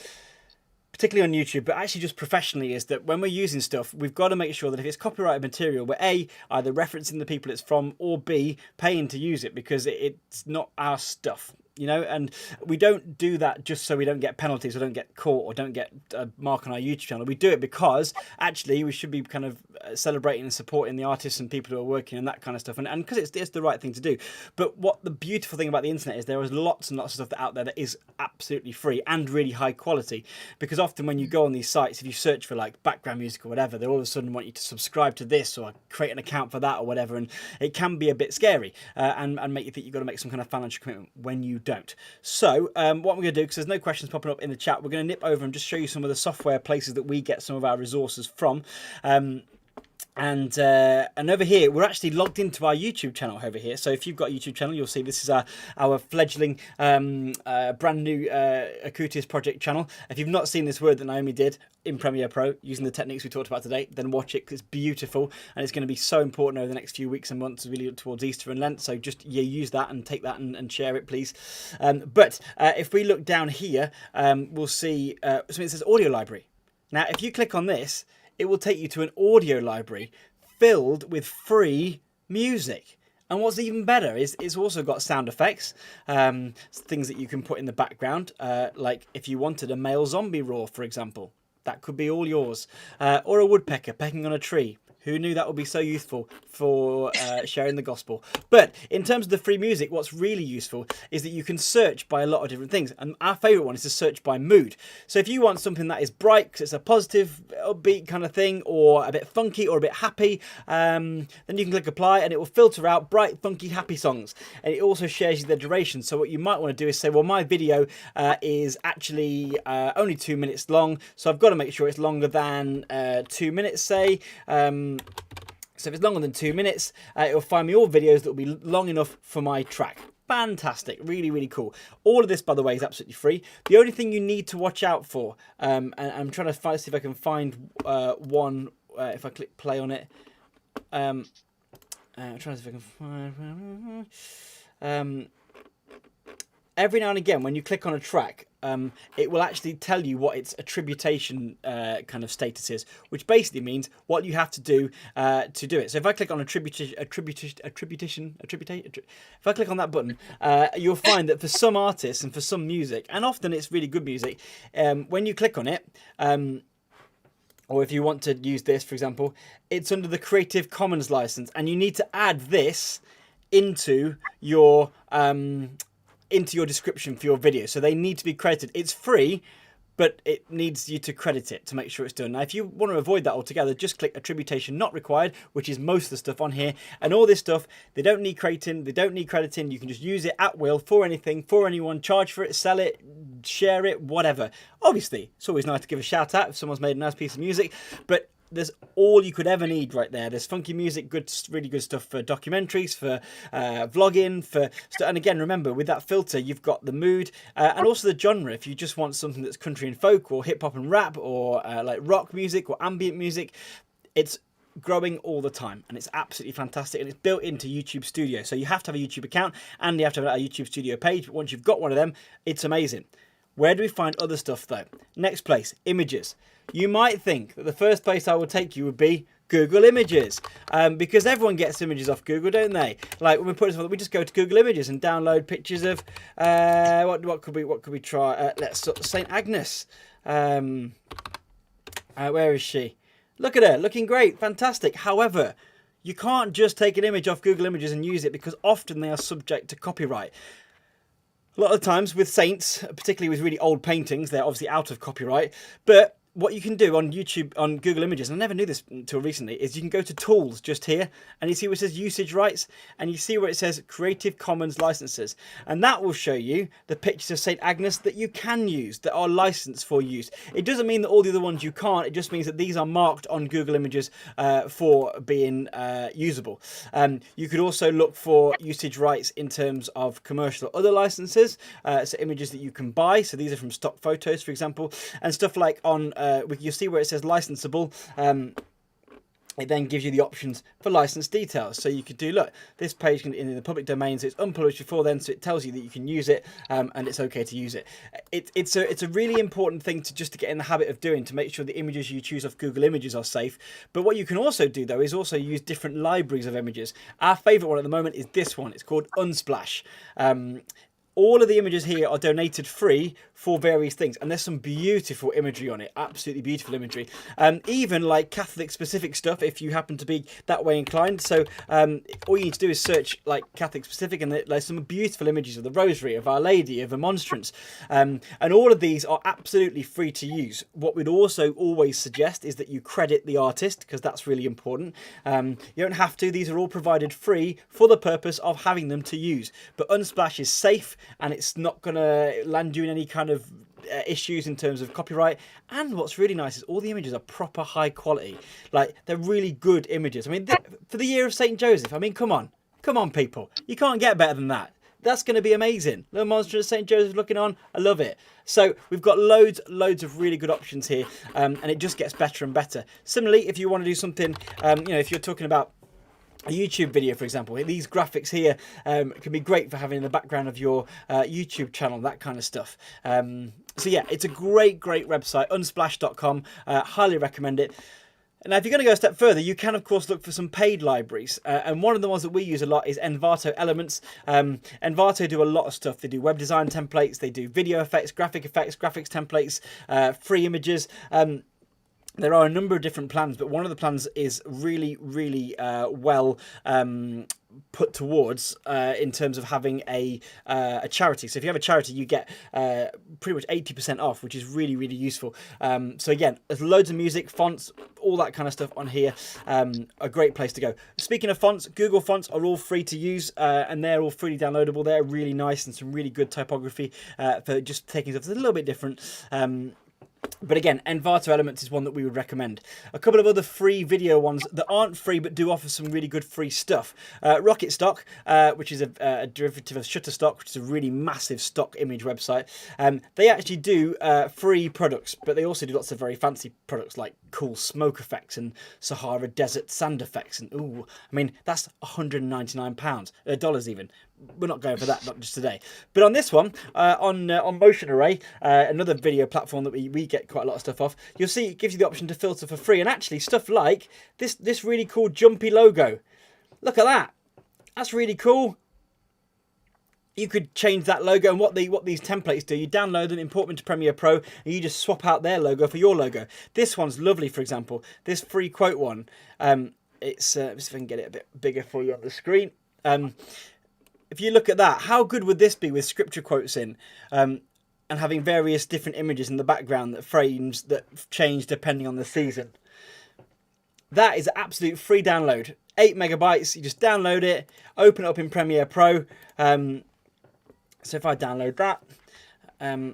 particularly on YouTube, but actually just professionally, is that when we're using stuff, we've got to make sure that if it's copyrighted material, we're A, either referencing the people it's from, or B, paying to use it, because it's not our stuff. You know, and we don't do that just so we don't get penalties or don't get caught or don't get a mark on our YouTube channel. We do it because actually we should be kind of celebrating and supporting the artists and people who are working and that kind of stuff, and because it's the right thing to do. But what the beautiful thing about the internet is, there is lots and lots of stuff out there that is absolutely free and really high quality, because often when you go on these sites, if you search for like background music or whatever, they all of a sudden want you to subscribe to this or create an account for that or whatever, and it can be a bit scary and make you think you've got to make some kind of financial commitment when you don't. So what we're going to do, because there's no questions popping up in the chat, we're going to nip over and just show you some of the software places that we get some of our resources from. And over here, we're actually logged into our YouTube channel over here. So if you've got a YouTube channel, you'll see this is our fledgling brand new Akutis project channel. If you've not seen this word that Naomi did in Premiere Pro using the techniques we talked about today, then watch it, because it's beautiful and it's going to be so important over the next few weeks and months, really towards Easter and Lent. So just use that and take that and share it, please. But if we look down here, we'll see something that says audio library. Now, if you click on this, it will take you to an audio library filled with free music. And what's even better is it's also got sound effects, things that you can put in the background, like if you wanted a male zombie roar, for example, that could be all yours, or a woodpecker pecking on a tree. Who knew that would be so useful for sharing the gospel? But in terms of the free music, what's really useful is that you can search by a lot of different things. And our favourite one is to search by mood. So if you want something that is bright, because it's a positive, upbeat kind of thing, or a bit funky or a bit happy, then you can click apply and it will filter out bright, funky, happy songs. And it also shares you the duration. So what you might want to do is say, well, my video is actually only 2 minutes long, so I've got to make sure it's longer than 2 minutes, say. So if it's longer than 2 minutes, it will find me all videos that will be long enough for my track. Fantastic, really, really cool. All of this, by the way, is absolutely free. The only thing you need to watch out for, and I'm trying to see if I can find one, if I click play on it. I'm trying to see if I can find... every now and again, when you click on a track, it will actually tell you what its attribution kind of status is, which basically means what you have to do it. So if I click on if I click on that button, you'll find that for some artists and for some music, and often it's really good music, when you click on it, or if you want to use this, for example, it's under the Creative Commons license, and you need to add this into your description for your video. So they need to be credited. It's free, but it needs you to credit it to make sure it's done. Now, if you want to avoid that altogether, just click attribution not required, which is most of the stuff on here. And all this stuff, they don't need crediting, they don't need crediting. You can just use it at will for anything, for anyone, charge for it, sell it, share it, whatever. Obviously, it's always nice to give a shout out if someone's made a nice piece of music, but there's all you could ever need right there. There's funky music, good, really good stuff for documentaries, for vlogging, and again, remember, with that filter, you've got the mood and also the genre. If you just want something that's country and folk, or hip hop and rap, or like rock music or ambient music, it's growing all the time, and it's absolutely fantastic, and it's built into YouTube Studio. So you have to have a YouTube account, and you have to have a YouTube Studio page. But once you've got one of them, it's amazing. Where do we find other stuff though? Next place, images. You might think that the first place I would take you would be Google Images, because everyone gets images off Google, don't they? Like when we put this, we just go to Google Images and download pictures of what could we try? Let's Saint Agnes. Where is she? Look at her, looking great, fantastic. However, you can't just take an image off Google Images and use it, because often they are subject to copyright. A lot of times with saints, particularly with really old paintings, they're obviously out of copyright. But what you can do on YouTube, on Google Images, and I never knew this until recently, is you can go to Tools just here, and you see where it says Usage Rights, and you see where it says Creative Commons Licenses. And that will show you the pictures of St. Agnes that you can use, that are licensed for use. It doesn't mean that all the other ones you can't, it just means that these are marked on Google Images for being usable. You could also look for usage rights in terms of commercial or other licenses, so images that you can buy. So these are from stock photos, for example, and stuff like on you'll see where it says licensable. It then gives you the options for license details. So you could do, look, this page can, in the public domain, so it's unpublished before then, so it tells you that you can use it, and it's okay to use it. It's a really important thing to just to get in the habit of doing, to make sure the images you choose off Google Images are safe. But what you can also do, though, is also use different libraries of images. Our favourite one at the moment is this one. It's called Unsplash. All of the images here are donated free for various things, and there's some beautiful imagery on it, absolutely beautiful imagery, even like Catholic specific stuff if you happen to be that way inclined. So all you need to do is search like Catholic specific, and there's some beautiful images of the Rosary, of Our Lady, of a monstrance, and all of these are absolutely free to use. What we'd also always suggest is that you credit the artist, because that's really important. You don't have to. These are all provided free for the purpose of having them to use. But Unsplash is safe, and it's not going to land you in any kind of issues in terms of copyright. And what's really nice is all the images are proper high quality. Like, they're really good images. I mean, for the year of St. Joseph, I mean, come on people, you can't get better than that. That's going to be amazing. Little monster of St. Joseph looking on. I love it. So we've got loads of really good options here, and it just gets better and better. Similarly, if you want to do something, if you're talking about a YouTube video, for example, these graphics here can be great for having in the background of your YouTube channel, that kind of stuff. So yeah, it's a great website, unsplash.com. Highly recommend it. Now, if you're going to go a step further, you can, of course, look for some paid libraries. And one of the ones that we use a lot is Envato Elements. Envato do a lot of stuff. They do web design templates, they do video effects, graphics templates, free images. There are a number of different plans, but one of the plans is really well put towards in terms of having a charity. So if you have a charity, you get pretty much 80% off, which is really useful. So again, there's loads of music, fonts, all that kind of stuff on here. A great place to go. Speaking of fonts, Google fonts are all free to use, and they're all freely downloadable. They're really nice and some really good typography for just taking stuff that's a little bit different. But again, Envato Elements is one that we would recommend. A couple of other free video ones that aren't free but do offer some really good free stuff. Rocket Stock, which is a derivative of Shutterstock, which is a really massive stock image website. They actually do free products, but they also do lots of very fancy products like cool smoke effects and Sahara Desert sand effects. And ooh, I mean, that's £199, dollars even. We're not going for that, not just today. But on this one, on Motion Array, another video platform that we get quite a lot of stuff off, you'll see it gives you the option to filter for free. And actually, stuff like this really cool jumpy logo. Look at that. That's really cool. You could change that logo, and what these templates do, you download them, import them to Premiere Pro, and you just swap out their logo for your logo. This one's lovely, for example. This free quote one, it's let's see if I can get it a bit bigger for you on the screen. If you look at that, how good would this be with scripture quotes in, and having various different images in the background that frames that change depending on the season? That is absolute free download. 8 megabytes. You just download it, open it up in Premiere Pro. So if I download that, I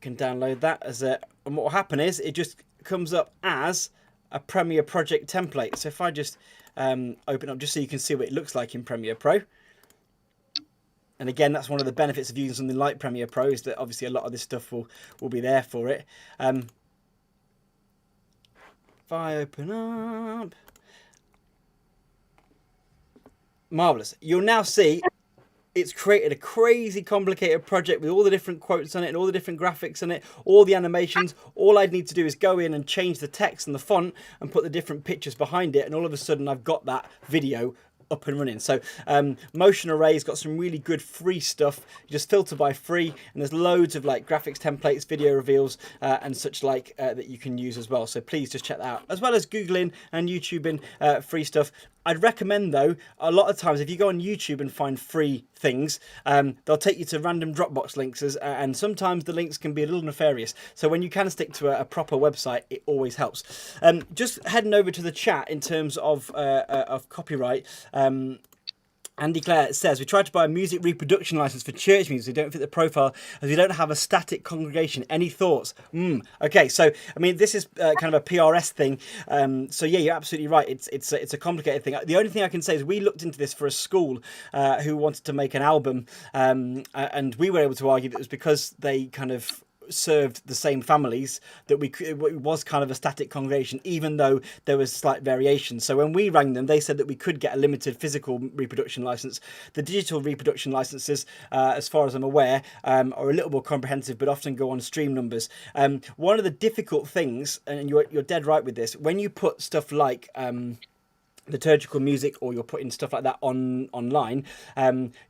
can download that as a, and what will happen is it just comes up as a Premiere Project template. So if I just open up just so you can see what it looks like in Premiere Pro. And again, that's one of the benefits of using something like Premiere Pro, is that obviously a lot of this stuff will be there for it. If I open up, marvelous. You'll now see it's created a crazy complicated project with all the different quotes on it and all the different graphics on it, all the animations. All I'd need to do is go in and change the text and the font and put the different pictures behind it, and all of a sudden I've got that video up and running. So Motion Array's got some really good free stuff. You just filter by free, and there's loads of like graphics templates, video reveals, and such like that you can use as well. So please just check that out, as well as Googling and YouTubing free stuff. I'd recommend, though, a lot of times if you go on YouTube and find free things, they'll take you to random Dropbox links, and sometimes the links can be a little nefarious. So when you can stick to a proper website, it always helps. Just heading over to the chat in terms of copyright. Andy Clare says, we tried to buy a music reproduction license for church music. We don't fit the profile as we don't have a static congregation. Any thoughts? Okay, so, I mean, this is kind of a PRS thing. So, yeah, you're absolutely right. It's a complicated thing. The only thing I can say is we looked into this for a school who wanted to make an album, and we were able to argue that it was because they kind of served the same families, that it was kind of a static congregation, even though there was slight variation. So when we rang them, they said that we could get a limited physical reproduction license. The digital reproduction licenses, as far as I'm aware, are a little more comprehensive, but often go on stream numbers. One of the difficult things, and you're dead right with this, when you put stuff like liturgical music, or you're putting stuff like that online,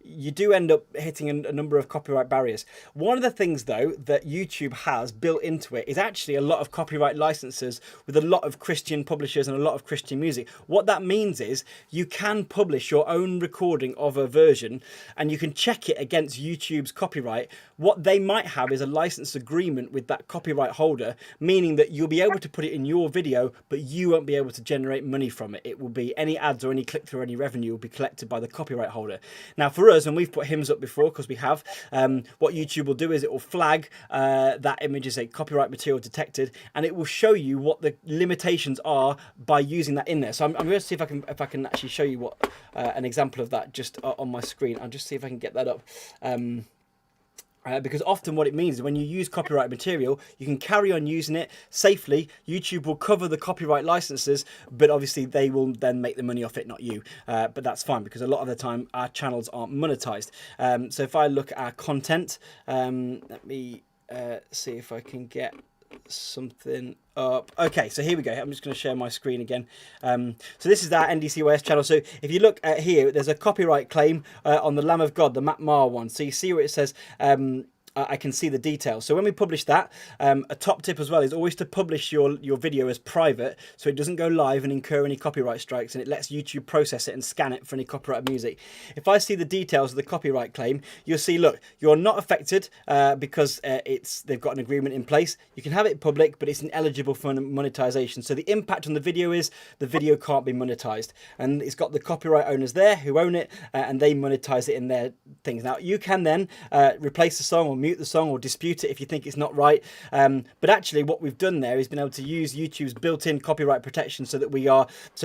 you do end up hitting a number of copyright barriers. One of the things, though, that YouTube has built into it is actually a lot of copyright licenses with a lot of Christian publishers and a lot of Christian music. What that means is you can publish your own recording of a version and you can check it against YouTube's copyright. What they might have is a license agreement with that copyright holder, meaning that you'll be able to put it in your video, but you won't be able to generate money from it. It will be any ads or any click-through or any revenue will be collected by the copyright holder. Now, for us, and we've put hymns up before because we have, what YouTube will do is it will flag that image as a copyright material detected, and it will show you what the limitations are by using that in there. So I'm going to see if I can actually show you what an example of that just on my screen. I'll just see if I can get that up. Because often what it means is when you use copyright material, you can carry on using it safely. YouTube will cover the copyright licenses, but obviously they will then make the money off it, not you. But that's fine, because a lot of the time our channels aren't monetized. So if I look at our content, let me see if I can get something up. Okay, so here we go. I'm just going to share my screen again. So this is our NDCYS channel. So if you look at here, there's a copyright claim on the Lamb of God, the Matt Maher one. So you see where it says I can see the details. So when we publish that, a top tip as well is always to publish your video as private, so it doesn't go live and incur any copyright strikes, and it lets YouTube process it and scan it for any copyright music. If I see the details of the copyright claim, you'll see, look, you're not affected because they've got an agreement in place. You can have it public, but it's ineligible for monetization. So the impact on the video is the video can't be monetized, and it's got the copyright owners there who own it, and they monetize it in their things. Now you can then replace the song or mute the song or dispute it if you think it's not right, but actually what we've done there is been able to use YouTube's built-in copyright protection so that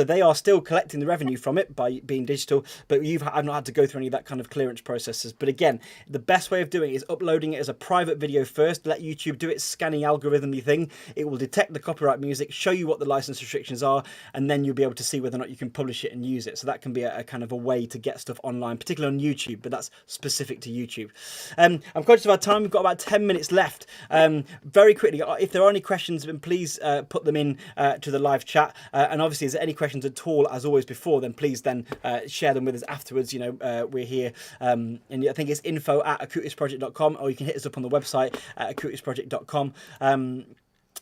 they are still collecting the revenue from it by being digital, but I've not had to go through any of that kind of clearance processes. But again, the best way of doing it is uploading it as a private video first, let YouTube do its scanning algorithmy thing. It will detect the copyright music, show you what the license restrictions are, and then you'll be able to see whether or not you can publish it and use it. So that can be a kind of a way to get stuff online, particularly on YouTube, but that's specific to YouTube. I'm conscious of our time. We've got about 10 minutes left. Very quickly, if there are any questions, then please put them in to the live chat. And obviously, if there's any questions at all, as always before, then please then share them with us afterwards. You know, we're here, and I think it's info@acutisproject.com, or you can hit us up on the website at acutisproject.com.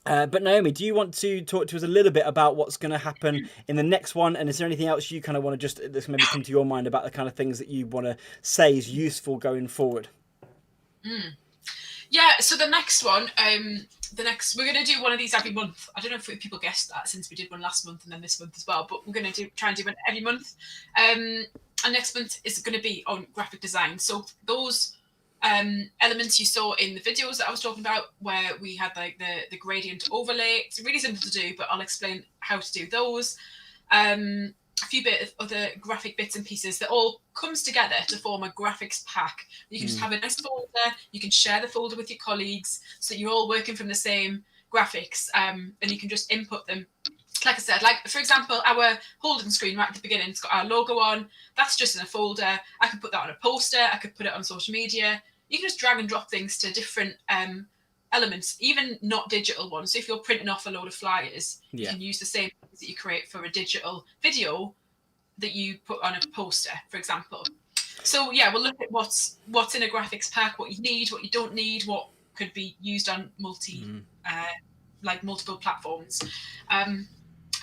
But Naomi, do you want to talk to us a little bit about what's going to happen in the next one? And is there anything else you kind of want to that's maybe come to your mind about the kind of things that you want to say is useful going forward? Yeah, so the next one, we're going to do one of these every month. I don't know if people guessed that, since we did one last month and then this month as well, but we're going to try and do one every month. And next month is going to be on graphic design. So those elements you saw in the videos that I was talking about, where we had like the gradient overlay, it's really simple to do, but I'll explain how to do those. A few bit of other graphic bits and pieces that all comes together to form a graphics pack. You can just have a nice folder. You can share the folder with your colleagues, so you're all working from the same graphics, and you can just input them. Like I said, like for example, our Holden screen right at the beginning, it's got our logo on. That's just in a folder. I could put that on a poster. I could put it on social media. You can just drag and drop things to different elements, even not digital ones. So if you're printing off a load of flyers, you can use the same things that you create for a digital video that you put on a poster, for example. So yeah, we'll look at what's in a graphics pack, what you need, what you don't need, what could be used on multiple platforms.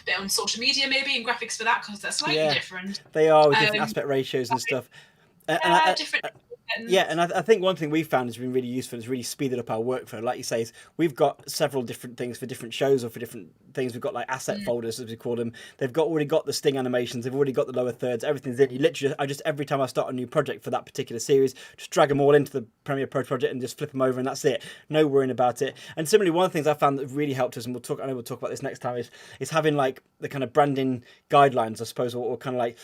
Bit on social media maybe, and graphics for that, because they're slightly different. They are, with different aspect ratios and stuff. Different. And I think one thing we've found has been really useful, has really speeded up our workflow. Like you say, is we've got several different things for different shows or for different things. We've got like asset folders, as we call them. They've already got the sting animations. They've already got the lower thirds. Everything's in. You literally, every time I start a new project for that particular series, just drag them all into the Premiere Pro project and just flip them over, and that's it. No worrying about it. And similarly, one of the things I found that really helped us, and I know we'll talk about this next time, is having like the kind of branding guidelines, I suppose, or kind of like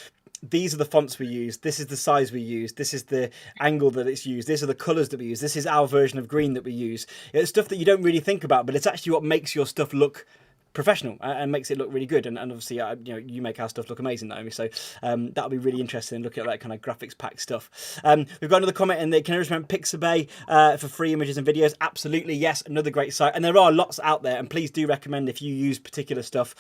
these are the fonts we use, this is the size we use, this is the angle that it's used, these are the colors that we use, this is our version of green that we use. It's stuff that you don't really think about, but it's actually what makes your stuff look professional and makes it look really good. And obviously, you make our stuff look amazing, Naomi. So that'll be really interesting looking at that kind of graphics pack stuff. We've got another comment in there. Can I recommend Pixabay for free images and videos? Absolutely, yes. Another great site, and there are lots out there. And please do recommend if you use particular stuff.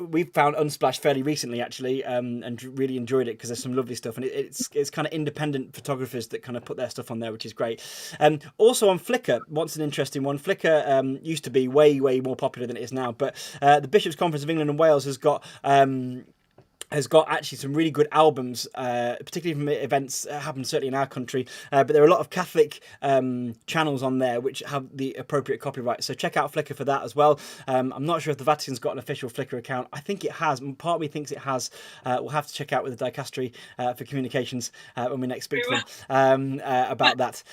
We've found Unsplash fairly recently, actually, and really enjoyed it because there's some lovely stuff, and it's kind of independent photographers that kind of put their stuff on there, which is great. Also on Flickr, what's an interesting one? Flickr used to be way more popular than it is now. But the Bishops' Conference of England and Wales has got actually some really good albums, particularly from events that happen certainly in our country. But there are a lot of Catholic channels on there which have the appropriate copyright. So check out Flickr for that as well. I'm not sure if the Vatican's got an official Flickr account. I think it has. Part of me thinks it has. We'll have to check out with the Dicastery for Communications when we next speak to them about that.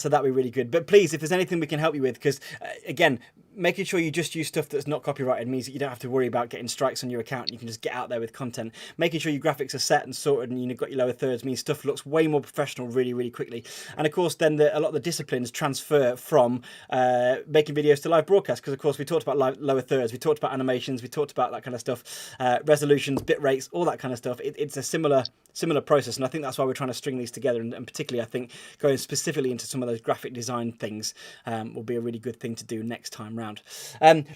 So that'd be really good. But please, if there's anything we can help you with, because again, making sure you just use stuff that's not copyrighted means that you don't have to worry about getting strikes on your account. You can just get out there with content. Making sure your graphics are set and sorted and you've got your lower thirds means stuff looks way more professional really quickly. And of course, then a lot of the disciplines transfer from making videos to live broadcast, because of course we talked about lower thirds, we talked about animations, we talked about that kind of stuff, resolutions, bit rates, all that kind of stuff. It's a similar process, and I think that's why we're trying to string these together, and particularly I think going specifically into some of those graphic design things will be a really good thing to do next time round.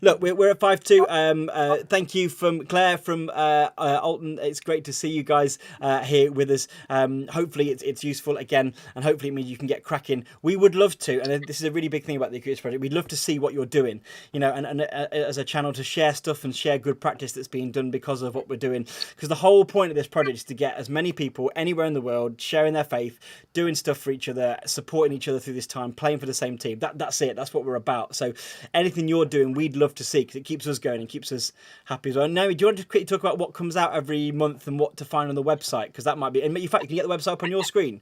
Look, we're at 5-2. Thank you from Claire from Alton. It's great to see you guys here with us. Hopefully it's useful again, and hopefully it means you can get cracking. We would love to, and this is a really big thing about the Acoustics Project, we'd love to see what you're doing, and as a channel to share stuff and share good practice that's being done because of what we're doing, because the whole point of this project is to get as many people anywhere in the world sharing their faith, doing stuff for each other, supporting each other through this time, playing for the same team. That's it. That's what we're about. So anything you're doing, we'd love to see, because it keeps us going and keeps us happy as well. Naomi, do you want to quickly talk about what comes out every month and what to find on the website? Because that might be, and in fact, you can get the website up on your screen.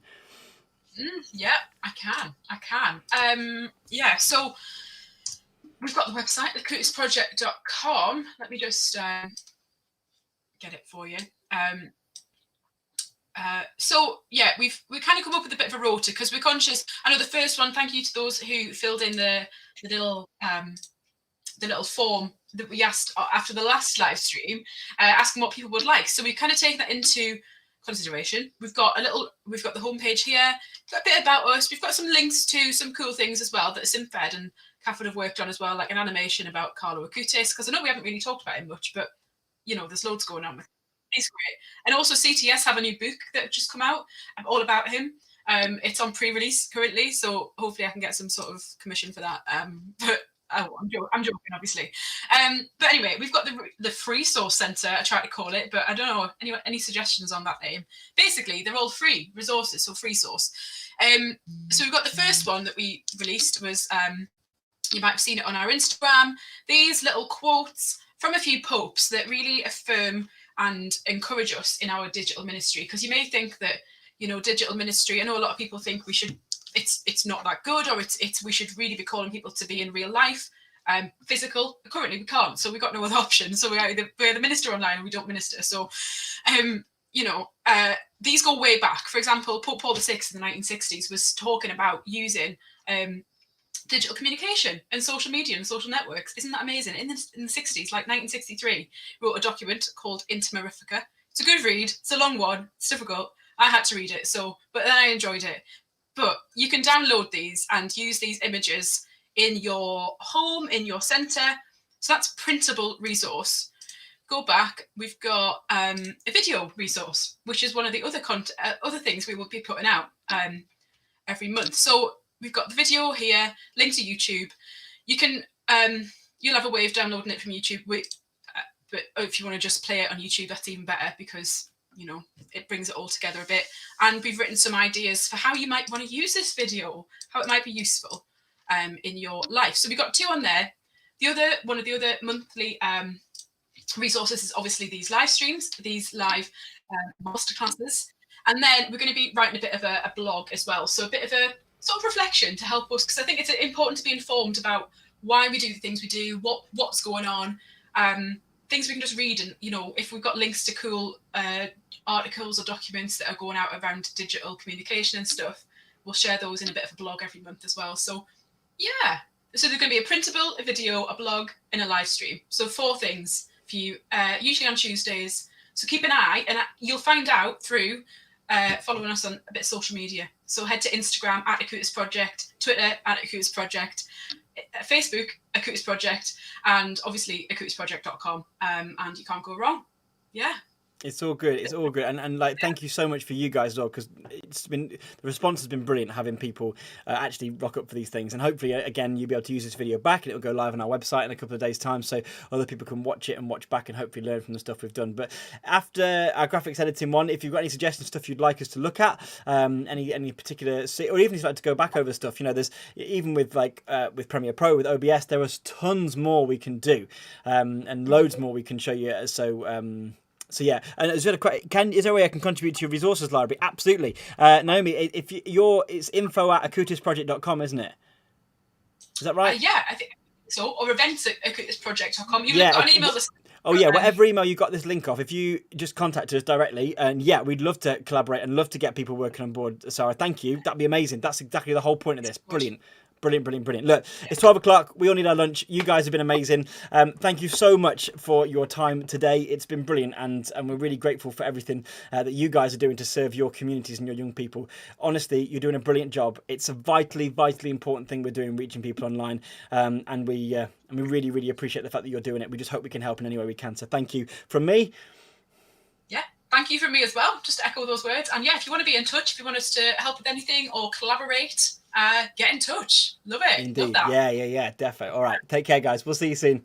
Yeah, I can. Yeah, so we've got the website, acousticsproject.com. Let me just get it for you. So yeah, we kind of come up with a bit of a rota, because we're conscious. I know the first one, thank you to those who filled in the little form that we asked after the last live stream, asking what people would like. So we kind of take that into consideration. We've got the homepage here, got a bit about us. We've got some links to some cool things as well that Simfed and Kath would have worked on as well, like an animation about Carlo Acutis, because I know we haven't really talked about him much, but there's loads going on with him. He's great. And also CTS have a new book that just come out all about him. It's on pre-release currently, so hopefully I can get some sort of commission for that. But I'm joking, obviously. But anyway, we've got the Free Source Centre, I try to call it, but I don't know any suggestions on that name. Basically, they're all free resources, so free source. So we've got the first one that we released was, you might have seen it on our Instagram, these little quotes from a few popes that really affirm and encourage us in our digital ministry. Because you may think that, digital ministry, I know a lot of people think it's not that good, or we should really be calling people to be in real life, physical. Currently we can't, so we've got no other option. So we're the minister online or we don't minister. So these go way back. For example, Pope Paul VI in the 1960s was talking about using digital communication and social media and social networks. Isn't that amazing? In the 60s, like 1963, wrote a document called Intima Rifica. It's a good read. It's a long one. It's difficult. I had to read it, but then I enjoyed it. But you can download these and use these images in your home, in your centre. So that's printable resource. Go back. We've got a video resource, which is one of the other things we will be putting out every month. So we've got the video here, link to YouTube. You can, you'll have a way of downloading it from YouTube. But if you want to just play it on YouTube, that's even better, because it brings it all together a bit. And we've written some ideas for how you might want to use this video, how it might be useful in your life. So we've got two on there. One of the other monthly resources is obviously these live streams, these live masterclasses. And then we're going to be writing a bit of a blog as well. So a bit of a sort of reflection to help us, because I think it's important to be informed about why we do the things we do, what's going on. things we can just read, and if we've got links to cool articles or documents that are going out around digital communication and stuff, we'll share those in a bit of a blog every month as well. So yeah, so there's going to be a printable, a video, a blog, and a live stream. So 4 things for you, usually on Tuesdays. So keep an eye, and you'll find out through following us on a bit of social media. So head to Instagram @Akutis Project, Twitter @Akutis Project, Facebook Akutis Project, and obviously akutisproject.com. And you can't go wrong. Yeah. It's all good. It's all good. And like, thank you so much for you guys as well, because the response has been brilliant, having people actually rock up for these things. And hopefully, again, you'll be able to use this video back, and it'll go live on our website in a couple of days' time, so other people can watch it and watch back and hopefully learn from the stuff we've done. But after our graphics editing one, if you've got any suggestions, stuff you'd like us to look at, any particular, or even if you'd like to go back over stuff, there's, even with with Premiere Pro, with OBS, there is tons more we can do, and loads more we can show you. So yeah, and is there a way I can contribute to your resources library? Absolutely, Naomi. If it's info@akutisproject.com, isn't it? Is that right? Yeah, I think so. Or events@akutisproject.com. You've got an email. Oh yeah, whatever email you got this link off, if you just contact us directly, and yeah, we'd love to collaborate and love to get people working on board. Sarah, thank you. That'd be amazing. That's exactly the whole point of this. Brilliant. Brilliant. Look, it's 12 o'clock. We all need our lunch. You guys have been amazing. Thank you so much for your time today. It's been brilliant, and we're really grateful for everything that you guys are doing to serve your communities and your young people. Honestly, you're doing a brilliant job. It's a vitally important thing we're doing, reaching people online, and we really appreciate the fact that you're doing it. We just hope we can help in any way we can. So thank you from me. Yeah. Thank you from me as well, just to echo those words. And yeah, if you want to be in touch, if you want us to help with anything or collaborate, get in touch. Love it. Indeed. Love that. Yeah, definitely. All right. Take care, guys. We'll see you soon.